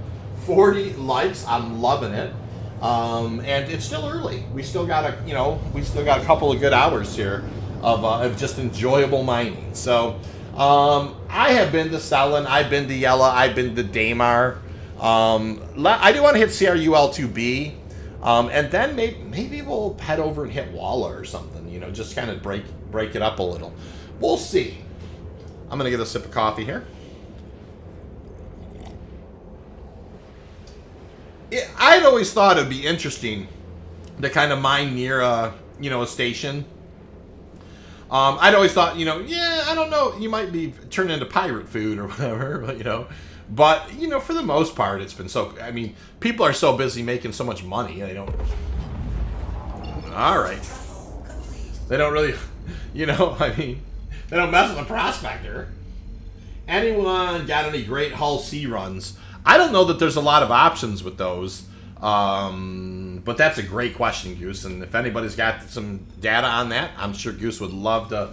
40 likes. I'm loving it. And it's still early. We still got a couple of good hours here of just enjoyable mining. So, I have been to Selin, I've been to Yella, I've been to Damar. I do want to hit CRUL2B, and then maybe we'll head over and hit Walla or something. You know, just kind of break it up a little. We'll see. I'm gonna get a sip of coffee here. I'd always thought it'd be interesting to kind of mine near a station. I'd always thought, I don't know, you might be turned into pirate food or whatever, but But, you know, for the most part, it's been so... I mean, people are so busy making so much money, they don't... All right. They don't really... You know, I mean, they don't mess with the Prospector. Anyone got any great Hull C runs? I don't know that there's a lot of options with those. But that's a great question, Goose. And if anybody's got some data on that, I'm sure Goose would love to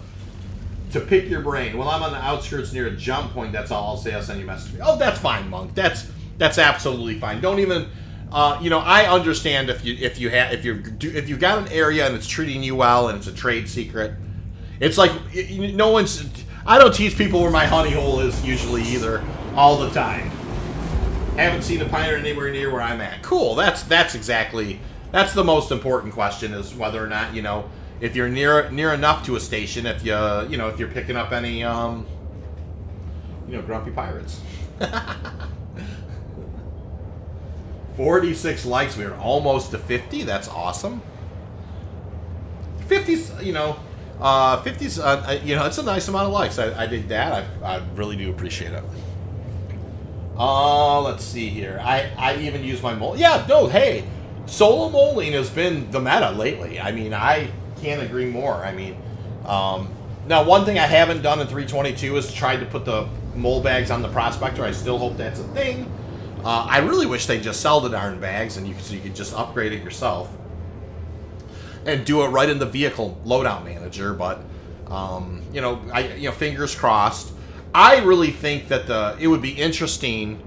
pick your brain. Well, I'm on the outskirts near a jump point. That's all I'll say. I'll send you a message. Oh, that's fine, Monk. That's absolutely fine. Don't even, you know, I understand if you got an area and it's treating you well and it's a trade secret. It's like no one's. I don't teach people where my honey hole is usually either, all the time. Haven't seen a pioneer anywhere near where I'm at. Cool. That's the most important question, is whether or not, you know, if you're near enough to a station, if if you're picking up any grumpy pirates. 46 likes. We are almost to 50. That's awesome. 50's, 50's, it's a nice amount of likes. I dig that. I really do appreciate it. Let's see here. I even use my mole. Yeah, no, hey, solo molding has been the meta lately. I mean, I can't agree more. I mean, now one thing I haven't done in 3.22 is tried to put the mold bags on the Prospector. I still hope that's a thing. I really wish they'd just sell the darn bags and so you could just upgrade it yourself and do it right in the vehicle loadout manager. But fingers crossed. I really think that it would be interesting.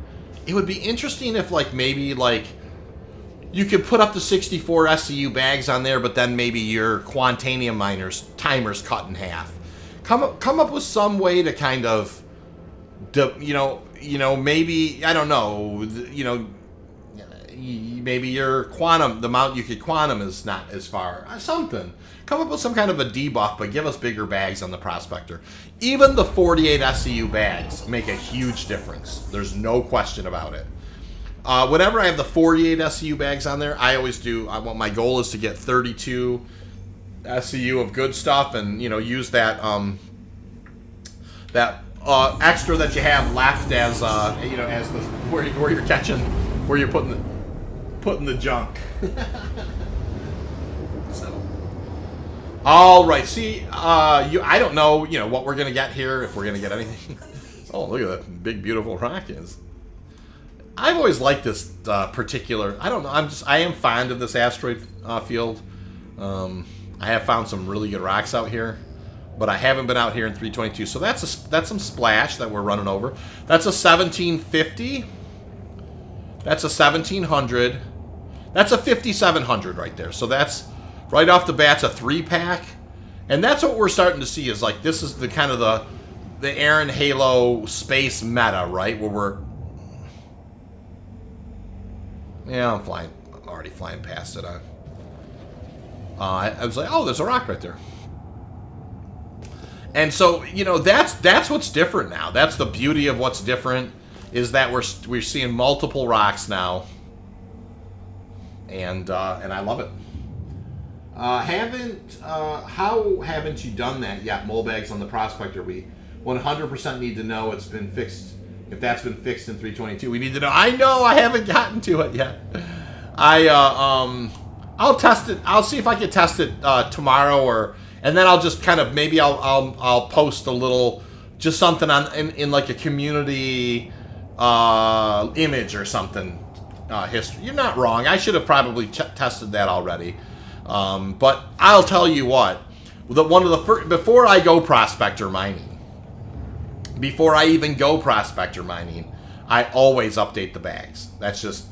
It would be interesting if maybe you could put up to 64 SCU bags on there, but then maybe your Quantanium timers cut in half. Come up with some way to kind of, maybe, I don't know, maybe your quantum, the amount you could quantum is not as far. Something. Come up with some kind of a debuff, but give us bigger bags on the Prospector. Even the 48 SCU bags make a huge difference. There's no question about it. Whenever I have the 48 SCU bags on there, I always do. My goal is to get 32 SCU of good stuff, and use that extra that you have left as as the where you're catching, where you're putting the junk. So, all right. See, I don't know, what we're gonna get here, if we're gonna get anything. Oh, look at that big, beautiful rock is. I've always liked this particular. I don't know. I am fond of this asteroid field. I have found some really good rocks out here, but I haven't been out here in 3.22. So that's some splash that we're running over. That's a 1750. That's a 1700. That's a 5700 right there. So that's right off the bat, a 3-pack, and that's what we're starting to see. Is this is the kind of the Aaron Halo space meta, right? Where we're I'm already flying past it. I was like, oh, there's a rock right there. And so, that's what's different now. That's the beauty of what's different, is that we're seeing multiple rocks now. And I love it. How haven't you done that yet? Mole bags on the Prospector. We 100% need to know it's been fixed. If that's been fixed in 3.22, we need to know. I know I haven't gotten to it yet. I'll test it. I'll see if I can test it tomorrow, and then I'll just kind of maybe I'll post a little, just something in like a community image or something. History. You're not wrong. I should have probably tested that already. But I'll tell you what. One of the first, before I go Prospector mining. Before I even go Prospector mining, I always update the bags. That's just,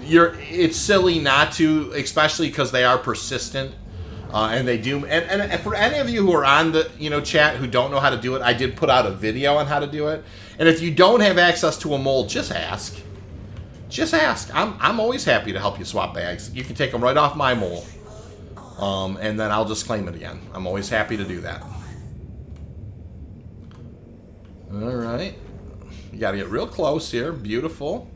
it's silly not to, especially because they are persistent, and they do. And for any of you who are on the chat who don't know how to do it, I did put out a video on how to do it. And if you don't have access to a mold, just ask. Just ask. I'm always happy to help you swap bags. You can take them right off my mold, and then I'll just claim it again. I'm always happy to do that. All right, you got to get real close here. Beautiful.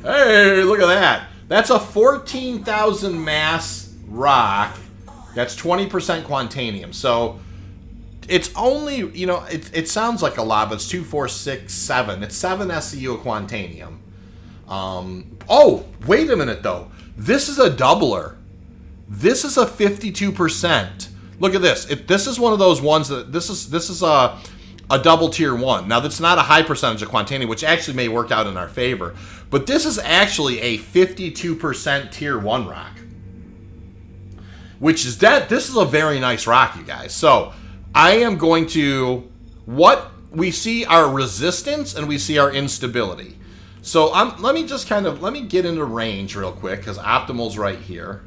Hey, look at that. That's a 14,000 mass rock. That's 20% Quantanium. So it's only, you know, it sounds like a lot, but it's 2, 4, 6, 7. It's 7 SCU of Quantanium. Oh, wait a minute, though. This is a doubler. This is a 52%. Look at this. If this is one of those ones that this is a double tier 1. Now, that's not a high percentage of Quantanium, which actually may work out in our favor. But this is actually a 52% tier 1 rock. Which is dead. This is a very nice rock, you guys. So I am going to, what we see our resistance and we see our instability. So let me get into range real quick because optimal's right here.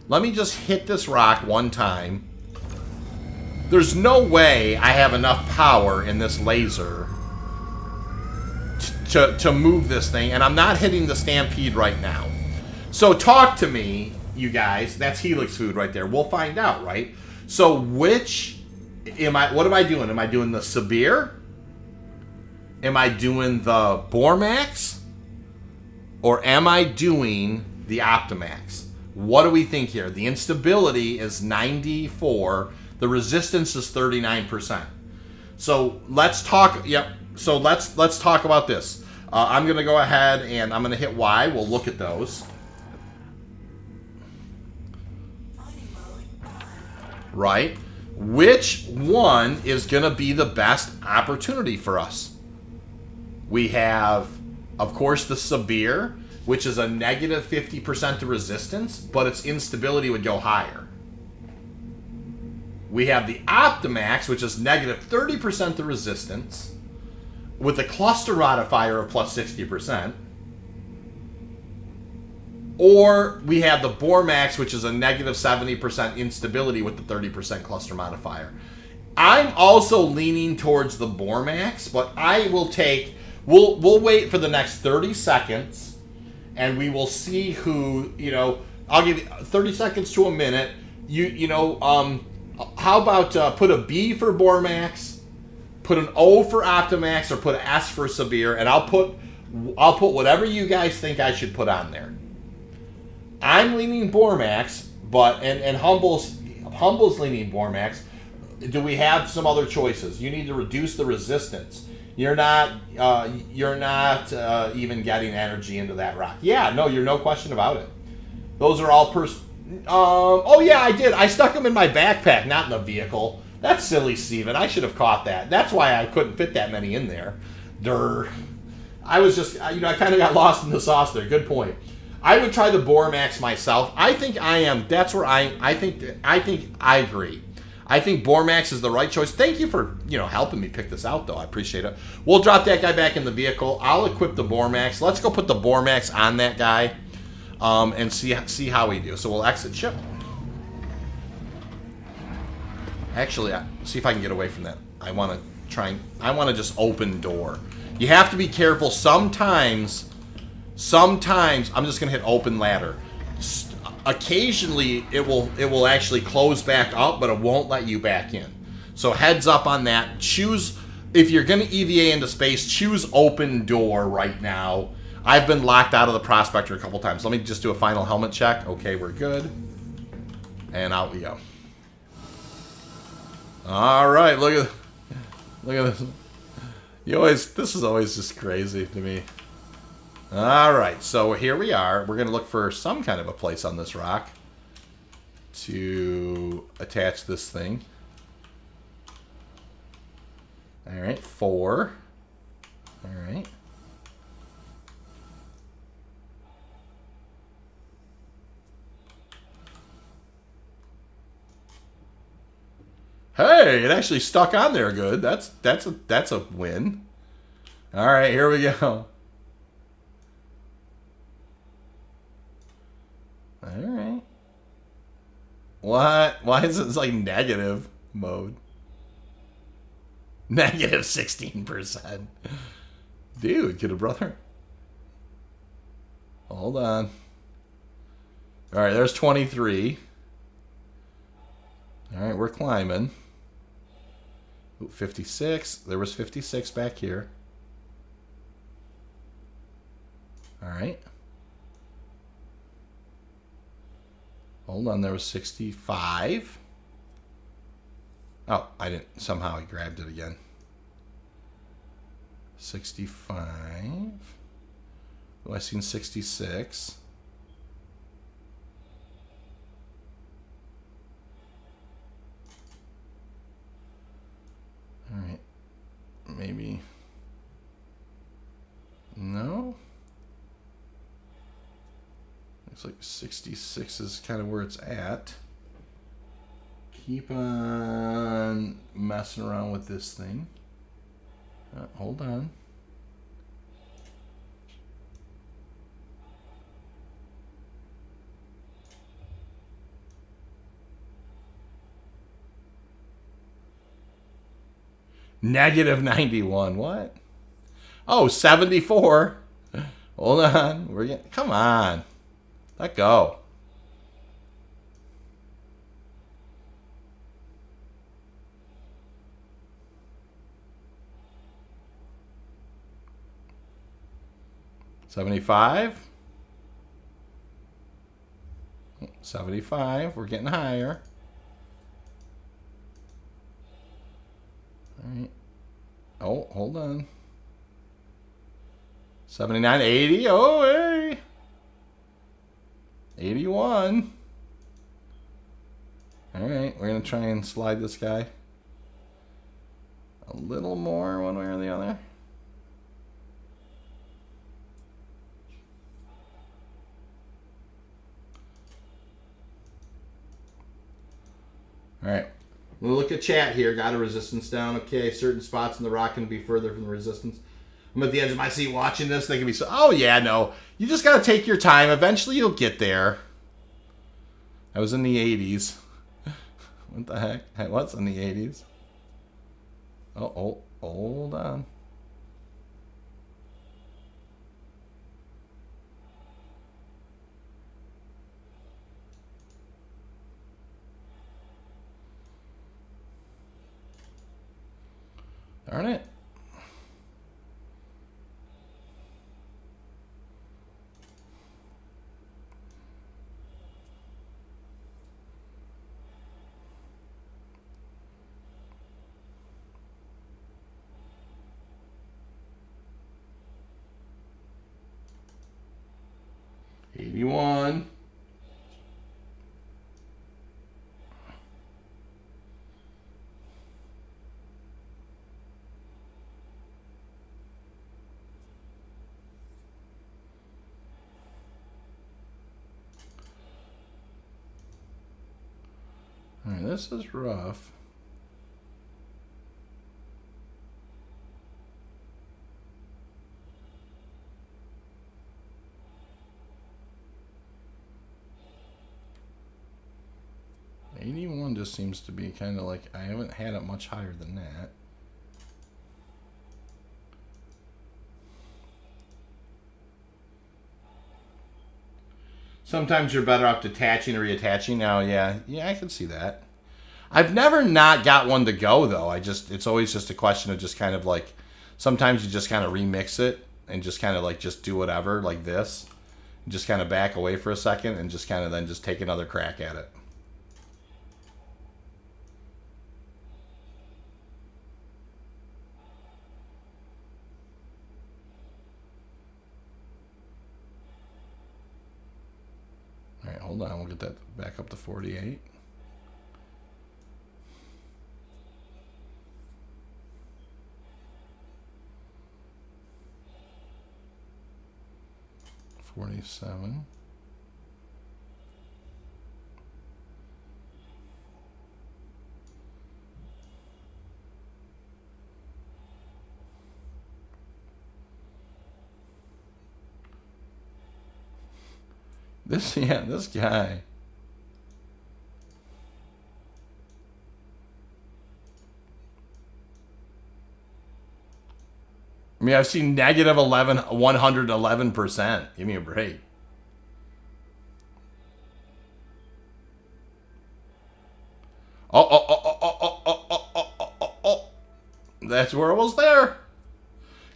Let me just hit this rock one time. There's no way I have enough power in this laser to move this thing, and I'm not hitting the stampede right now. So talk to me, you guys. That's Helix food right there. We'll find out, right? So what am I doing? Am I doing the Sabir? Am I doing the Bormax? Or am I doing the Optimax? What do we think here? The instability is 94. The resistance is 39%. So let's talk. Yep. So let's talk about this. I'm going to go ahead and I'm going to hit Y. We'll look at those. Right? Which one is going to be the best opportunity for us? We have, of course, the Sabir, which is a negative 50% of resistance, but its instability would go higher. We have the Optimax, which is negative 30% of resistance, with a cluster modifier of plus 60%. Or we have the Bormax, which is a negative 70% instability with the 30% cluster modifier. I'm also leaning towards the Bormax, but I will take... We'll wait for the next 30 seconds, and we will see who, you know... I'll give you 30 seconds to a minute. How about put a B for Bormax, put an O for Optimax, or put an S for Sabir, and I'll put whatever you guys think I should put on there. I'm leaning Bormax, but and Humble's leaning Bormax. Do we have some other choices? You need to reduce the resistance. You're not even getting energy into that rock. Yeah, no, you're no question about it. Those are all oh yeah, I did. I stuck them in my backpack, not in the vehicle. That's silly, Steven. I should have caught that. That's why I couldn't fit that many in there. Durr. I was just, I kind of got lost in the sauce there. Good point. I would try the Bormax myself. I think I am. That's where I think I agree. I think Bormax is the right choice. Thank you for, helping me pick this out, though. I appreciate it. We'll drop that guy back in the vehicle. I'll equip the Bormax. Let's go put the Bormax on that guy and see how we do. So we'll exit ship. Actually, see if I can get away from that. I want to just open door. You have to be careful. Sometimes I'm just going to hit open ladder. Occasionally, it will actually close back up, but it won't let you back in. So heads up on that. Choose, if you're going to EVA into space, choose open door right now. I've been locked out of the Prospector a couple times. Let me just do a final helmet check. Okay, we're good. And out we go. All right, look at this. This is always just crazy to me. All right, so here we are. We're going to look for some kind of a place on this rock to attach this thing. All right, 4. All right. Hey, it actually stuck on there good. That's a win. All right, here we go. All right. What? Why is it like negative mode? Negative 16%. Dude, get a brother. Hold on. All right, there's 23. All right, we're climbing. Ooh, 56. There was 56 back here. All right. Hold on, there was 65. Oh, I didn't. Somehow I grabbed it again. 65. Oh, I seen 66. All right. Maybe. No. Looks like 66 is kind of where it's at. Keep on messing around with this thing. Hold on. Negative 91. What? Oh, 74. Hold on. We're getting. Come on. Let go. $75. 75. We're getting higher. All right. Oh, hold on. 79, 80. Oh, hey. 81. All right. We're going to try and slide this guy a little more one way or the other. All right. We'll look at chat here. Got a resistance down. Okay. Certain spots in the rock can be further from the resistance. I'm at the edge of my seat watching this. They can be so. Oh, yeah, no. You just got to take your time. Eventually, you'll get there. I was in the 80s. What the heck? Hey, what's in the 80s? Oh, hold on. Darn it. $81. All right, this is rough. $81 just seems to be kind of like, I haven't had it much higher than that. Sometimes you're better off detaching or reattaching. Now, yeah, I can see that. I've never not got one to go though. It's always just a question of just kind of like, sometimes you just kind of remix it and just kind of like just do whatever like this, and just kind of back away for a second and just kind of then just take another crack at it. All right, hold on. We'll get that back up to 48. $47. This guy. I mean, I've seen negative 111%. Give me a break. Oh. That's where it was there.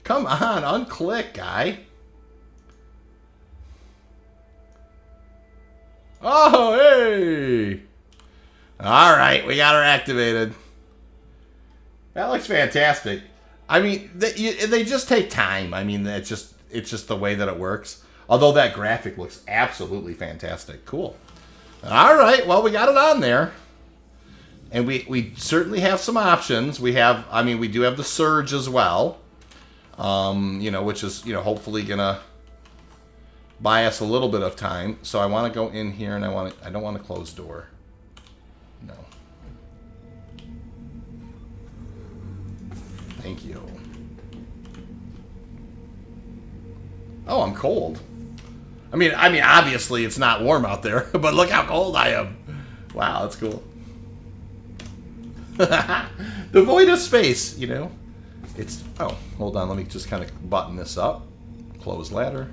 Come on, unclick, guy. Oh, hey. All right, we got her activated. That looks fantastic. I mean, they just take time. I mean, it's just the way that it works. Although that graphic looks absolutely fantastic. Cool. All right. Well, we got it on there. And we certainly have some options. We have, I mean, we do have the surge as well. You know, which is, you know, hopefully going to buy us a little bit of time. So I want to go in here and I don't want to close door. No. Thank you. Oh, I'm cold. I mean, obviously it's not warm out there, but look how cold I am. Wow, that's cool. The void of space, you know. It's, oh, hold on, let me just kind of button this up. Close ladder.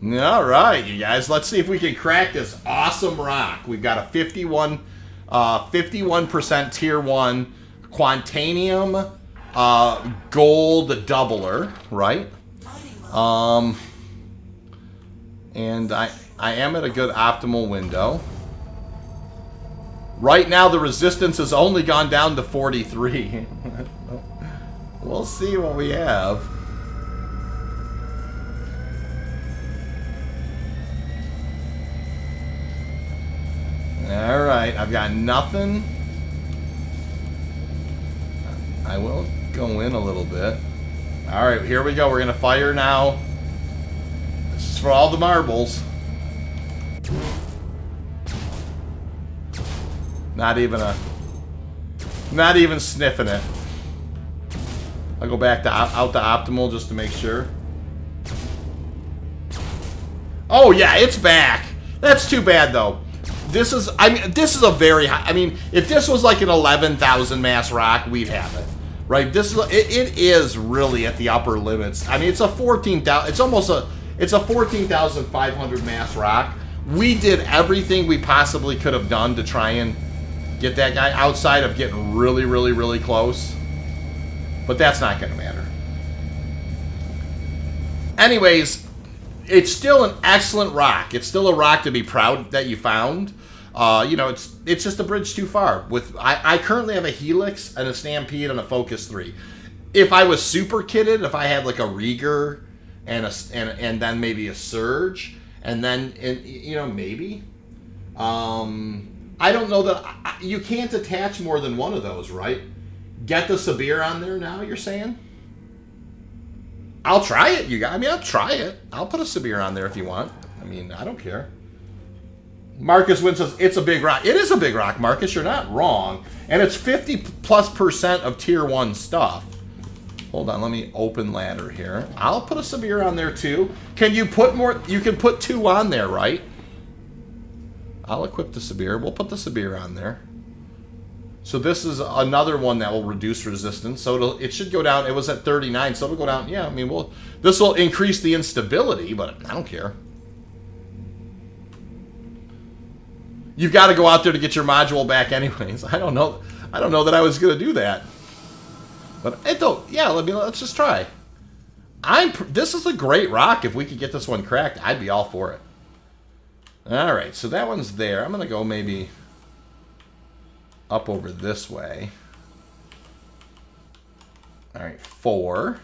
All right, you guys, let's see if we can crack this awesome rock. We've got a 51% tier 1 Quantanium gold doubler, right? And I am at a good optimal window. Right now, the resistance has only gone down to 43. We'll see what we have. All right, I've got nothing. I will go in a little bit. All right, here we go. We're going to fire now. This is for all the marbles. Not even sniffing it. I'll go back to out to optimal just to make sure. Oh yeah, it's back. That's too bad though. This is, I mean, this is a very high, I mean, if this was like an 11,000 mass rock, we'd have it. Right? This is it is really at the upper limits. I mean, it's a 14,000, it's a 14,500 mass rock. We did everything we possibly could have done to try and get that guy outside of getting really, really, really close. But that's not going to matter. Anyways, it's still an excellent rock. It's still a rock to be proud that you found. You know, it's just a bridge too far. I currently have a Helix and a Stampede and a Focus 3. If I was super kitted, if I had like a Rieger and then maybe a Surge, and then you know, maybe. I don't know that you can't attach more than one of those, right? Get the Sabir on there now, you're saying? I'll try it, you guys. I mean, I'll try it. I'll put a Sabir on there if you want. I mean, I don't care. Marcus Wynn says, it's a big rock. It is a big rock, Marcus. You're not wrong. And it's 50+% of tier 1 stuff. Hold on, let me open ladder here. I'll put a Sabir on there too. Can you put more? You can put 2 on there, right? I'll equip the Sabir. We'll put the Sabir on there. So this is another one that will reduce resistance. So it should go down. It was at 39, so it'll go down. Yeah, I mean, this will increase the instability, but I don't care. You've got to go out there to get your module back anyways. I don't know that I was going to do that. But it don't. Yeah, let's just try. This is a great rock. If we could get this one cracked, I'd be all for it. All right, so that one's there. I'm going to go maybe up over this way. All right, 4.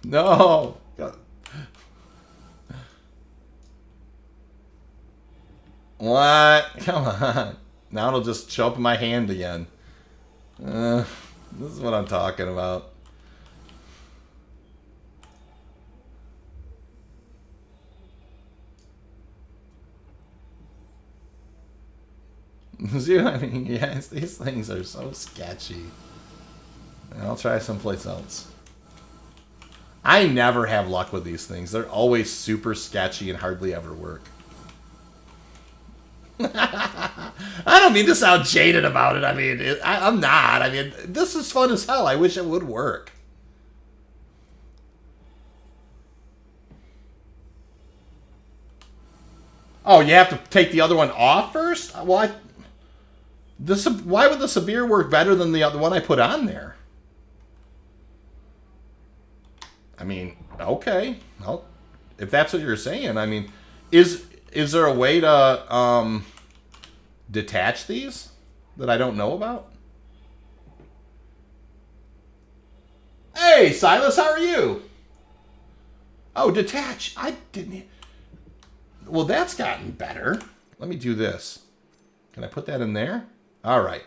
No. God. What? Come on. Now it'll just show up in my hand again. This is what I'm talking about. See what I mean? Yes, these things are so sketchy. I'll try someplace else. I never have luck with these things. They're always super sketchy and hardly ever work. I don't mean to sound jaded about it. I mean, I'm not. I mean, this is fun as hell. I wish it would work. Oh, you have to take the other one off first? Well, why would the Sabir work better than the other one I put on there? I mean, okay. Well, if that's what you're saying, I mean, is there a way to detach these that I don't know about? Hey, Silas, how are you? Oh, detach. I didn't. Well, that's gotten better. Let me do this. Can I put that in there? All right.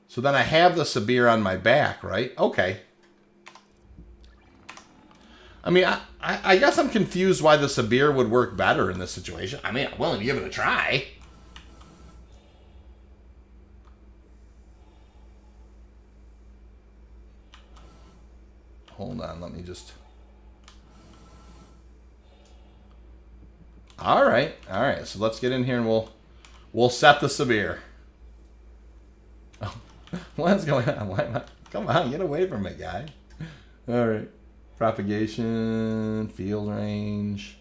So then I have the Sabir on my back, right? Okay. I mean, I guess I'm confused why the Sabir would work better in this situation. I mean, I'm willing to give it a try. Hold on, let me just... All right, so let's get in here and we'll set the Sabir. Oh, what's going on? Why am I... Come on, get away from it, guy. All right. Propagation, field range,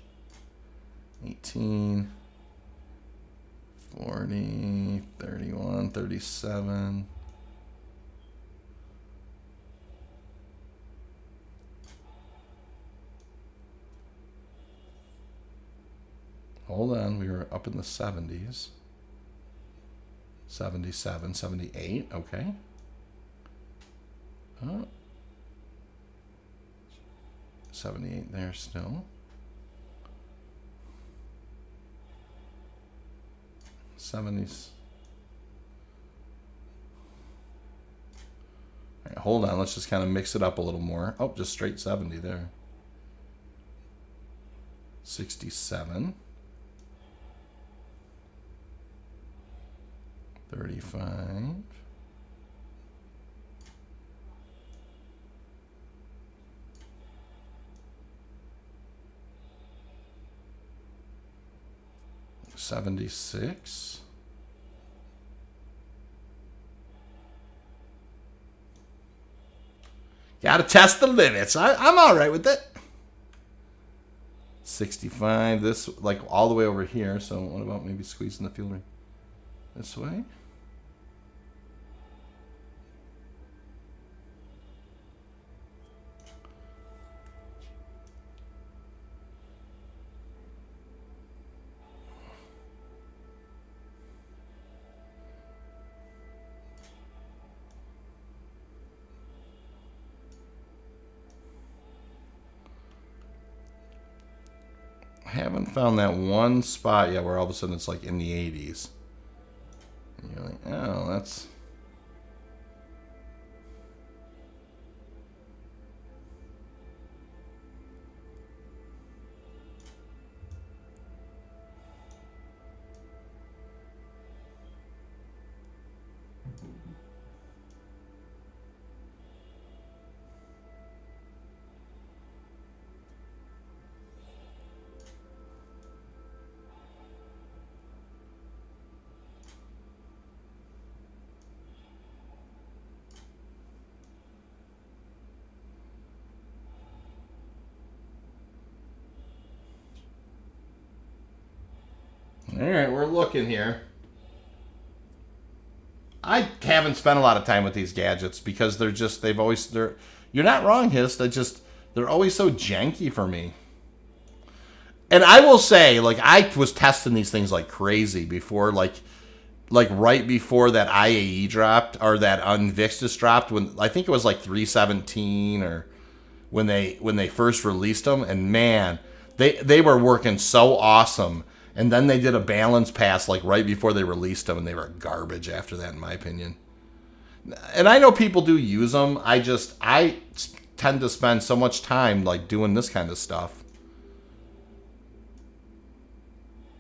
18, 40, 31, 37. Hold on, we were up in the 70s. 77, 78, okay. Oh. 78 there still. 70s. All right, hold on, let's just kind of mix it up a little more. Oh, just straight 70 there. 67. 35. 76. Gotta test the limits. I'm all right with it. 65. This, like, all the way over here. So what about maybe squeezing the fuel ring this way? Haven't found that one spot yet where all of a sudden it's like in the 80s. And you're like, oh, that's... All right, we're looking here. I haven't spent a lot of time with these gadgets because you're not wrong, Hiss. They're always so janky for me. And I will say, like, I was testing these things like crazy before, like right before that IAE dropped, or that Invictus dropped, when I think it was like 317, or when they first released them, and man, they were working so awesome. And then they did a balance pass like right before they released them, and they were garbage after that, in my opinion. And I know people do use them. I tend to spend so much time like doing this kind of stuff.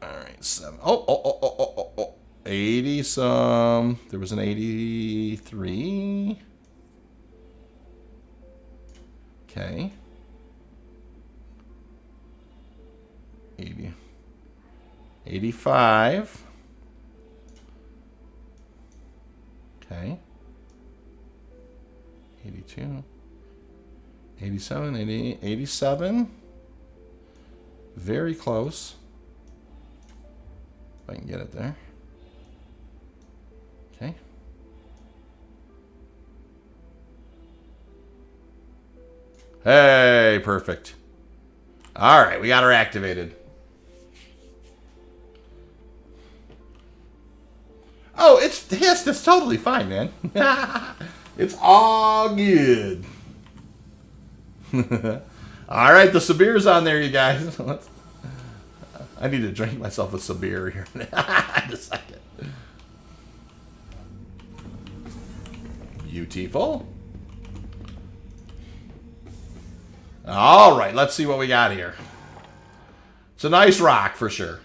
All right, 7. Oh. 80 some. There was an 83. Okay. 80. 85. Okay. 82. 87, 88, 87. Very close. If I can get it there. Okay. Hey, perfect. All right, we got her activated. Oh, yes, that's totally fine, man. It's all good. All right, the Sabir's on there, you guys. I need to drink myself a Sabir here. In a second. Beautiful. All right, let's see what we got here. It's a nice rock for sure.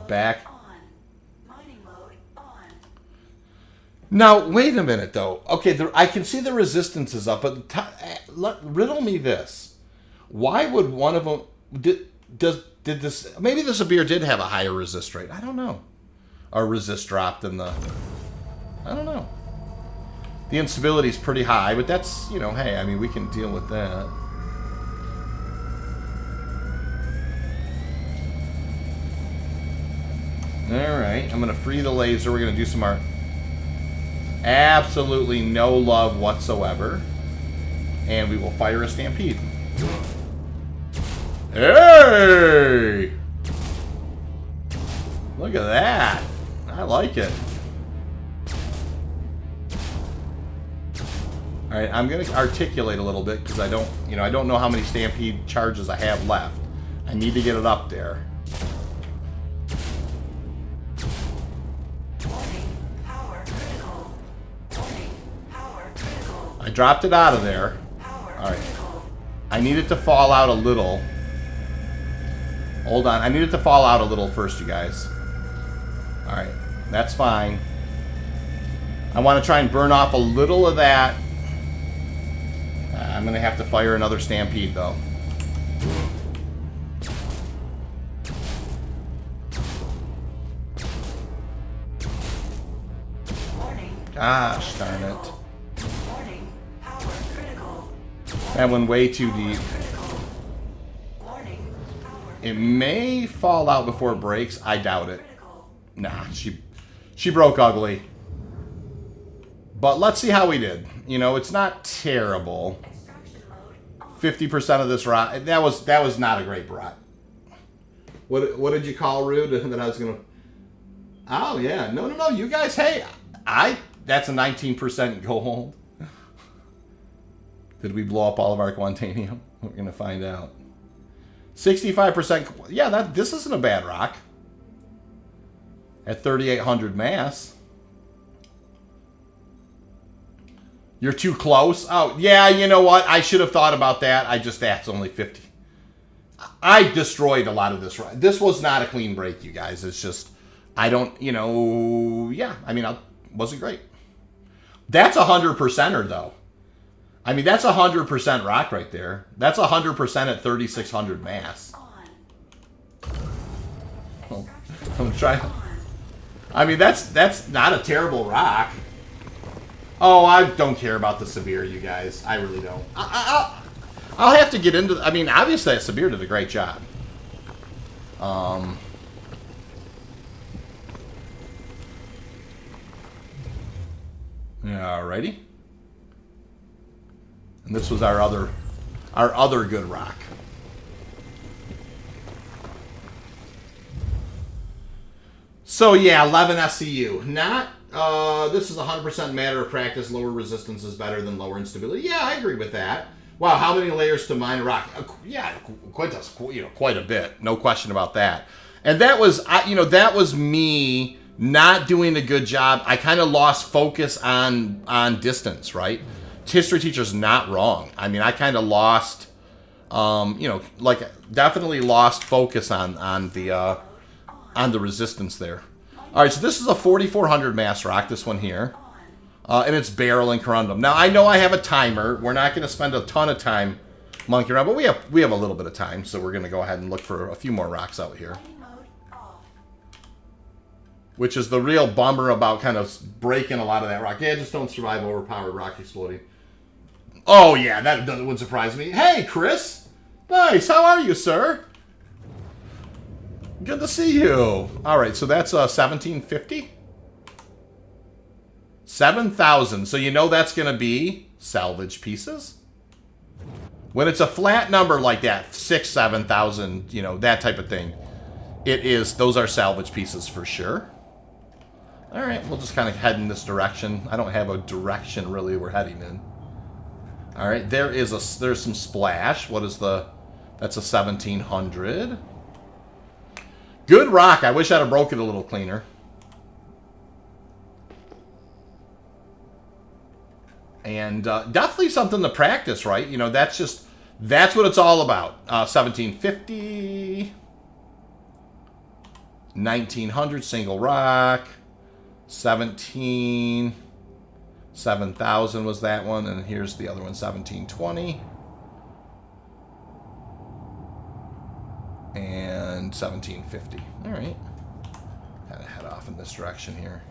Back. Now, wait a minute, though. Okay, I can see the resistance is up, but riddle me this. Why would one of them... Did this... Maybe the Sabir did have a higher resist rate. I don't know. Or resist drop than the... I don't know. The instability is pretty high, but that's, you know, hey, I mean, we can deal with that. Alright, I'm going to free the laser. We're going to do some art. Absolutely no love whatsoever. And we will fire a stampede. Hey! Look at that. I like it. Alright, I'm going to articulate a little bit because I don't know how many stampede charges I have left. I need to get it up there. I dropped it out of there. Alright. I need it to fall out a little. Hold on. I need it to fall out a little first, you guys. Alright. That's fine. I want to try and burn off a little of that. I'm going to have to fire another stampede, though. Gosh darn it. That went way too deep. It may fall out before it breaks. I doubt it. Nah, she broke ugly. But let's see how we did. You know, it's not terrible. 50% of this rot. That was not a great rot. What did you call Rude? That I was gonna. Oh yeah, no. You guys, hey, that's a 19% gold. Did we blow up all of our Quantanium? We're gonna find out. 65%. Yeah, this isn't a bad rock. At 3,800 mass. You're too close? Oh, yeah, you know what? I should have thought about that. That's only 50. I destroyed a lot of this. This was not a clean break, you guys. It's just, I don't, yeah. I mean, wasn't great. That's 100%er, though. I mean, that's 100% rock right there. That's 100% at 3,600 mass. I'm trying. I mean, that's not a terrible rock. Oh, I don't care about the Sabir, you guys. I really don't. I'll have to get into... I mean, obviously, Sabir did a great job. Alrighty. And this was our other good rock. So, yeah, 11 SCU. Not... this is 100% matter of practice. Lower resistance is better than lower instability. Yeah, I agree with that. Wow, how many layers to mine a rock? Yeah, quite a bit. No question about that. And that was, that was me not doing a good job. I kind of lost focus on distance, right? History teacher's not wrong. I mean, I kind of lost, definitely lost focus on the resistance there. All right, so this is a 4,400 mass rock, this one here. And it's barrel and corundum. Now, I know I have a timer. We're not going to spend a ton of time monkeying around, but we have a little bit of time, so we're going to go ahead and look for a few more rocks out here. Which is the real bummer about kind of breaking a lot of that rock. Yeah, just don't survive overpowered rock exploding. Oh, yeah, that wouldn't surprise me. Hey, Chris. Nice. How are you, sir? Good to see you. All right, so that's 1,750. 7,000. So you know that's going to be salvage pieces. When it's a flat number like that, 6,000, 7,000, you know, that type of thing, those are salvage pieces for sure. All right, we'll just kind of head in this direction. I don't have a direction really we're heading in. All right, there's some splash. What is that's a 1,700. Good rock. I wish I'd have broke it a little cleaner. And definitely something to practice, right? You know, that's what it's all about. 1,750. 1,900 single rock. 7,000 was that one. And here's the other one, 1,720. And 1,750. All right. Kind of head off in this direction here.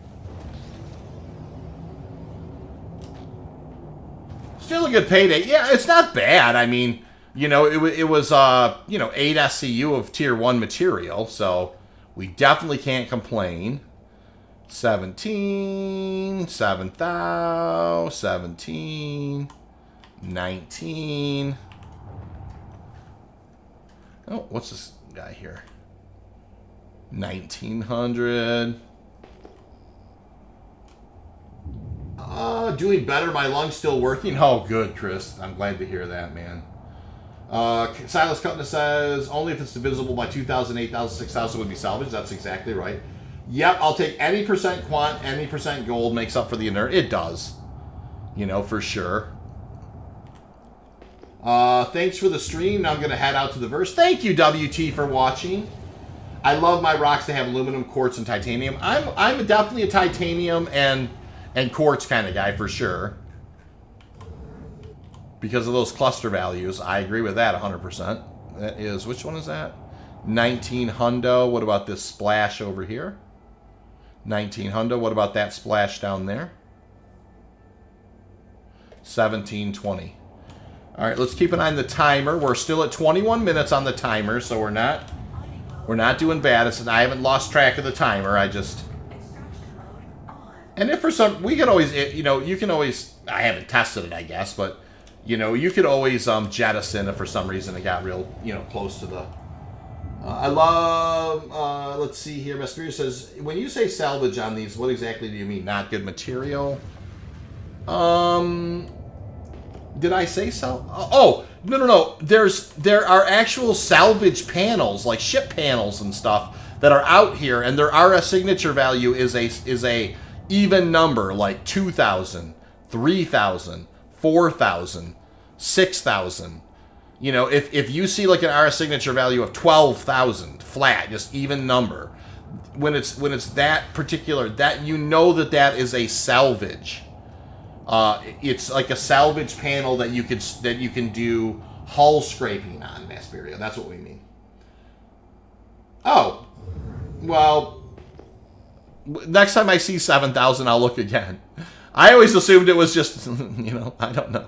Still a good payday. Yeah, it's not bad. I mean, you know, it was you know, 8 SCU of tier 1 material, so we definitely can't complain. 17, 7,000, 17, 19. Oh, what's this guy here? 1,900. Doing better. My lung's still working. Oh, good, Chris. I'm glad to hear that, man. Silas Cutna says, only if it's divisible by 2,000, 8,000, 6,000 would be salvaged. That's exactly right. Yep, I'll take any percent quant, any percent gold makes up for the inert. It does. You know, for sure. Thanks for the stream. Now I'm going to head out to the verse. Thank you, WT, for watching. I love my rocks to have aluminum, quartz, and titanium. I'm definitely a titanium and quartz kind of guy for sure. Because of those cluster values. I agree with that 100%. That is, which one is that? 19 hundo. What about this splash over here? 19 hundo. What about that splash down there? 1720. All right, let's keep an eye on the timer. We're still at 21 minutes on the timer, so we're not doing bad. I haven't lost track of the timer. And if for some, we could always, you know, you can always, I haven't tested it, I guess, but, you know, you could always jettison if for some reason it got real, you know, close to the, I love, let's see here, Mysterious says, when you say salvage on these, what exactly do you mean? Not good material? Did I say so? Oh, no. There are actual salvage panels, like ship panels and stuff, that are out here, and their RS signature value is a even number, like 2,000, 3,000, 4,000, 6,000. You know, if you see like an RS signature value of 12,000 flat, just even number, when it's that particular, that you know that is a salvage. It's like a salvage panel that you can do hull scraping on, Masperia. That's what we mean. Oh, well, next time I see 7,000, I'll look again. I always assumed it was just, you know, I don't know.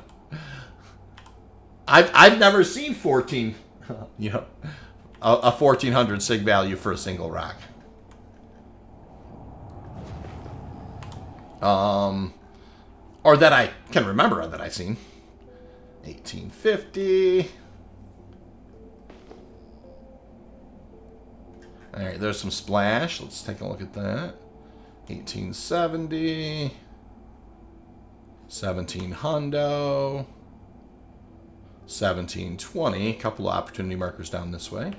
I've never seen 14, you know, a 1,400 sig value for a single rock. Or that I can remember that I've seen. 1850. All right, there's some splash. Let's take a look at that. 1870. 17 hundo. 1720. A couple of opportunity markers down this way.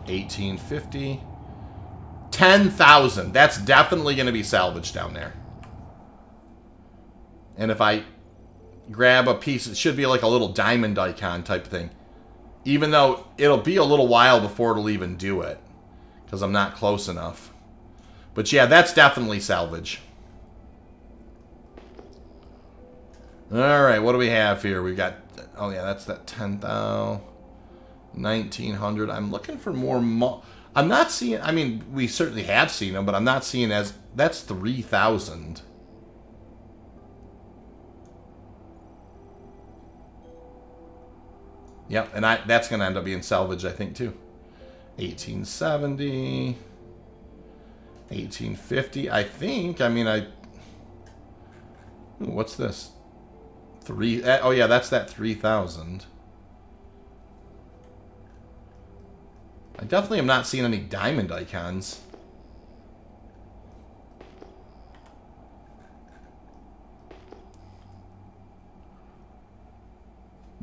1850. 10,000. That's definitely going to be salvaged down there. And if I grab a piece, it should be like a little diamond icon type thing. Even though it'll be a little while before it'll even do it. Because I'm not close enough. But yeah, that's definitely salvage. Alright, what do we have here? We've got, oh yeah, that's that 10,000. 1,900. I'm looking for more. I'm not seeing, I mean, we certainly have seen them, but I'm not seeing as, that's 3,000. Yep, and that's going to end up being salvage, I think, too. 1870. 1850, I think. I mean, ooh, what's this? 3. Oh, yeah, that's that 3,000. I definitely am not seeing any diamond icons.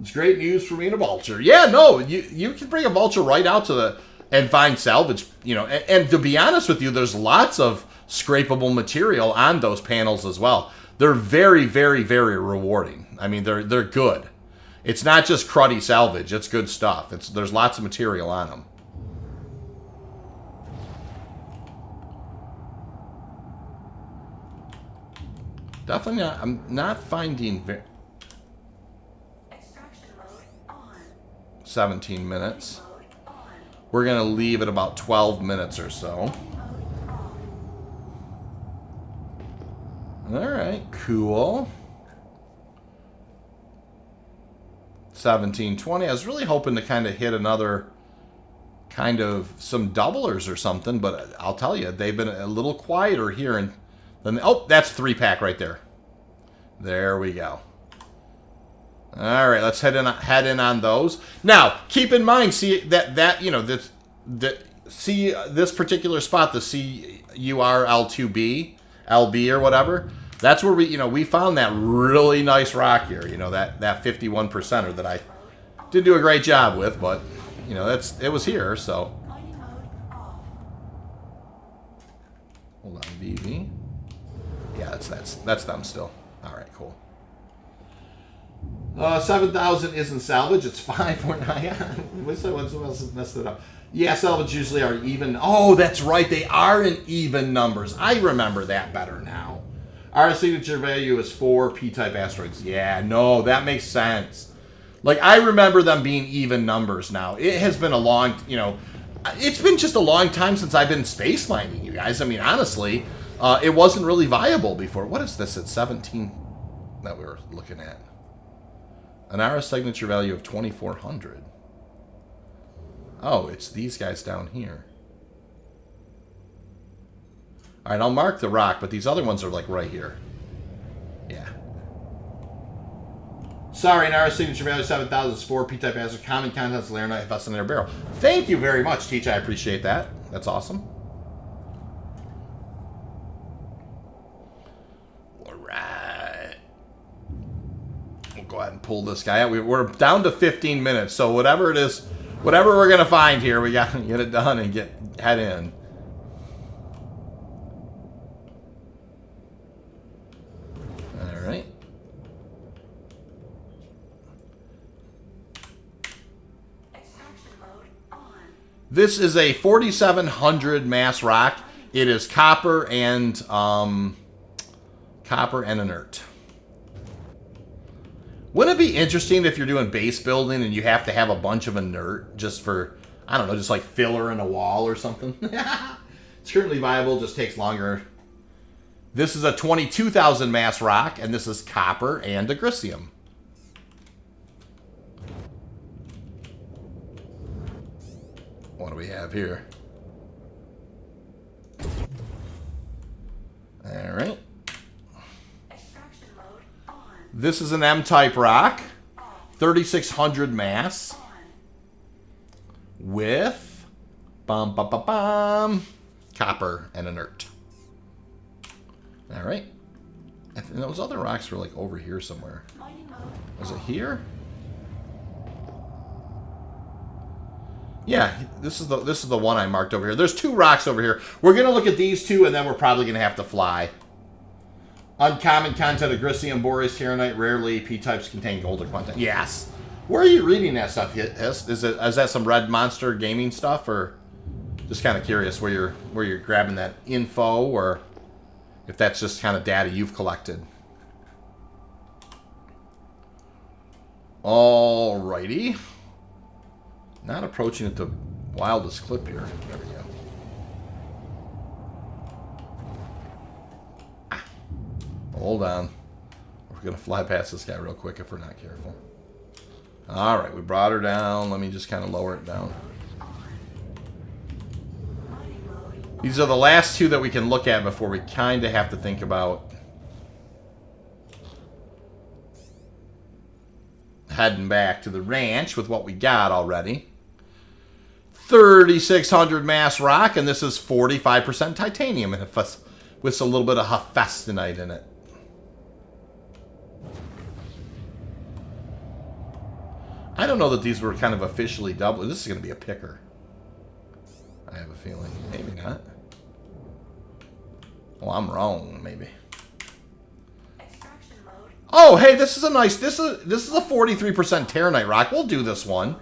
It's great news for me and a vulture. Yeah, no, you can bring a vulture right out to the and find salvage, you know. And to be honest with you, there's lots of scrapable material on those panels as well. They're very, very, very rewarding. I mean, they're good. It's not just cruddy salvage. It's good stuff. There's lots of material on them. Definitely not. I'm not finding 17 minutes. We're going to leave at about 12 minutes or so. Alright, cool. 17:20. I was really hoping to kind of hit another kind of some doublers or something, but I'll tell you, they've been a little quieter here. And then, oh, that's 3-pack right there. There we go. All right, let's head in on those. Now, keep in mind, see that you know this particular spot, the CURL2B, LB or whatever. That's where we found that really nice rock here. You know, that 51%er that I didn't do a great job with, but you know it was here. So hold on, VV. Yeah, that's them still. All right, cool. 7,000 isn't salvage. It's 549. What's else messed it up? Yeah, salvage usually are even. Oh, that's right. They are in even numbers. I remember that better now. Our signature value is 4 P-type asteroids. Yeah, no, that makes sense. Like, I remember them being even numbers now. It has been a long, it's been just a long time since I've been space mining, you guys. I mean, honestly, it wasn't really viable before. What is this at 17 that we were looking at? An ARA signature value of 2,400. Oh, it's these guys down here. All right, I'll mark the rock, but these other ones are like right here. Yeah. Sorry, an ARA signature value of 7,000 is 4 P-type asteroid. Common contents, Laranite, Hephaestus, and Barrel. Thank you very much, Teach. I appreciate that. That's awesome. Go ahead and pull this guy out. We're down to 15 minutes, so whatever it is, whatever we're gonna find here, we gotta get it done and head in. All right. This is a 4,700 mass rock. It is copper and inert. Wouldn't it be interesting if you're doing base building and you have to have a bunch of inert just for, I don't know, just like filler in a wall or something? It's currently viable, just takes longer. This is a 22,000 mass rock, and this is copper and agricium. What do we have here? All right. This is an M-type rock, 3,600 mass, with copper and inert. All right. And those other rocks were like over here somewhere. Was it here? Yeah, this is the one I marked over here. There's 2 rocks over here. We're gonna look at these 2, and then we're probably gonna have to fly. Uncommon content, agricium, boreas, kieranite, rarely P-types contain gold or content. Yes. Where are you reading that stuff, Hiss? Is that some Red Monster gaming stuff, or just kind of curious where you're grabbing that info, or if that's just kind of data you've collected? Alrighty. Not approaching at the wildest clip here. There we go. Hold on. We're going to fly past this guy real quick if we're not careful. All right, we brought her down. Let me just kind of lower it down. These are the last 2 that we can look at before we kind of have to think about heading back to the ranch with what we got already. 3,600 mass rock, and this is 45% titanium with a little bit of hephaestonite in it. I don't know that these were kind of officially double. This is going to be a picker. I have a feeling. Maybe not. Well, I'm wrong, maybe. Oh, hey, this is a nice. This is a 43% Terranite rock. We'll do this one.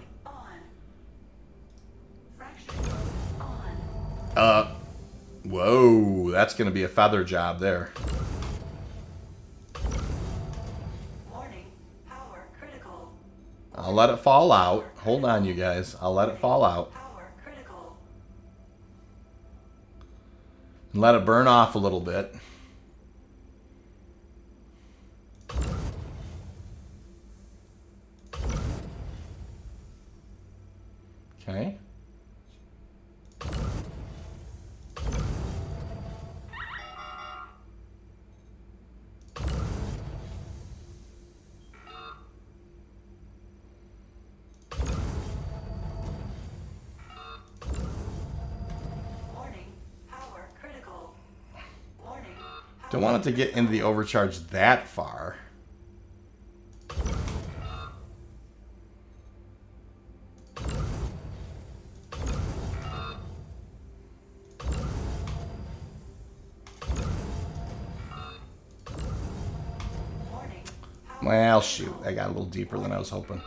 Whoa, that's going to be a feather job there. I'll let it fall out. Hold on, you guys. I'll let it fall out. And let it burn off a little bit. Okay. Don't want it to get into the overcharge that far. Well, shoot. I got a little deeper than I was hoping.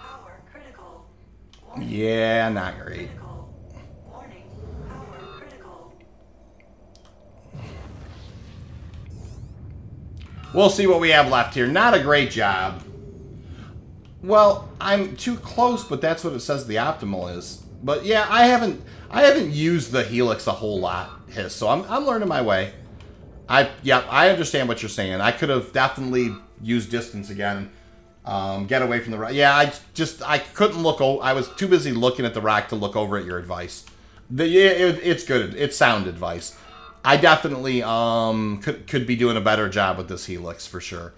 Yeah, not great. We'll see what we have left here. Not a great job. Well, I'm too close, but that's what it says the optimal is. But yeah, I haven't used the Helix a whole lot, so I'm learning my way. I understand what you're saying. I could have definitely used distance again. Get away from the rock. Yeah, I couldn't look. I was too busy looking at the rock to look over at your advice. It's good. It's sound advice. I definitely could be doing a better job with this Helix for sure.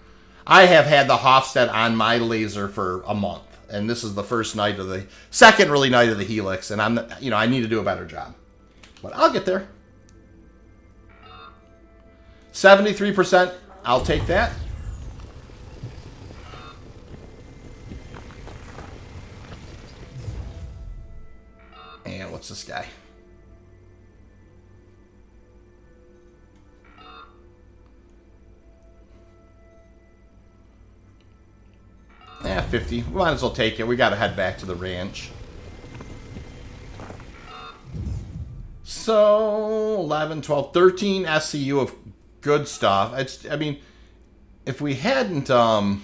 I have had the Hofstad on my laser for a month, and this is the second really night of the Helix, and I need to do a better job, but I'll get there. 73%, I'll take that. And what's this guy? Yeah, 50. We might as well take it. We got to head back to the ranch. So, 11, 12, 13 SCU of good stuff. I mean, if we hadn't, oh,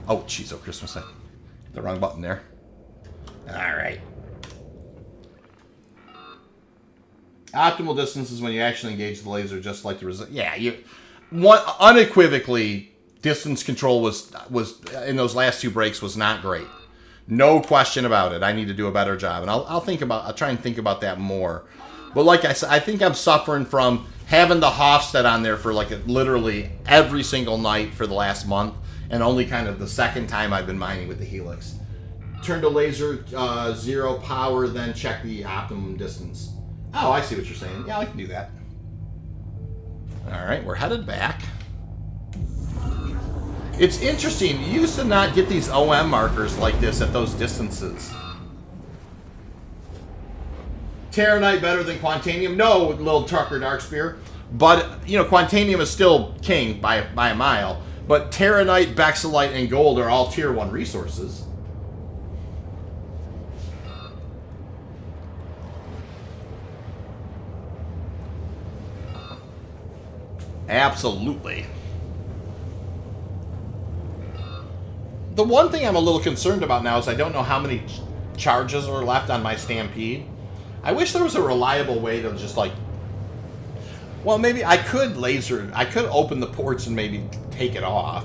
jeez, oh, Christmas. I hit the wrong button there. All right. Optimal distance is when you actually engage the laser, just like the result. Yeah, unequivocally, distance control was in those last two breaks was not great. No question about it. I need to do a better job, and I'll try and think about that more. But like I said, I think I'm suffering from having the Hofstad on there for literally every single night for the last month, and only kind of the second time I've been mining with the Helix. Turn to laser 0 power, then check the optimum distance. Oh, I see what you're saying. Yeah, I can do that. All right, we're headed back. It's interesting. You used to not get these OM markers like this at those distances. Terranite better than Quantanium? No, little trucker Darkspear. But, Quantanium is still king by a mile. But Terranite, Bexelite, and Gold are all Tier 1 resources. Absolutely. The one thing I'm a little concerned about now is I don't know how many charges are left on my Stampede. I wish there was a reliable way to just well, maybe I could open the ports and maybe take it off.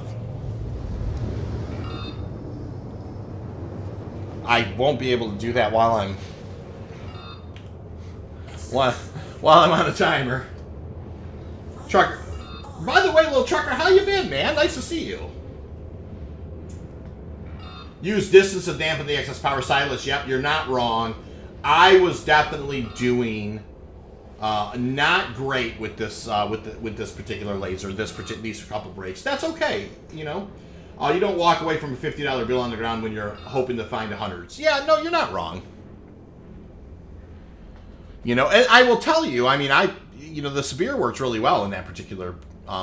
I won't be able to do that while I'm on a timer. Trucker. By the way, little trucker, how you been, man? Nice to see you. Use distance to dampen the excess power. Sightless. Yep, you're not wrong. I was definitely doing not great with this with this particular laser. These couple breaks. That's okay. You know, you don't walk away from a $50 bill on the ground when you're hoping to find hundreds. Yeah, no, you're not wrong. You know, and I will tell you. I mean, the severe works really well in that particular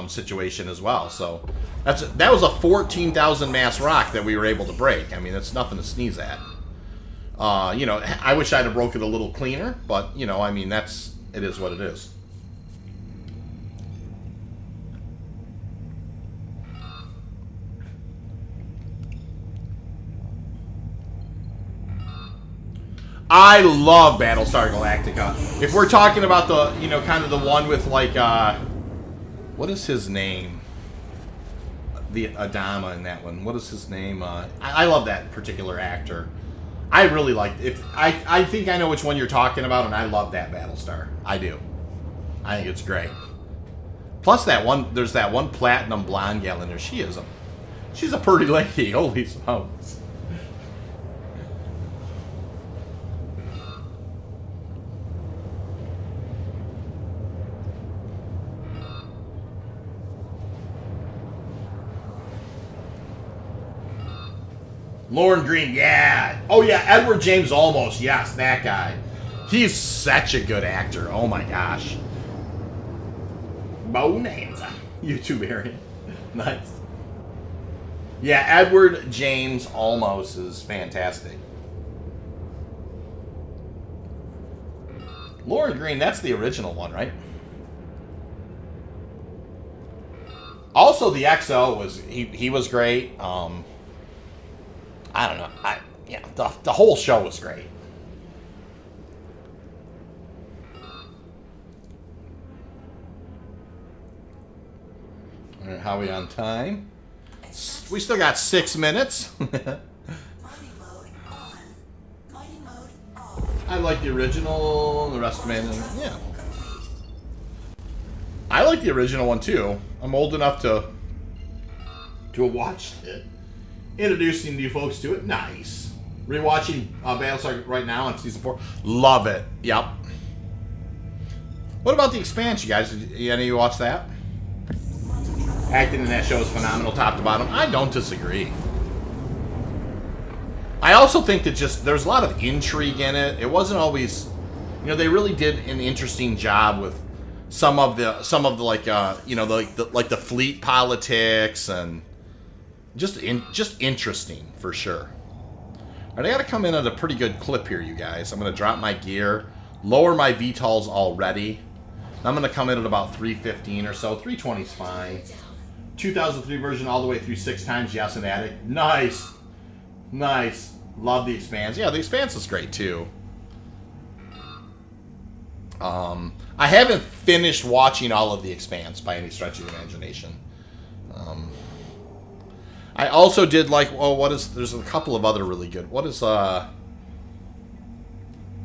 situation as well. So that was a 14,000 mass rock that we were able to break. I mean, that's nothing to sneeze at. You know, I wish I'd have broke it a little cleaner, but you know, I mean, it is what it is. I love Battlestar Galactica. If we're talking about the, you know, kind of the one with like, what is his name? The Adama in that one. What is his name? I love that particular actor. I really like it. I think I know which one you're talking about, and I love that Battlestar. I do. I think it's great. Plus that one, there's that one platinum blonde gal in there. She's a pretty lady. Holy smokes. Lauren Green, yeah. Oh, yeah, Edward James Olmos. Yes, that guy. He's such a good actor. Oh, my gosh. Bonanza. YouTube area. Nice. Yeah, Edward James Olmos is fantastic. Lauren Green, that's the original one, right? Also, the XL was, he was great. I don't know. Yeah, the whole show was great. All right, how are we on time? We still got 6 minutes. I like the original, the rest of it, yeah. I like the original one too. I'm old enough to have watched it. Introducing you folks to it. Nice. Rewatching Battlestar right now on season 4. Love it. Yep. What about the expansion, guys? Did any of you watch that? Acting in that show is phenomenal, top to bottom. I don't disagree. I also think that there's a lot of intrigue in it. It wasn't always, you know, they really did an interesting job with some of the like you know, like the fleet politics and just interesting for sure. All right, I got to come in at a pretty good clip here, you guys. I'm going to drop my gear, lower my VTOLs already. I'm going to come in at about 315 or so. 320 is fine. 2003 version all the way through 6 times. Yes, and Attic. Nice. Nice. Love the Expanse. Yeah, the Expanse is great too. I haven't finished watching all of the Expanse by any stretch of the imagination. I also did like, there's a couple of other really good.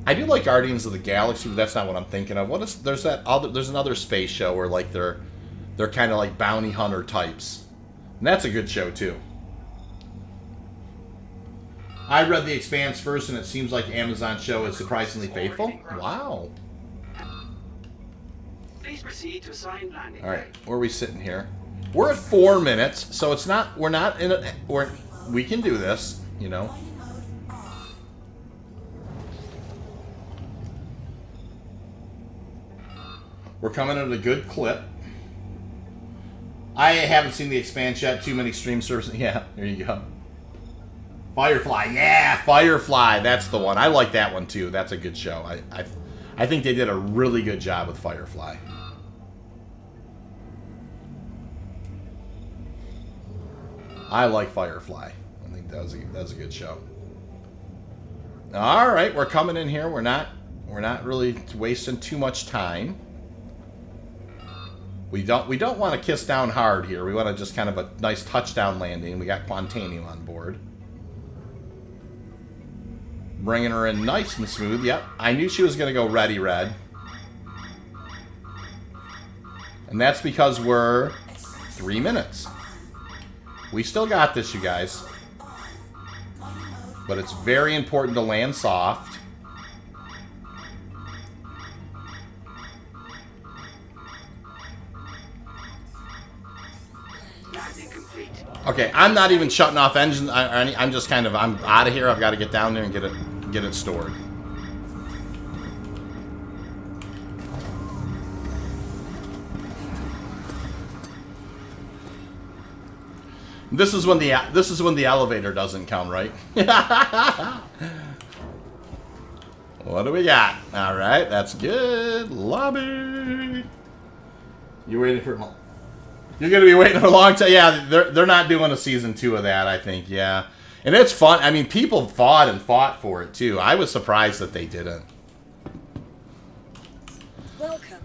I do like Guardians of the Galaxy, but that's not what I'm thinking of. There's another space show where like they're kind of like bounty hunter types. And that's a good show too. I read The Expanse first, and it seems like Amazon show is surprisingly faithful. Wow. Please proceed to assigned landing. All right, where are we sitting here? We're at 4 minutes, so it's not. We can do this, you know. We're coming at a good clip. I haven't seen The Expanse yet. Too many stream services. Yeah, there you go. Firefly, yeah, Firefly. That's the one. I like that one too. That's a good show. I think they did a really good job with Firefly. I like Firefly. I think that was a good show. All right, we're coming in here. We're not really wasting too much time. We don't want to kiss down hard here. We want to just kind of a nice touchdown landing. We got Quantanium on board. Bringing her in nice and smooth. Yep, I knew she was going to go ready red. And that's because we're 3 minutes. We still got this, you guys. but it's very important to land soft. Landing complete. Okay, I'm not even shutting off engines. I'm just kind of, I'm out of here. I've got to get down there and get it stored. This is when the elevator doesn't come, right? What do we got? All right, that's good. Lobby. You waiting for? You're gonna be waiting for a long time. Yeah, they're not doing a season 2 of that. I think. Yeah, and it's fun. I mean, people fought for it too. I was surprised that they didn't. Welcome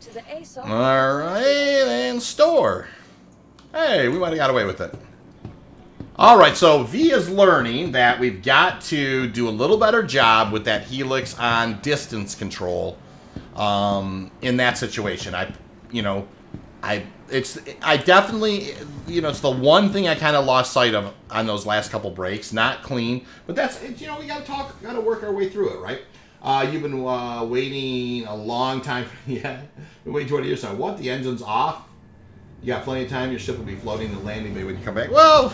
to the ASOS. All right, and store. Hey, we might have got away with it. All right, so V is learning that we've got to do a little better job with that helix on distance control in that situation. I definitely, it's the one thing I kind of lost sight of on those last couple breaks. Not clean, but that's, we got to work our way through it, right? You've been waiting a long time. Yeah, been waiting 20 years. So I want the engines off. You got plenty of time. Your ship will be floating and landing maybe when you come back. Well,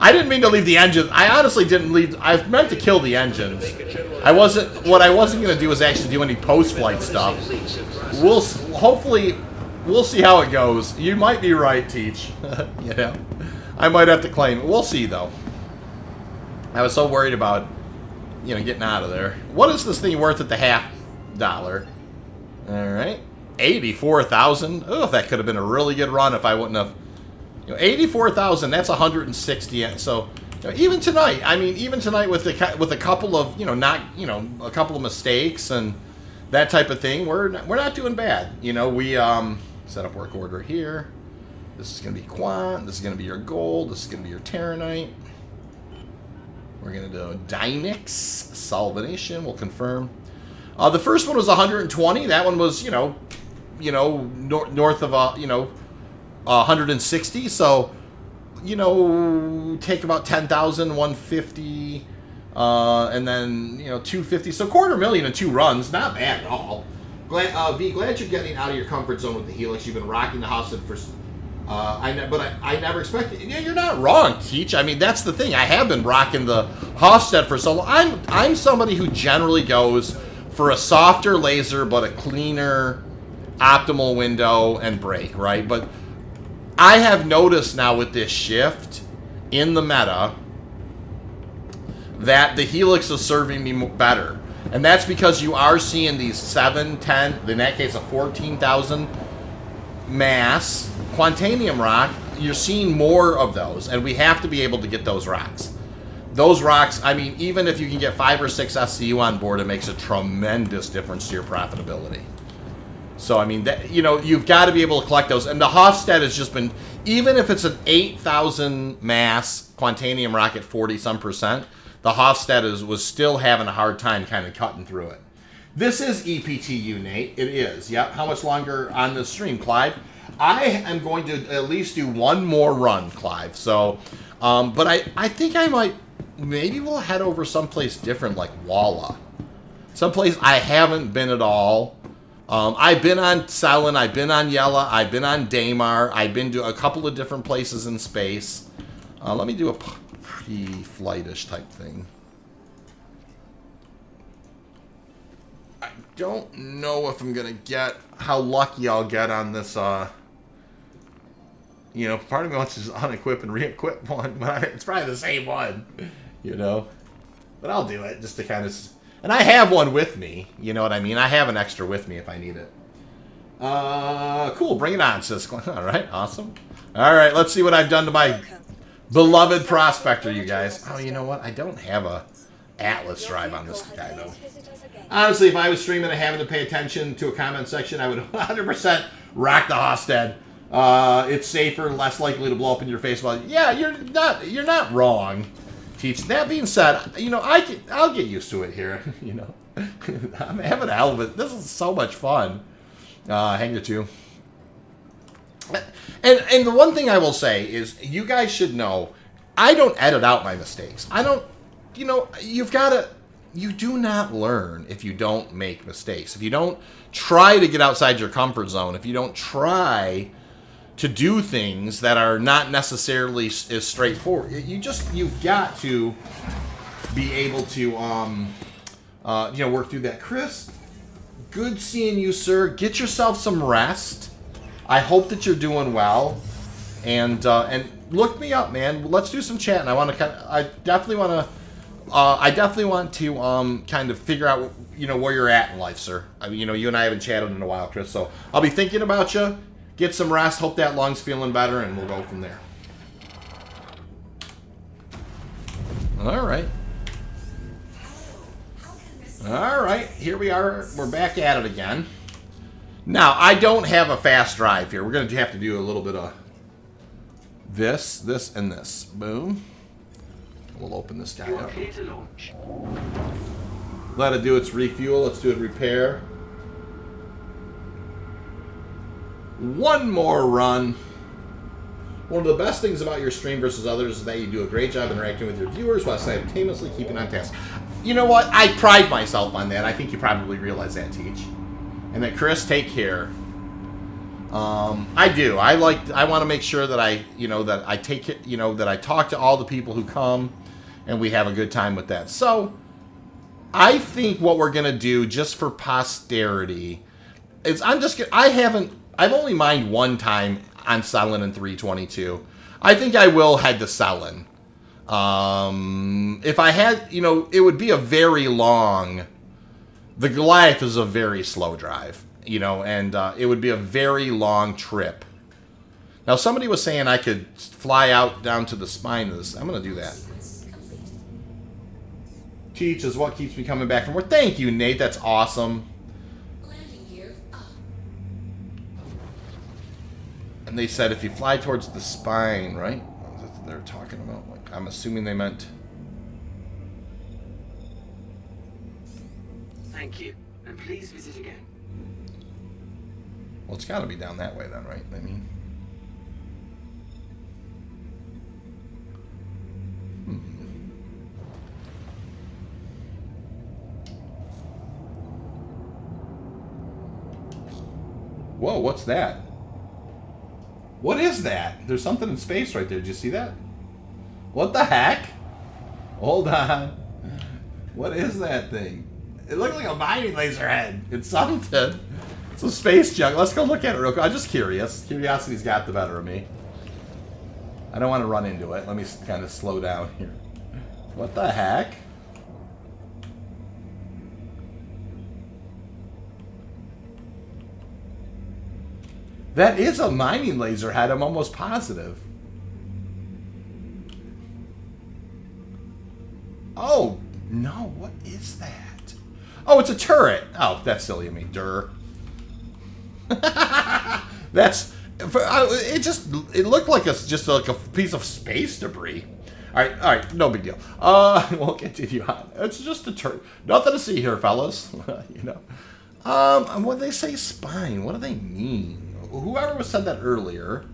I didn't mean to leave the engines. I honestly didn't leave. I meant to kill the engines. What I wasn't going to do was actually do any post-flight stuff. Hopefully, we'll see how it goes. You might be right, Teach. I might have to claim it. We'll see, though. I was so worried about, getting out of there. What is this thing worth at the $50? All right. 84,000. Oh, that could have been a really good run if I wouldn't have. 84,000. That's 160. So even tonight, with a couple of a couple of mistakes and that type of thing, we're not doing bad. We set up work order here. This is going to be quant. This is going to be your gold. This is going to be your Terranite. We're going to do Dynix Solvenation. We'll confirm. The first one was 120. That one was north of 160. So take about 10,000, 150, and then 250. So $250,000 in 2 runs, not bad at all. Glad you're getting out of your comfort zone with the helix. You've been rocking the house for. I never expected. Yeah, you're not wrong, Teach. I mean, that's the thing. I have been rocking the Hofstad for so long. I'm somebody who generally goes for a softer laser, but a cleaner optimal window and brake, right? But I have noticed now with this shift in the meta that the helix is serving me better. And that's because you are seeing these 7, 10, in that case a 14,000 mass Quantanium rock. You're seeing more of those, and we have to be able to get those rocks. Those rocks, I mean, even if you can get 5 or 6 SCU on board, it makes a tremendous difference to your profitability. So, I mean, that, you've got to be able to collect those. And the Hofstad has just been, even if it's an 8,000 mass Quantanium rock at 40-some%, the Hofstad was still having a hard time kind of cutting through it. This is EPTU, Nate. It is. Yep. How much longer on this stream, Clive? I am going to at least do one more run, Clive. So, but I think I might, maybe we'll head over someplace different like Walla. Someplace I haven't been at all. I've been on Cellin, I've been on Yella, I've been on Daymar, I've been to a couple of different places in space. Let me do a pre-flightish type thing. I don't know if I'm going to get how lucky I'll get on this, part of me wants to unequip and re-equip one, but it's probably the same one, But I'll do it just to kind of... And I have one with me, you know what I mean? I have an extra with me if I need it. Cool, bring it on, Cisco. All right, awesome. All right, let's see what I've done to my beloved Prospector, you guys. Oh, you know what? I don't have a Atlas drive on this guy, though. Honestly, if I was streaming and having to pay attention to a comment section, I would 100% rock the Hofstad. It's safer, less likely to blow up in your face. Well, yeah, you're not wrong. Teach. That being said, I'll get used to it here. I'm having a hell of it. This is so much fun. Hangar 2. And the one thing I will say is, you guys should know, I don't edit out my mistakes. I don't you know, you do not learn if you don't make mistakes. If you don't try to get outside your comfort zone, if you don't try to do things that are not necessarily as straightforward, you've got to be able to, work through that. Chris, good seeing you, sir. Get yourself some rest. I hope that you're doing well, and look me up, man. Let's do some chatting. I definitely want to kind of figure out where you're at in life, sir. I mean, you and I haven't chatted in a while, Chris. So I'll be thinking about you. Get some rest. Hope that lung's feeling better, and we'll go from there. All right. All right. Here we are. We're back at it again. Now, I don't have a fast drive here. We're going to have to do a little bit of this, and this. Boom. We'll open this guy up. Let it do its refuel. Let's do it repair. One more run. One of the best things about your stream versus others is that you do a great job interacting with your viewers while simultaneously keeping on task. You know what? I pride myself on that. I think you probably realize that, Teach. And that, Chris, take care. I do. I want to make sure that that I take it, that I talk to all the people who come, and we have a good time with that. So, I think what we're gonna do, just for posterity, is I've only mined one time on selling in 3.22. I think I will head to selling. If I had, it would be a very long. The Goliath is a very slow drive, and it would be a very long trip. Now, somebody was saying I could fly out down to the spine of this. I'm going to do that. Teach is what keeps me coming back from work. Thank you, Nate. That's awesome. And they said if you fly towards the spine, right? That's what they're talking about. Like, I'm assuming they meant... Thank you, and please visit again. Well, it's got to be down that way then, right? I mean... Whoa, what's that? What is that? There's something in space right there. Did you see that? What the heck? Hold on. What is that thing? It looks like a mining laser head. It's something. It's a space junk. Let's go look at it real quick. I'm just curious. Curiosity's got the better of me. I don't want to run into it. Let me kind of slow down here. What the heck? That is a mining laser head. I'm almost positive. Oh, no. What is that? Oh, it's a turret. Oh, that's silly of me. Durr. That's... It looked like just like a piece of space debris. All right. No big deal. We'll continue on. It's just a turret. Nothing to see here, fellas. What do they say spine? What do they mean? Whoever said that earlier,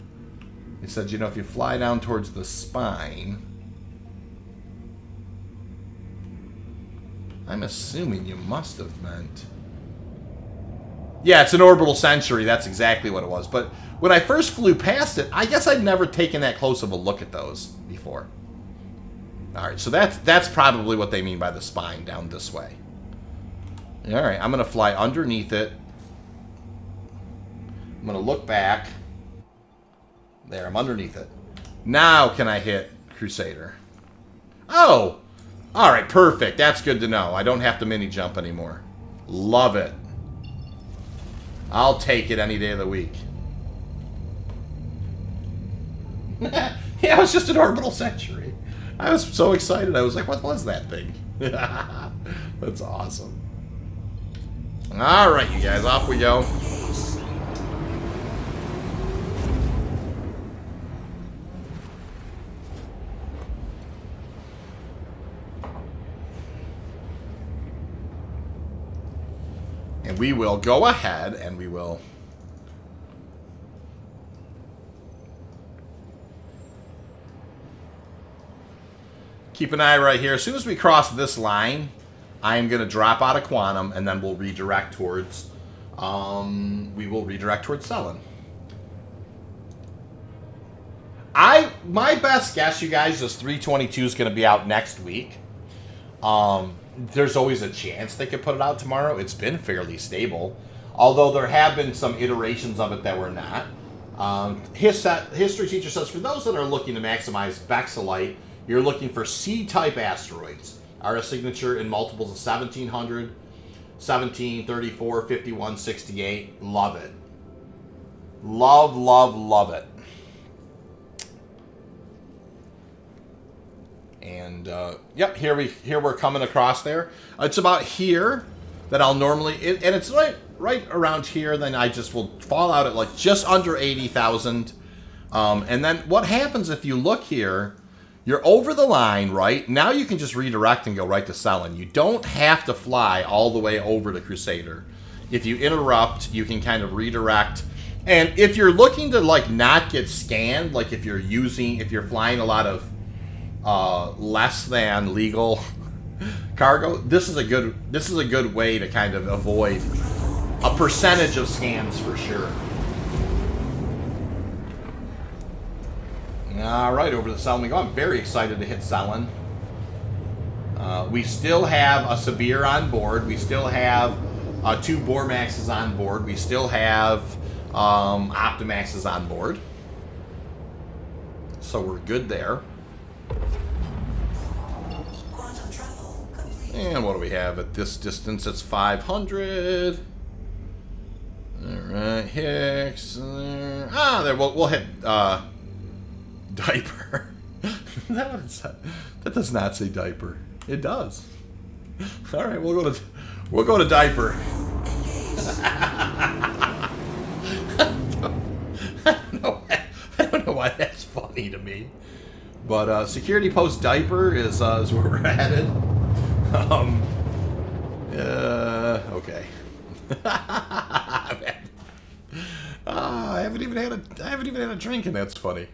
they said, if you fly down towards the spine, I'm assuming you must have meant... Yeah, it's an orbital century. That's exactly what it was. But when I first flew past it, I guess I'd never taken that close of a look at those before. All right, so that's probably what they mean by the spine down this way. All right, I'm going to fly underneath it. I'm going to look back. There, I'm underneath it. Now can I hit Crusader? Oh! Alright, perfect. That's good to know. I don't have to mini jump anymore. Love it. I'll take it any day of the week. Yeah, it was just an orbital century. I was so excited. I was like, what was that thing? That's awesome. Alright, you guys, off we go. And we will go ahead and we will keep an eye right here. As soon as we cross this line, I am going to drop out of quantum, and then we'll redirect towards, selling. My best guess, you guys, is 3.22 is going to be out next week. There's always a chance they could put it out tomorrow. It's been fairly stable, although there have been some iterations of it that were not. History teacher says, for those that are looking to maximize Bexelite, you're looking for C-type asteroids. Are a signature in multiples of 1700, 17, 34, 51, 68. Love it. Love, love, love it. And yep, here we're coming across there. It's about here that I'll normally, and it's right around here. Then I just will fall out at like just under 80,000. And then what happens if you look here? You're over the line, right? Now you can just redirect and go right to selling. You don't have to fly all the way over to Crusader. If you interrupt, you can kind of redirect. And if you're looking to like not get scanned, like if you're flying a lot of less than legal cargo, this is a good way to kind of avoid a percentage of scans for sure. All right, over to selling we go. I'm very excited to hit selling. We still have a Sabir on board. We still have 2 Bormaxes on board. We still have Optimaxes on board. So we're good there. And what do we have at this distance? It's 500. All right, Hicks. There. We'll hit diaper. That does not say diaper. It does. All right, we'll go to diaper. I don't know why that's funny to me. But security post diaper is where we're headed. Okay. I haven't even had a drink, and that's funny.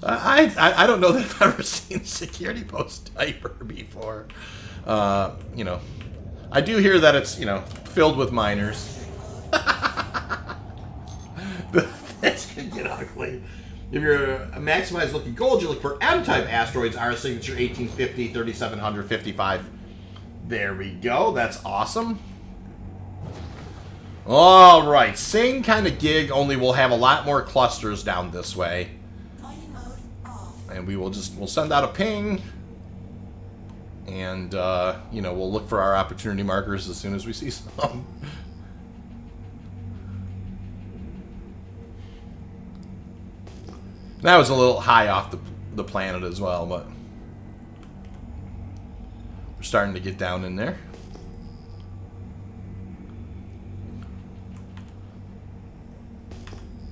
I don't know that I've ever seen security post diaper before. You know, I do hear that it's filled with minors. That's gonna get ugly. If you're a maximized looking gold, you look for M-type asteroids. Our signature 1850, 3700, 55. There we go. That's awesome. All right, same kind of gig, only we'll have a lot more clusters down this way. And we'll send out a ping. And, we'll look for our opportunity markers as soon as we see some. That was a little high off the planet as well, but we're starting to get down in there.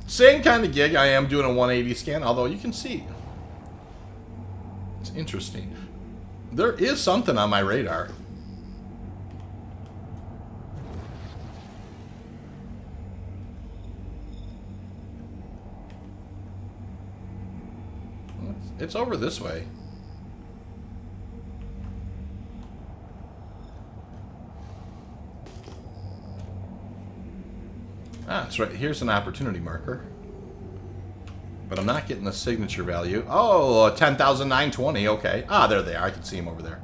Same kind of gig. I am doing a 180 scan, although you can see. It's interesting. There is something on my radar. It's over this way. Ah, that's right. Here's an opportunity marker. But I'm not getting the signature value. Oh, 10,920. Okay. Ah, there they are. I can see them over there.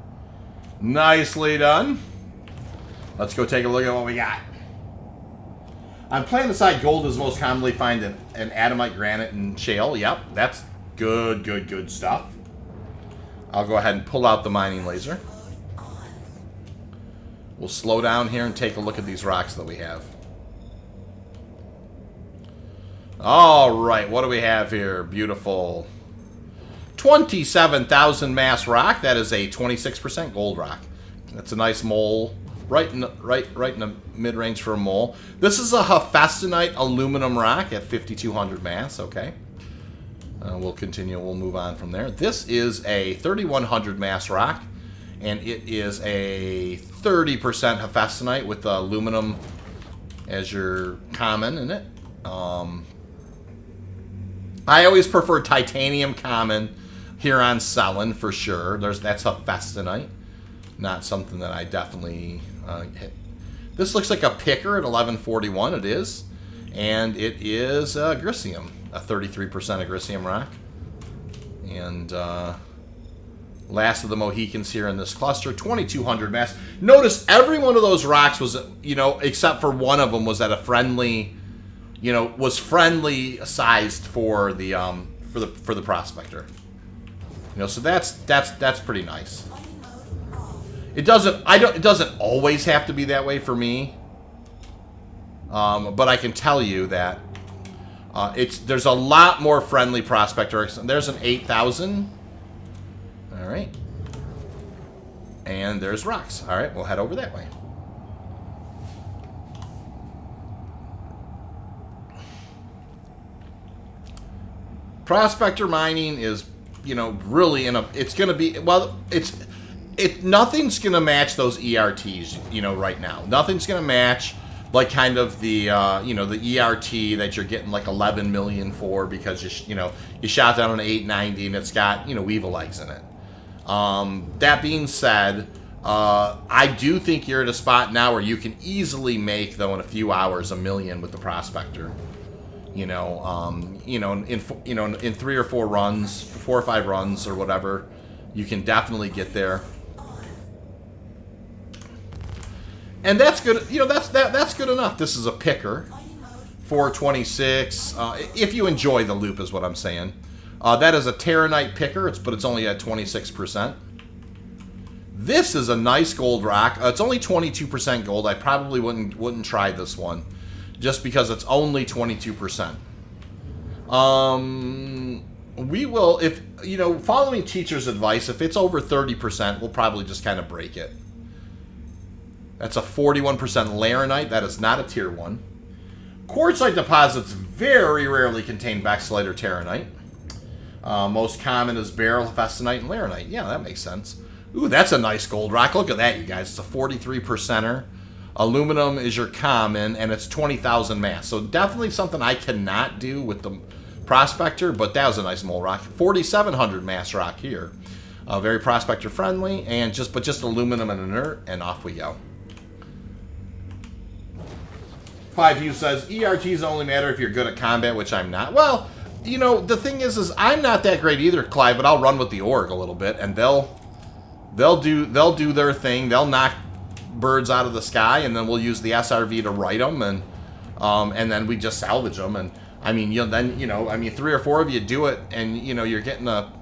Nicely done. Let's go take a look at what we got. On planet side, gold is most commonly found in adamite, granite, and shale. Yep, that's good stuff. I'll go ahead and pull out the mining laser. We'll slow down here and take a look at these rocks that we have. All right, what do we have here? Beautiful. 27,000 mass rock. That is a 26% gold rock. That's a nice mole. Right in the mid-range for a mole. This is a Hephaestonite aluminum rock at 5,200 mass. Okay. We'll continue. We'll move on from there. This is a 3,100 mass rock, and it is a 30% Hephaestonite with aluminum as your common in it. I always prefer titanium common here on selling for sure. That's a festinite. Not something that I definitely hit. This looks like a picker at 1141. It is. And it is Grisium, a 33% Grisium rock. And last of the Mohicans here in this cluster, 2200 mass. Notice every one of those rocks was, you know, except for one of them was at a friendly, you know, was friendly sized for the Prospector. You know, so that's pretty nice. It doesn't always have to be that way for me. But I can tell you that there's a lot more friendly Prospector. There's an 8,000. All right. And there's rocks. All right, we'll head over that way. Prospector mining is, you know, really it's going to be, well, nothing's going to match those ERTs, you know, right now. Nothing's going to match like kind of the, you know, the ERT that you're getting like 11 million for because, you know, you shot down an 890 and it's got, you know, weevil eggs in it. That being said, I do think you're at a spot now where you can easily make, though, in a few hours, $1 million with the Prospector. You know, in 3 or 4 runs, 4 or 5 runs or whatever, you can definitely get there. And that's good. You know, that's good enough. This is a picker, 426. If you enjoy the loop, is what I'm saying. That is a Terranite picker, but it's only at 26%. This is a nice gold rock. It's only 22% gold. I probably wouldn't try this one, just because it's only 22%. We will, if you know, following teacher's advice, if it's over 30%, we'll probably just kind of break it. That's a 41% Laranite. That is not a tier 1. Quartzite deposits very rarely contain Bexlite or Terranite. Most common is Beryl, Festinite, and Laranite. Yeah, that makes sense. Ooh, that's a nice gold rock. Look at that, you guys. It's a 43%er. Aluminum is your common, and it's 20,000 mass. So definitely something I cannot do with the Prospector, but that was a nice mole rock. 4,700 mass rock here. Very Prospector friendly, and just aluminum and inert, and off we go. 5U says, ERTs only matter if you're good at combat, which I'm not. Well, you know, the thing is I'm not that great either, Clive, but I'll run with the org a little bit, and they'll do their thing. They'll knock birds out of the sky, and then we'll use the SRV to right them, and then we just salvage them. And I mean, then 3 or 4 of you do it, and you know you're getting a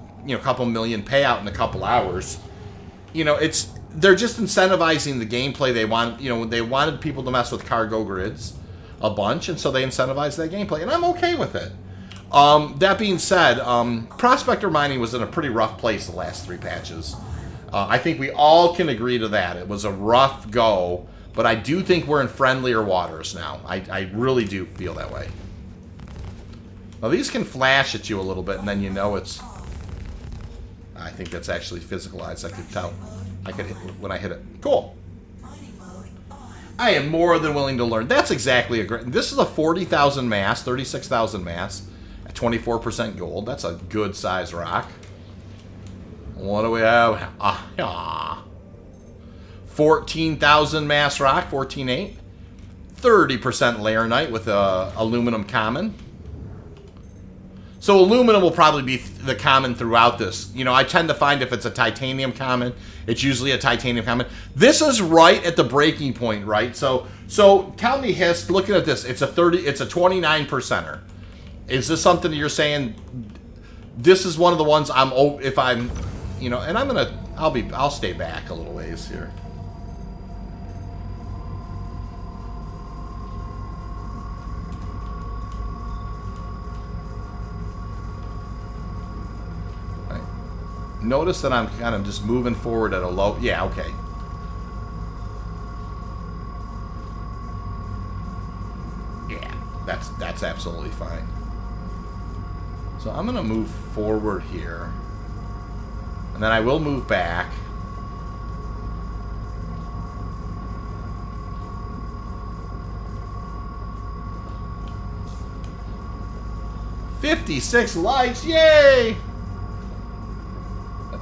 couple million payout in a couple hours. You know, they're just incentivizing the gameplay. They wanted people to mess with cargo grids a bunch, and so they incentivized that gameplay, and I'm okay with it. That being said, Prospector mining was in a pretty rough place the last 3 patches. I think we all can agree to that. It was a rough go, but I do think we're in friendlier waters now. I really do feel that way. Now, these can flash at you a little bit, and then you know it's... I think that's actually physicalized. I could tell. I could hit when I hit it. Cool. I am more than willing to learn. That's exactly a great... This is a 40,000 mass, 36,000 mass, at 24% gold. That's a good size rock. What do we have? 14,000 mass rock, 14.8. 30% Laranite with aluminum common. So aluminum will probably be the common throughout this. You know, I tend to find if it's a titanium common, it's usually a titanium common. This is right at the breaking point, right? So tell me, Hist, looking at this, it's a 29%er. Is this something that you're saying? This is one of the ones if I'm, you know, and I'll stay back a little ways here. Notice that I'm kind of just moving forward at a low... Yeah, okay. Yeah, that's absolutely fine. So I'm going to move forward here. And then I will move back. $56 likes, yay!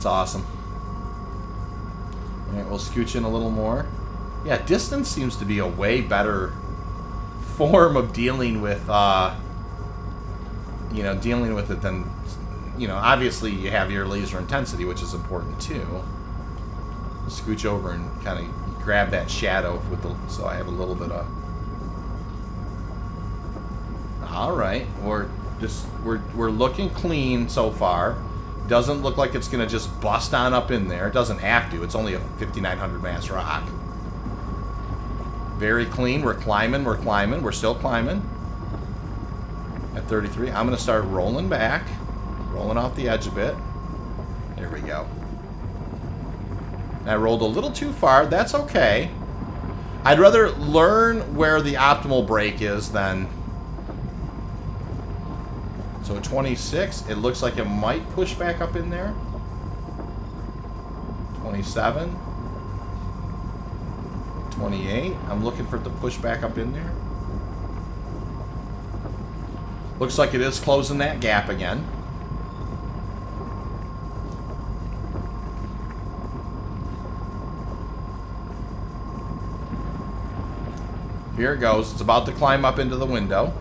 That's awesome. Alright, we'll scooch in a little more. Yeah, distance seems to be a way better form of dealing with, you know, dealing with it than, you know, obviously you have your laser intensity, which is important too. Scooch over and kind of grab that shadow with the, so I have a little bit of. All right, we're looking clean so far. Doesn't look like it's gonna just bust on up in there. It doesn't have to. It's only a 5900 mass rock. Very clean. We're climbing. We're climbing. We're still climbing. At 33, I'm gonna start rolling back, rolling off the edge a bit. There we go. I rolled a little too far. That's okay. I'd rather learn where the optimal brake is than. So 26, it looks like it might push back up in there. 27. 28. I'm looking for it to push back up in there. Looks like it is closing that gap again. Here it goes. It's about to climb up into the window.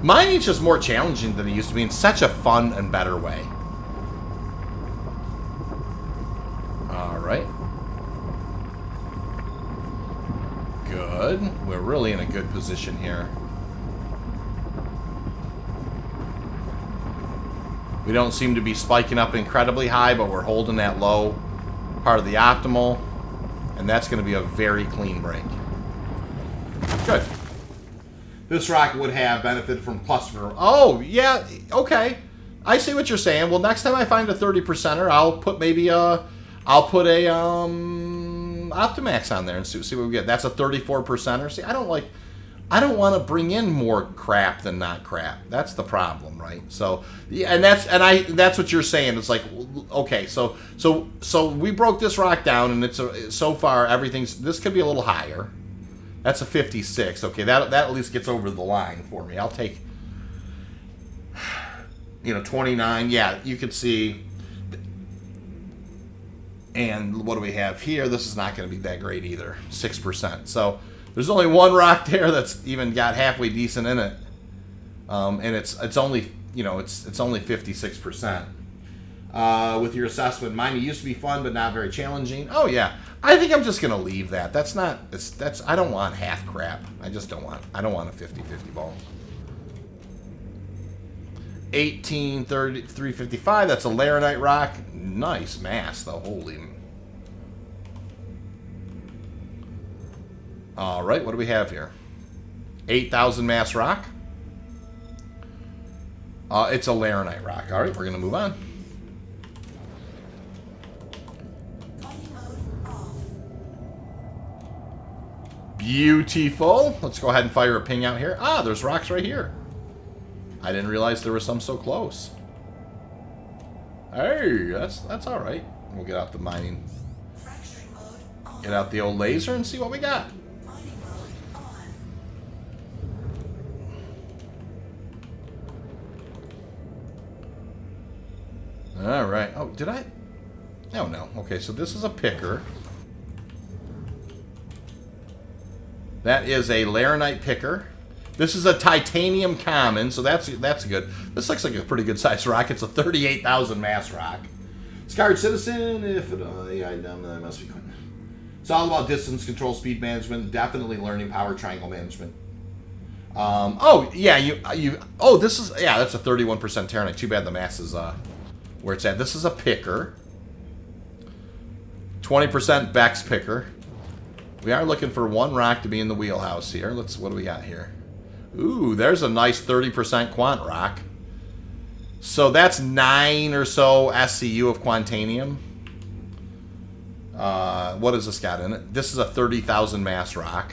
Mining's just more challenging than it used to be in such a fun and better way. Alright. Good. We're really in a good position here. We don't seem to be spiking up incredibly high, but we're holding that low part of the optimal. And that's going to be a very clean break. Good. This rocket would have benefited from cluster. Oh, yeah, okay. I see what you're saying. Well, next time I find a 30%er, I'll put maybe a Optimax on there and see what we get. That's a 34%er. See, I don't want to bring in more crap than not crap. That's the problem, right? So, yeah, and that's what you're saying. It's like, okay, so we broke this rock down, and so far this could be a little higher. That's a 56. Okay, that at least gets over the line for me. I'll take, 29. Yeah, you can see. And what do we have here? This is not going to be that great either. 6%. So there's only one rock there that's even got halfway decent in it, and it's only it's only 56%. With your assessment, mine used to be fun but not very challenging. Oh yeah. I think I'm just going to leave that. That's I don't want half crap. I don't want a 50-50 ball. 18, 30, 355, that's a Laranite rock. Nice mass though, holy. All right, what do we have here? 8,000 mass rock. It's a Laranite rock. All right, we're going to move on. Beautiful. Let's go ahead and fire a ping out here. Ah, there's rocks right here. I didn't realize there were some so close. Hey, that's all right. We'll get out the mining. Get out the old laser and see what we got. All right. Oh, did I? Oh, no. Okay, so this is a picker. That is a Laranite picker. This is a titanium common, so that's good. This looks like a pretty good size rock. It's a 38,000 mass rock. Scarred Citizen, if it, yeah, that must be cool. It's all about distance control, speed management, definitely learning power triangle management. Oh yeah, oh, this is, yeah, that's a 31% Terranite. Too bad the mass is where it's at. This is a picker. 20% Bex picker. We are looking for one rock to be in the wheelhouse here. What do we got here? Ooh, there's a nice 30% quant rock. So that's 9 or so SCU of Quantanium. What has this got in it? This is a 30,000 mass rock.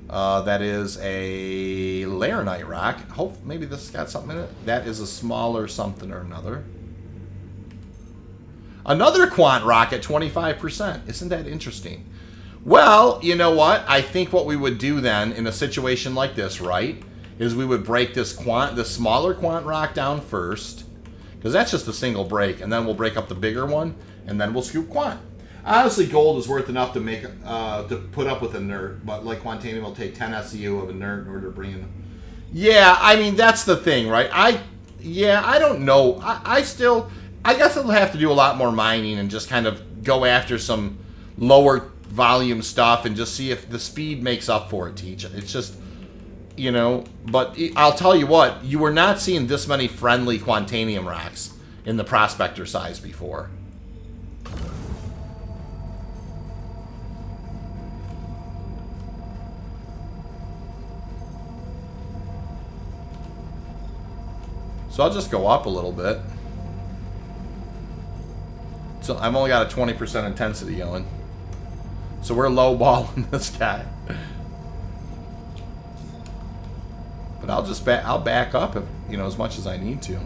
That is a Laranite rock. Hope maybe this has got something in it. That is a smaller something or another. Another quant rock at 25%. Isn't that interesting? Well, you know what? I think what we would do then in a situation like this, right, is we would break this smaller quant rock down first, Because that's just a single break, and then we'll break up the bigger one, and then we'll scoop quant. Honestly, gold is worth enough to make to put up with a nerd, but like Quantanium will take 10 SEU of a nerd in order to bring in. Yeah, I mean that's the thing, right? I don't know. I guess I'll have to do a lot more mining and just kind of go after some lower volume stuff and just see if the speed makes up for it. Teach it's just, you know. But I'll tell you what, you were not seeing this many friendly Quantanium racks in the Prospector size before. So I'll just go up a little bit. So I've only got a 20% intensity going. So we're low balling this guy. But I'll back up if, you know, as much as I need to.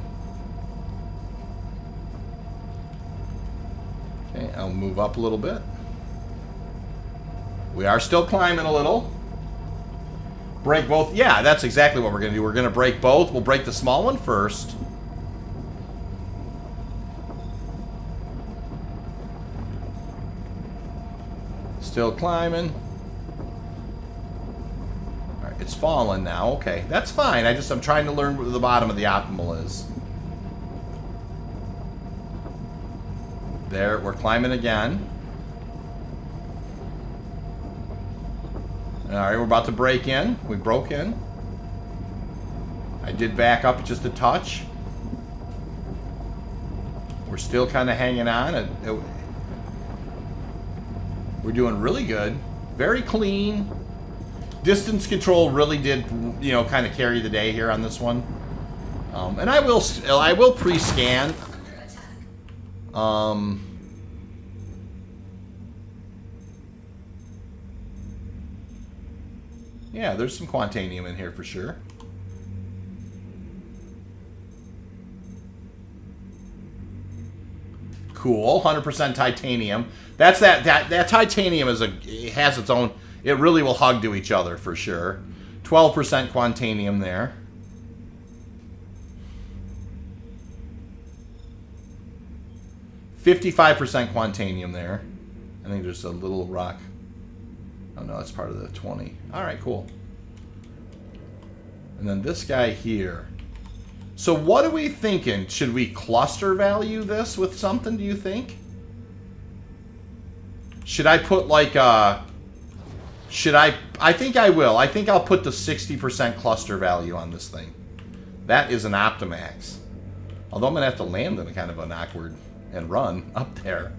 Okay, I'll move up a little bit. We are still climbing a little. Break both. Yeah, that's exactly what we're going to do. We're going to break both. We'll break the small one first. Still climbing. All right, it's falling now. Okay, that's fine. I'm trying to learn where the bottom of the optimal is. There, we're climbing again. All right, we're about to break in. We broke in. I did back up just a touch. We're still kind of hanging on. We're doing really good. Very clean. Distance control really did, you know, kind of carry the day here on this one. And I will pre-scan. Yeah, there's some Quantanium in here for sure. Cool, 100% titanium. That's that titanium it has its own. It really will hug to each other for sure. 12% Quantanium there. $55% Quantanium there. I think there's a little rock. Oh no, that's part of the 20. All right, cool. And then this guy here. So what are we thinking? Should we cluster value this with something, do you think? Should I put like I think I will. I think I'll put the 60% cluster value on this thing. That is an Optimax. Although I'm going to have to land in a kind of an awkward and run up there.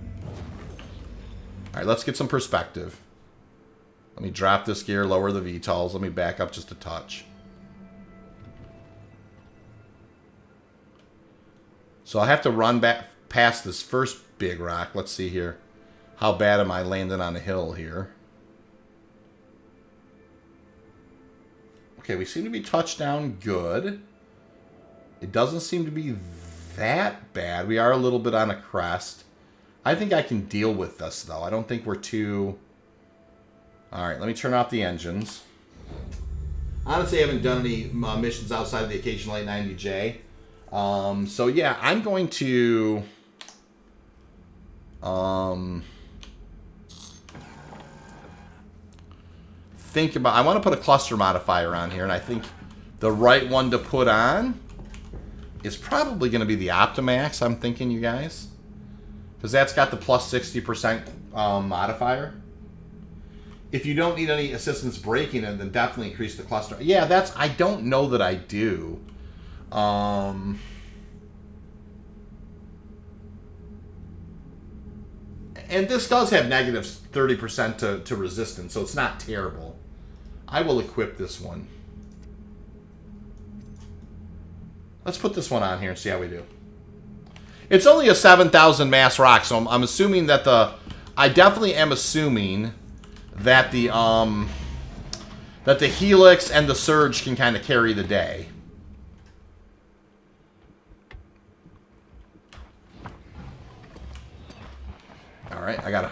All right, let's get some perspective. Let me drop this gear, lower the VTOLs. Let me back up just a touch. So I have to run back past this first big rock. Let's see here. How bad am I landing on a hill here? Okay, we seem to be touched down good. It doesn't seem to be that bad. We are a little bit on a crest. I think I can deal with this, though. I don't think we're too... All right, let me turn off the engines. Honestly, I haven't done any missions outside of the occasional 890J. So, yeah, I'm going to... think about... I want to put a cluster modifier on here, and I think the right one to put on is probably going to be the Optimax, I'm thinking, you guys. Because that's got the plus 60% modifier. If you don't need any assistance braking it, then definitely increase the cluster. Yeah, that's... I don't know that I do. And this does have negative 30% to resistance, so it's not terrible. I will equip this one. Let's put this one on here and see how we do. It's only a 7,000 mass rock, so I'm assuming that the... I definitely am assuming that the Helix and the Surge can kind of carry the day. All right, I gotta...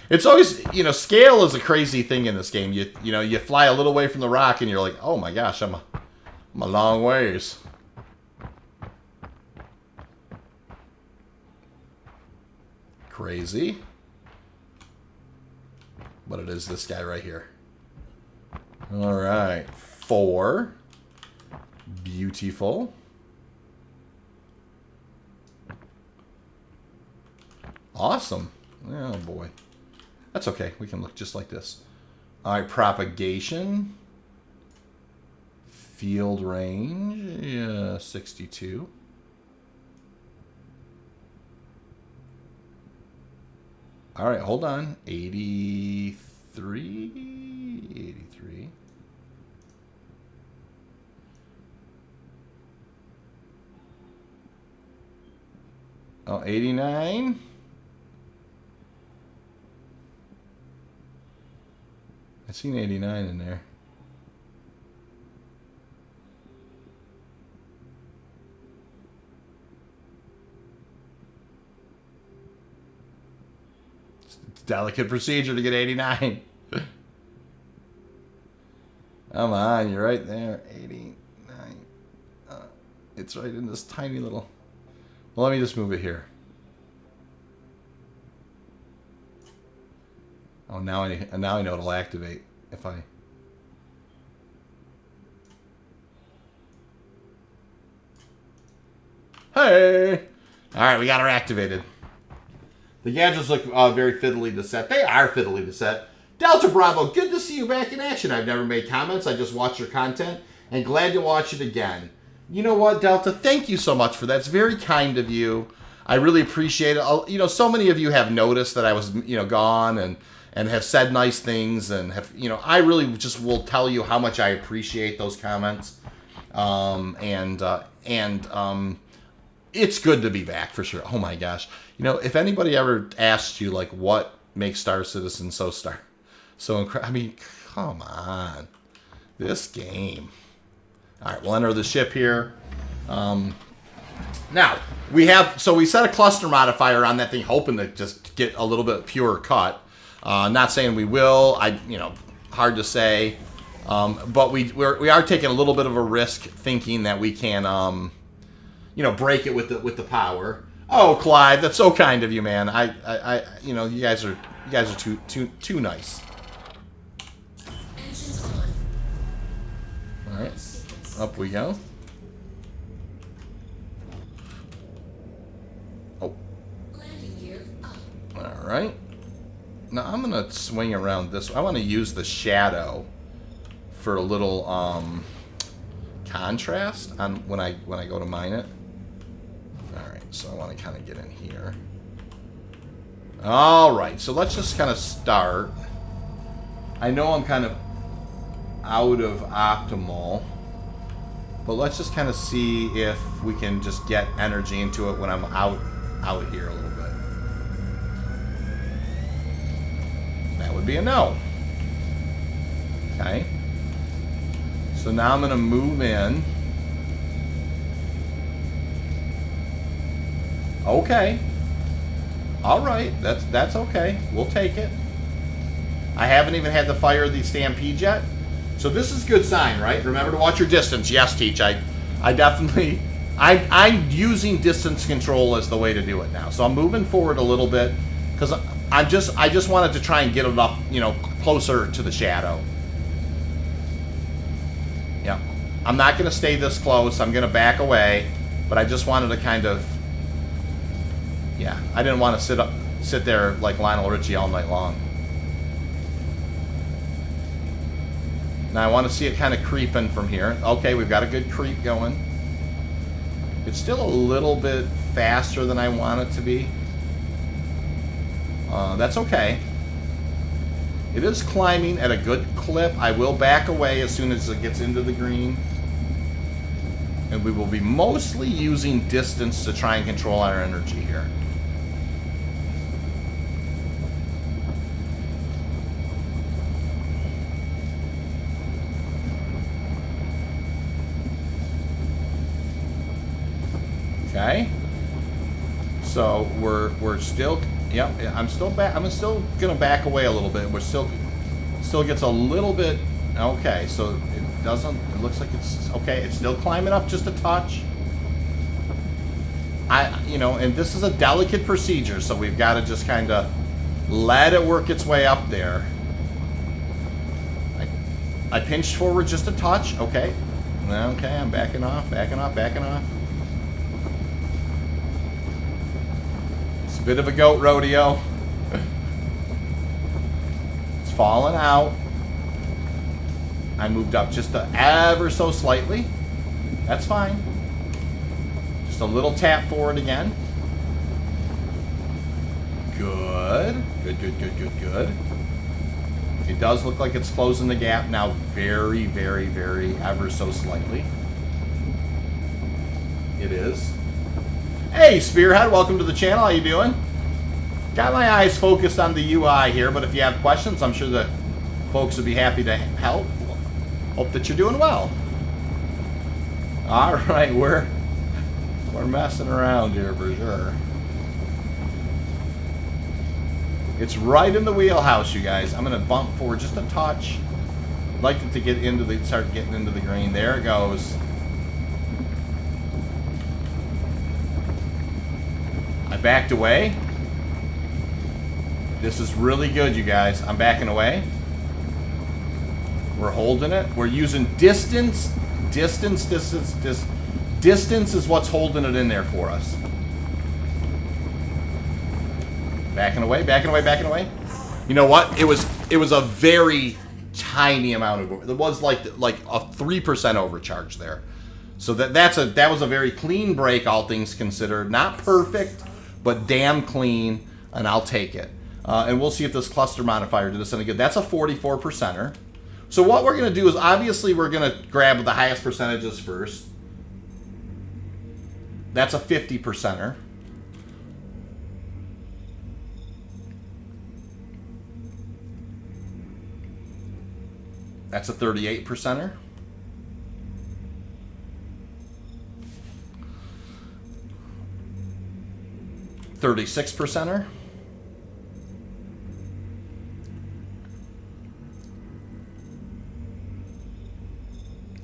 It's always, you know, scale is a crazy thing in this game. You know, you fly a little way from the rock and you're like, oh my gosh, I'm a long ways. crazy. But it is this guy right here. All right. 4. Beautiful. Awesome. Oh, boy. That's okay. We can look just like this. All right. Propagation. Field range. Yeah, 62. All right, hold on. 83? 83. Oh, 89? I seen 89 in there. Delicate procedure to get 89. Come on, you're right there. 89. It's right in this tiny little... Well, let me just move it here. Oh, now I know it'll activate if I... Hey! Alright, we got her activated. The gadgets look very fiddly to set. They are fiddly to set. Delta Bravo, good to see you back in action. I've never made comments. I just watched your content and glad to watch it again. You know what, Delta? Thank you so much for that. It's very kind of you. I really appreciate it. You know, so many of you have noticed that I was, gone and have said nice things and have, I really just will tell you how much I appreciate those comments. It's good to be back for sure. Oh my gosh. If anybody ever asked you, like, what makes Star Citizen so incredible, I mean, come on. This game. All right, we'll enter the ship here. Now, we set a cluster modifier on that thing, hoping to just get a little bit pure cut. Not saying we will. Hard to say. But we are taking a little bit of a risk, thinking that we can, break it with the power. Oh, Clive, that's so kind of you, man. You guys are too nice. All right, up we go. Oh. All right. Now I'm gonna swing around this. I want to use the shadow for a little contrast on when I go to mine it. So I want to kind of get in here. All right, so let's just kind of start. I know I'm kind of out of optimal, but let's just kind of see if we can just get energy into it when I'm out here a little bit. That would be a no. Okay. So now I'm going to move in. Okay. All right. That's okay. We'll take it. I haven't even had to fire the Stampede yet. So this is a good sign, right? Remember to watch your distance. Yes, Teach. I'm using distance control as the way to do it now. So I'm moving forward a little bit because I just wanted to try and get it up, closer to the shadow. Yeah. I'm not going to stay this close. I'm going to back away, but I just wanted to kind of... Yeah, I didn't want to sit there like Lionel Richie all night long. Now I want to see it kind of creeping from here. Okay, we've got a good creep going. It's still a little bit faster than I want it to be. That's okay. It is climbing at a good clip. I will back away as soon as it gets into the green. And we will be mostly using distance to try and control our energy here. Okay. So we're still, yep, I'm still gonna back away a little bit. We're still gets a little bit, okay, so it looks like it's, okay, it's still climbing up just a touch. and this is a delicate procedure, so we've got to just kind of let it work its way up there. I pinched forward just a touch. Okay. Okay, I'm backing off, backing off, backing off. It's a bit of a goat rodeo. It's falling out. I moved up just ever so slightly. That's fine. Just a little tap forward again. Good. Good, good, good, good, good. It does look like it's closing the gap now very, very, very ever so slightly. It is. Hey, Spearhead, welcome to the channel. How you doing? Got my eyes focused on the UI here, but if you have questions, I'm sure the folks would be happy to help. Hope that you're doing well. All right, we're messing around here for sure. It's right in the wheelhouse, you guys. I'm gonna bump forward just a touch. I'd like it to get into the start getting into the green. There it goes. I backed away. This is really good, you guys. I'm backing away. We're holding it. We're using distance. Distance is what's holding it in there for us. Backing away, backing away, backing away. You know what? It was a very tiny amount of. It was like a 3% overcharge there. So that was a very clean break, all things considered. Not perfect, but damn clean, and I'll take it. And we'll see if this cluster modifier did us any good. That's a 44%er. So what we're going to do is obviously we're going to grab the highest percentages first. That's a 50%er. That's a 38%er. $36%er.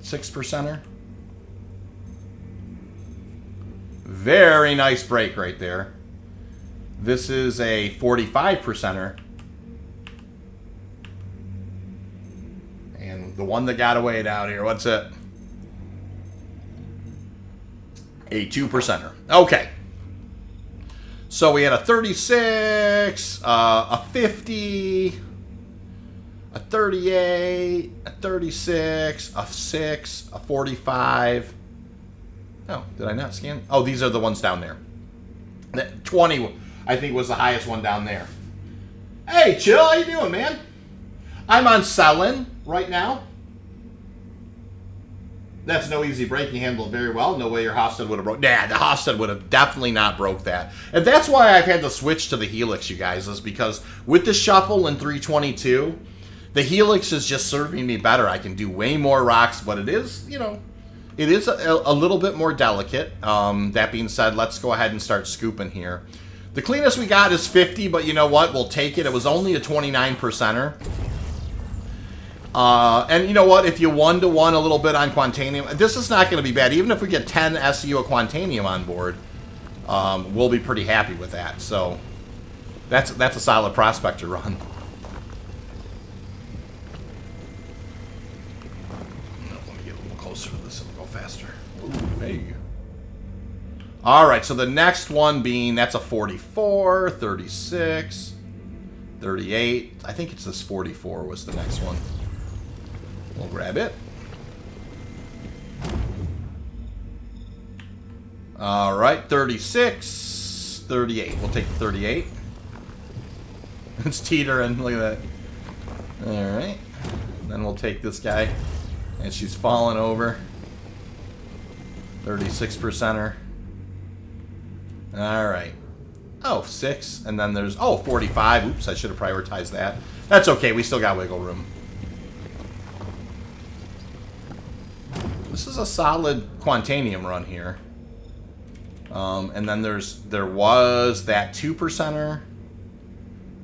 6%er. Very nice break right there. This is a 45%er. And the one that got away down here, what's it? A 2%er. Okay. So we had a 36, a 50, a 38, a 36, a 6, a 45. Oh, did I not scan? Oh, these are the ones down there. That 20, I think, was the highest one down there. Hey, Chill, how you doing, man? I'm on selling right now. That's no easy break. You handled it very well. No way your Hofstad would have broke. Nah, the Hofstad would have definitely not broke that. And that's why I've had to switch to the Helix, you guys, is because with the shuffle in 322, the Helix is just serving me better. I can do way more rocks, but it is, it is a little bit more delicate. That being said, let's go ahead and start scooping here. The cleanest we got is 50, but you know what? We'll take it. It was only a 29%er. And you know what? If you one-to-one a little bit on Quantanium, this is not going to be bad. Even if we get 10 SEU of Quantanium on board, we'll be pretty happy with that. So that's a solid Prospector run. Let me get a little closer to this and go faster. Ooh, hey. All right, so the next one being, that's a 44, 36, 38. I think it's this 44 was the next one. We'll grab it. All right, 36, 38. We'll take the 38. It's teetering. Look at that. All right. Then we'll take this guy. And she's falling over. 36%er. All right. Oh, 6. And then there's, 45. Oops, I should have prioritized that. That's okay. We still got wiggle room. This is a solid Quantanium run here. And then there was that 2%er.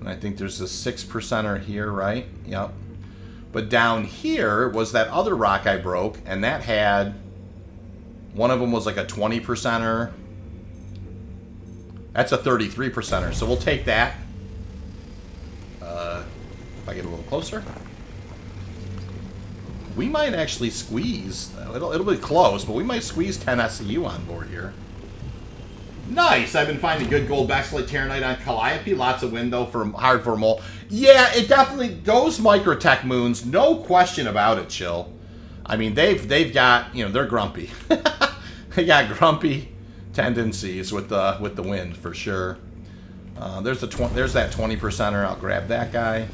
And I think there's a 6%er here, right? Yep. But down here was that other rock I broke, and that had, one of them was like a 20%er. That's a 33%er, so we'll take that. If I get a little closer. We might actually squeeze. It'll be close, but we might squeeze 10 SCU on board here. Nice! I've been finding good gold backslide Terranite on Calliope. Lots of window for hard for mole. Yeah, it definitely, those Microtech moons, no question about it, Chill. I mean, they've got, you know, they're grumpy. They got grumpy tendencies with the wind for sure. There's that 20%er. I'll grab that guy.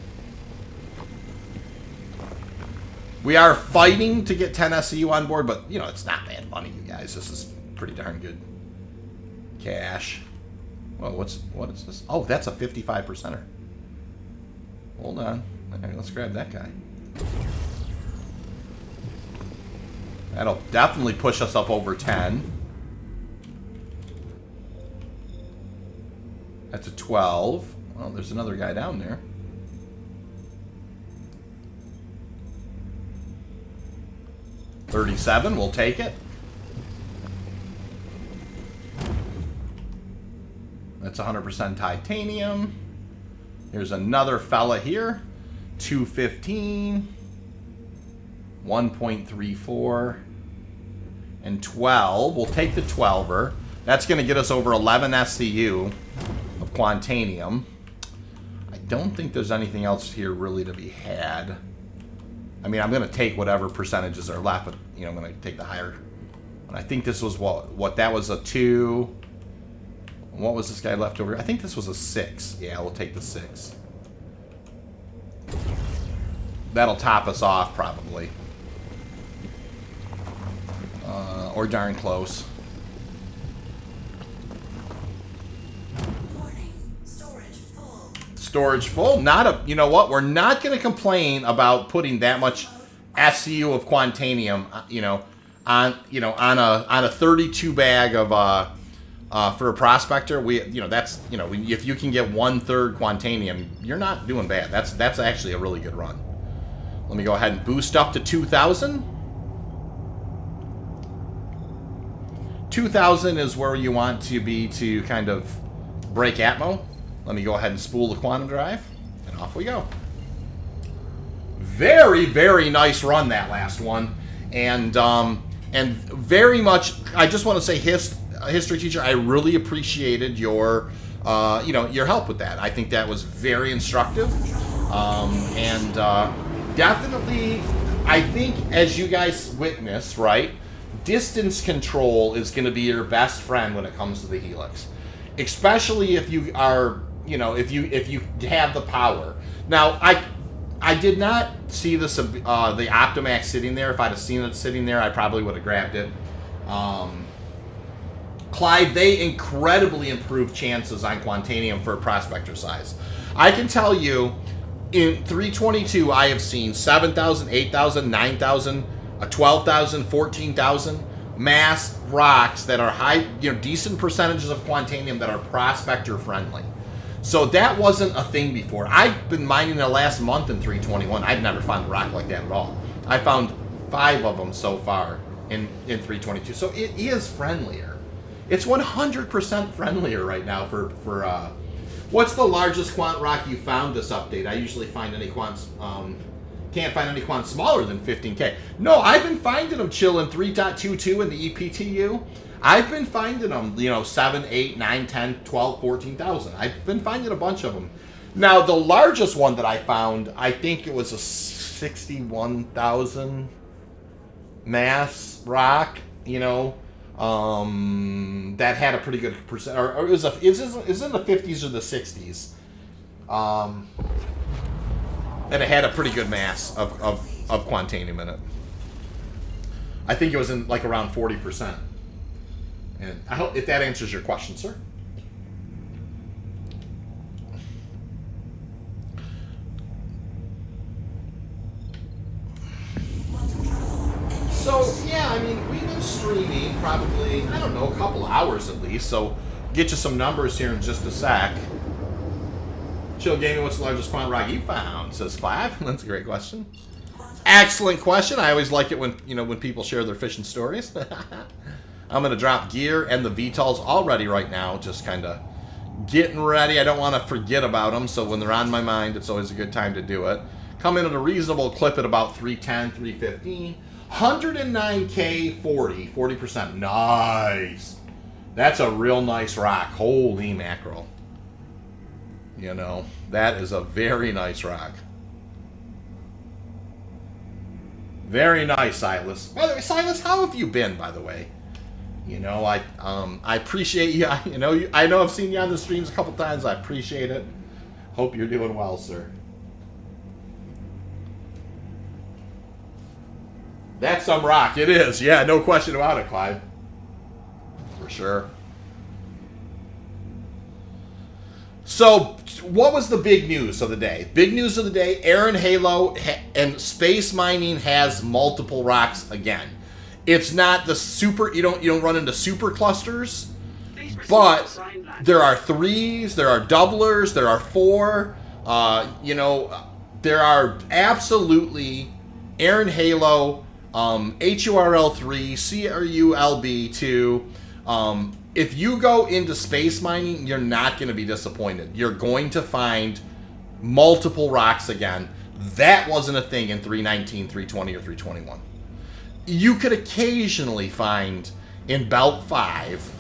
We are fighting to get 10 SCU on board, but you know it's not bad money, you guys. This is pretty darn good cash. Well, what is this? Oh, that's a 55%er. Hold on. Okay, let's grab that guy. That'll definitely push us up over 10. That's a 12. Well, there's another guy down there. $37, we'll take it. That's 100% titanium. Here's another fella here. 215. 1.34. And 12. We'll take the 12er. That's going to get us over 11 SCU of Quantanium. I don't think there's anything else here really to be had. I mean, I'm going to take whatever percentages are left, but, you know, I'm going to take the higher. And I think this was what that was a 2. What was this guy left over? I think this was a 6. Yeah, we'll take the 6. That'll top us off, probably. Or darn close. Storage full. Not a, you know what? We're not going to complain about putting that much SCU of Quantanium, on a 32 bag of for a Prospector. That's if you can get 1/3 Quantanium, you're not doing bad. That's actually a really good run. Let me go ahead and boost up to 2,000. 2,000 is where you want to be to kind of break Atmo. Let me go ahead and spool the quantum drive, and off we go. Very, very nice run, that last one, and very much. I just want to say, history teacher, I really appreciated your help with that. I think that was very instructive, and definitely, I think as you guys witnessed, right, distance control is going to be your best friend when it comes to the Helix, especially if you are. If you have the power. Now, I did not see this the Optimax sitting there. If I'd have seen it sitting there, I probably would have grabbed it. Clyde, they incredibly improved chances on Quantanium for a Prospector size. I can tell you, in 322, I have seen 7,000, 8,000, 9,000, 12,000, 14,000 mass rocks that are high, decent percentages of Quantanium that are Prospector friendly. So that wasn't a thing before. I've been mining the last month in 321. I've never found a rock like that at all. I found 5 of them so far in 322. So it is friendlier. It's 100% friendlier right now for what's the largest quant rock you found this update? I usually find any quants, can't find any quants smaller than 15K. No, I've been finding them chilling 3.22 in the EPTU. I've been finding them, 7, 8, 9, 10, 12, 14,000. I've been finding a bunch of them. Now, the largest one that I found, I think it was a 61,000 mass rock, that had a pretty good percent, or it was in the 50s or the 60s. And it had a pretty good mass of Quantanium in it. I think it was in like around 40%. And I hope if that answers your question, sir. So, yeah, I mean, we've been streaming probably, I don't know, a couple hours at least. So, get you some numbers here in just a sec. Chill Gaming, what's the largest quant rock you found? Says 5. That's a great question. Excellent question. I always like it when, when people share their fishing stories. I'm going to drop gear and the VTOLs already right now, just kind of getting ready. I don't want to forget about them, so when they're on my mind, it's always a good time to do it. Come in at a reasonable clip at about 310, 315. 109K 40%. Nice. That's a real nice rock. Holy mackerel. You know, that is a very nice rock. Very nice, Silas. By the way, Silas, how have you been, by the way? You know, I appreciate you. I know I've seen you on the streams a couple times. I appreciate it. Hope you're doing well, sir. That's some rock. It is. Yeah, no question about it, Clive. For sure. So, what was the big news of the day? Big news of the day, Aaron Halo and Space Mining has multiple rocks again. It's not the super, you don't run into super clusters, but there are threes, there are doublers, there are four. There are absolutely Aaron Halo, HURL3, CRULB2. If you go into space mining, you're not going to be disappointed. You're going to find multiple rocks again. That wasn't a thing in 319, 320, or 321. You could occasionally find in Belt 5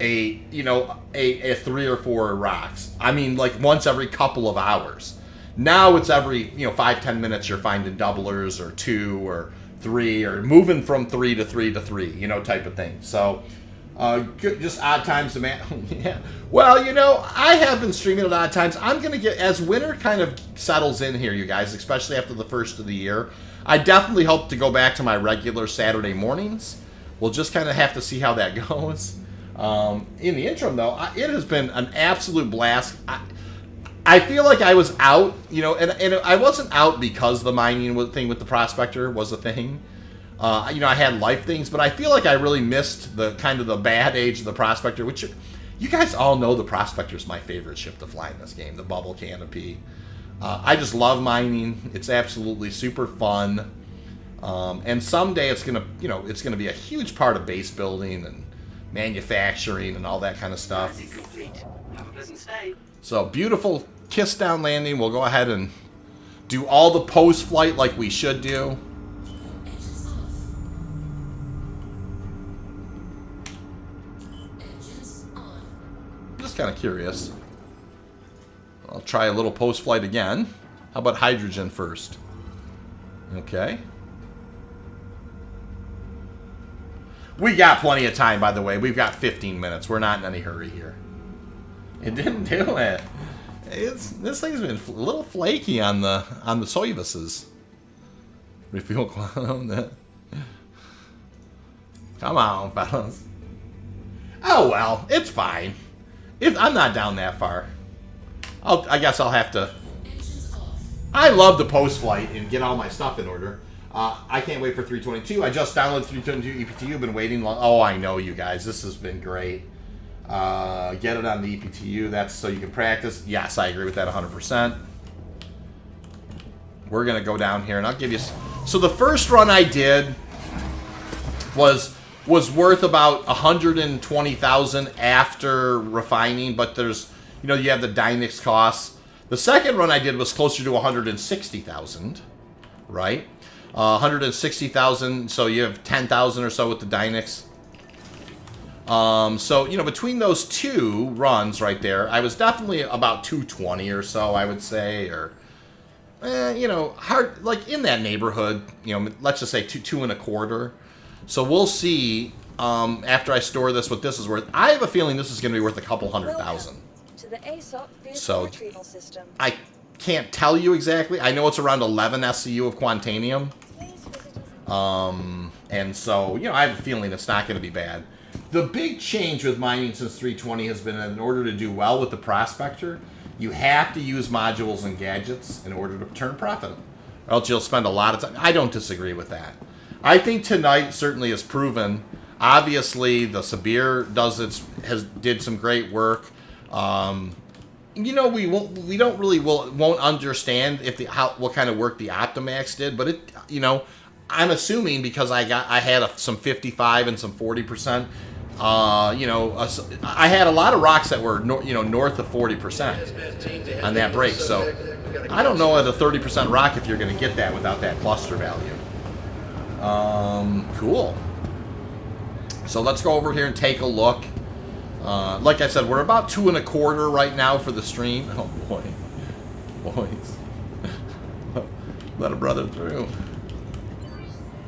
a 3 or 4 rocks. I mean, like once every couple of hours. Now it's every 5-10 minutes you're finding doublers or 2 or 3 or moving from 3 to 3 to 3, type of thing. So just odd times to man. Yeah. Well, I have been streaming at odd times. I'm going to get, as winter kind of settles in here, you guys, especially after the first of the year, I definitely hope to go back to my regular Saturday mornings. We'll just kind of have to see how that goes. In the interim, though, it has been an absolute blast. I feel like I was out, and I wasn't out because the mining thing with the Prospector was a thing. I had life things, but I feel like I really missed the kind of the bad age of the Prospector, which you guys all know the Prospector is my favorite ship to fly in this game, the bubble canopy. I just love mining. It's absolutely super fun. And someday it's gonna be a huge part of base building and manufacturing and all that kind of stuff. So beautiful kiss down landing. We'll go ahead and do all the post flight like we should do. Just kind of curious. I'll try a little post flight again. How about hydrogen first? Okay. We got plenty of time, by the way. We've got 15 minutes. We're not in any hurry here. It didn't do it. This thing's been a little flaky on the Soyvices. Refuel quantum. Come on, fellas. Oh well, it's fine. I'm not down that far. I guess I'll have to. I love the post flight and get all my stuff in order. I can't wait for 322. I just downloaded 3.22 EPTU. Been waiting long. Oh, I know, you guys. This has been great. Get it on the EPTU. That's so you can practice. Yes, I agree with that 100%. We're gonna go down here and I'll give you. So the first run I did was worth about 120,000 after refining, but there's you have the Dynex costs. The second run I did was closer to 160,000, right? 160,000, so you have 10,000 or so with the Dynex. So, between those two runs right there, I was definitely about 220 or so, I would say, or, hard, like in that neighborhood, let's just say two and a quarter. So we'll see, after I store this, what this is worth. I have a feeling this is going to be worth a couple 100,000. To the ASOP So, retrieval system. I can't tell you exactly. I know it's around 11 SCU of Quantanium. And so, I have a feeling it's not going to be bad. The big change with mining since 320 has been that in order to do well with the Prospector, you have to use modules and gadgets in order to turn profit. Or else you'll spend a lot of time. I don't disagree with that. I think tonight certainly has proven. Obviously, the Sabir did some great work. We won't understand what kind of work the Optimax did, but I'm assuming because I had some 55 and some 40%. I had a lot of rocks that were north of 40% on that break. So I don't know at a 30% rock if you're going to get that without that cluster value. Cool. So let's go over here and take a look. Like I said, we're about 2.25 right now for the stream. Oh boy, boys, let a brother through.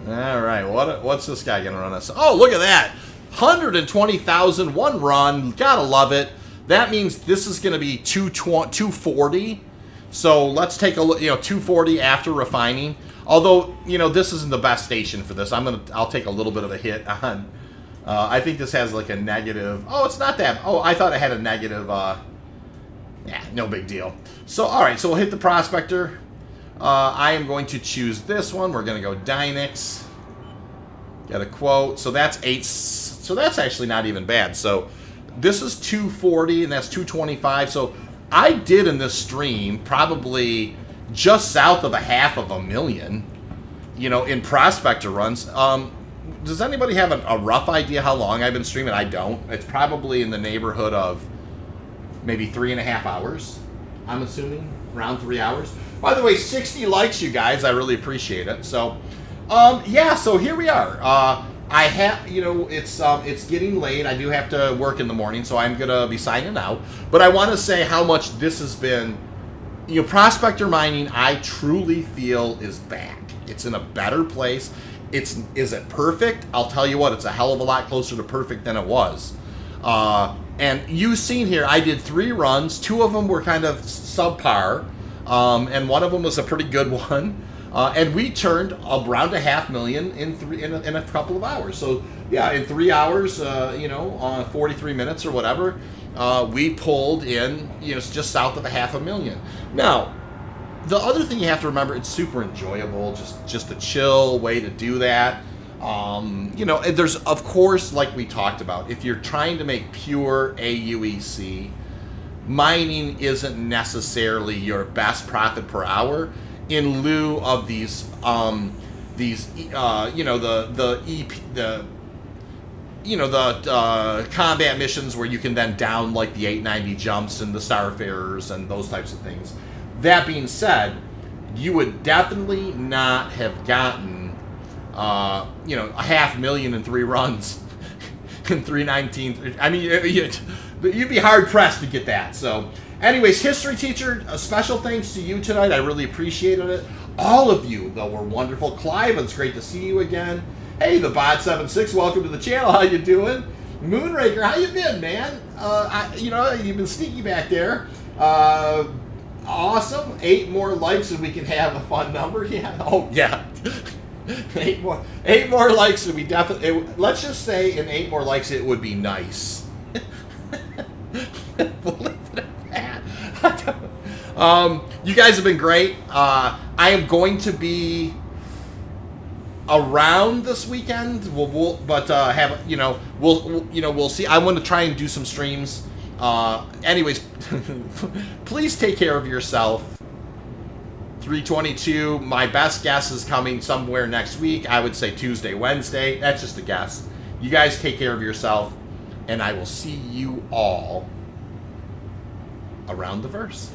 All right, what's this guy gonna run us? Oh, look at that, 120,000 one run. Gotta love it. That means this is gonna be 240. So let's take a look. 240 after refining. Although this isn't the best station for this. I'll take a little bit of a hit on. I think this has like a negative. Oh, it's not that. Oh, I thought it had a negative. Yeah, no big deal. So, all right. So we'll hit the Prospector. I am going to choose this one. We're going to go Dynex. Get a quote. So that's 8. So that's actually not even bad. So this is 240 and that's 225. So I did in this stream probably just south of $500,000. In Prospector runs. Does anybody have a rough idea how long I've been streaming? I don't. It's probably in the neighborhood of maybe 3.5 hours, I'm assuming. Around 3 hours. By the way, 60 likes, you guys. I really appreciate it. So, yeah, so here we are. I have, it's getting late. I do have to work in the morning, so I'm going to be signing out. But I want to say how much this has been, Prospector mining, I truly feel is back. It's in a better place. Is it perfect? I'll tell you what, it's a hell of a lot closer to perfect than it was. And you've seen here, I did 3 runs. 2 of them were kind of subpar, and one of them was a pretty good one. And we turned around $500,000 in a couple of hours. So yeah, in 3 hours, 43 minutes or whatever, we pulled in, just south of $500,000. Now, the other thing you have to remember, it's super enjoyable, just a chill way to do that. There's, of course, like we talked about, if you're trying to make pure AUEC, mining isn't necessarily your best profit per hour in lieu of these combat missions where you can then down like the 890 jumps and the Starfarers and those types of things. That being said, you would definitely not have gotten, $500,000 in 3 runs in 319. I mean, you'd be hard pressed to get that. So, anyways, history teacher, a special thanks to you tonight. I really appreciated it. All of you, though, were wonderful. Clive, it's great to see you again. Hey, the Bot76, welcome to the channel. How you doing? Moonraker, how you been, man? You've been sneaky back there. Awesome. 8 more likes and we can have a fun number. Yeah. Oh, yeah. 8 more likes and we definitely. Let's just say in 8 more likes it would be nice. We'll leave it at that. You guys have been great. I am going to be around this weekend. We'll see. I want to try and do some streams. Anyways, please take care of yourself. 322, my best guess is coming somewhere next week. I would say Tuesday, Wednesday. That's just a guess. You guys take care of yourself, and I will see you all around the verse.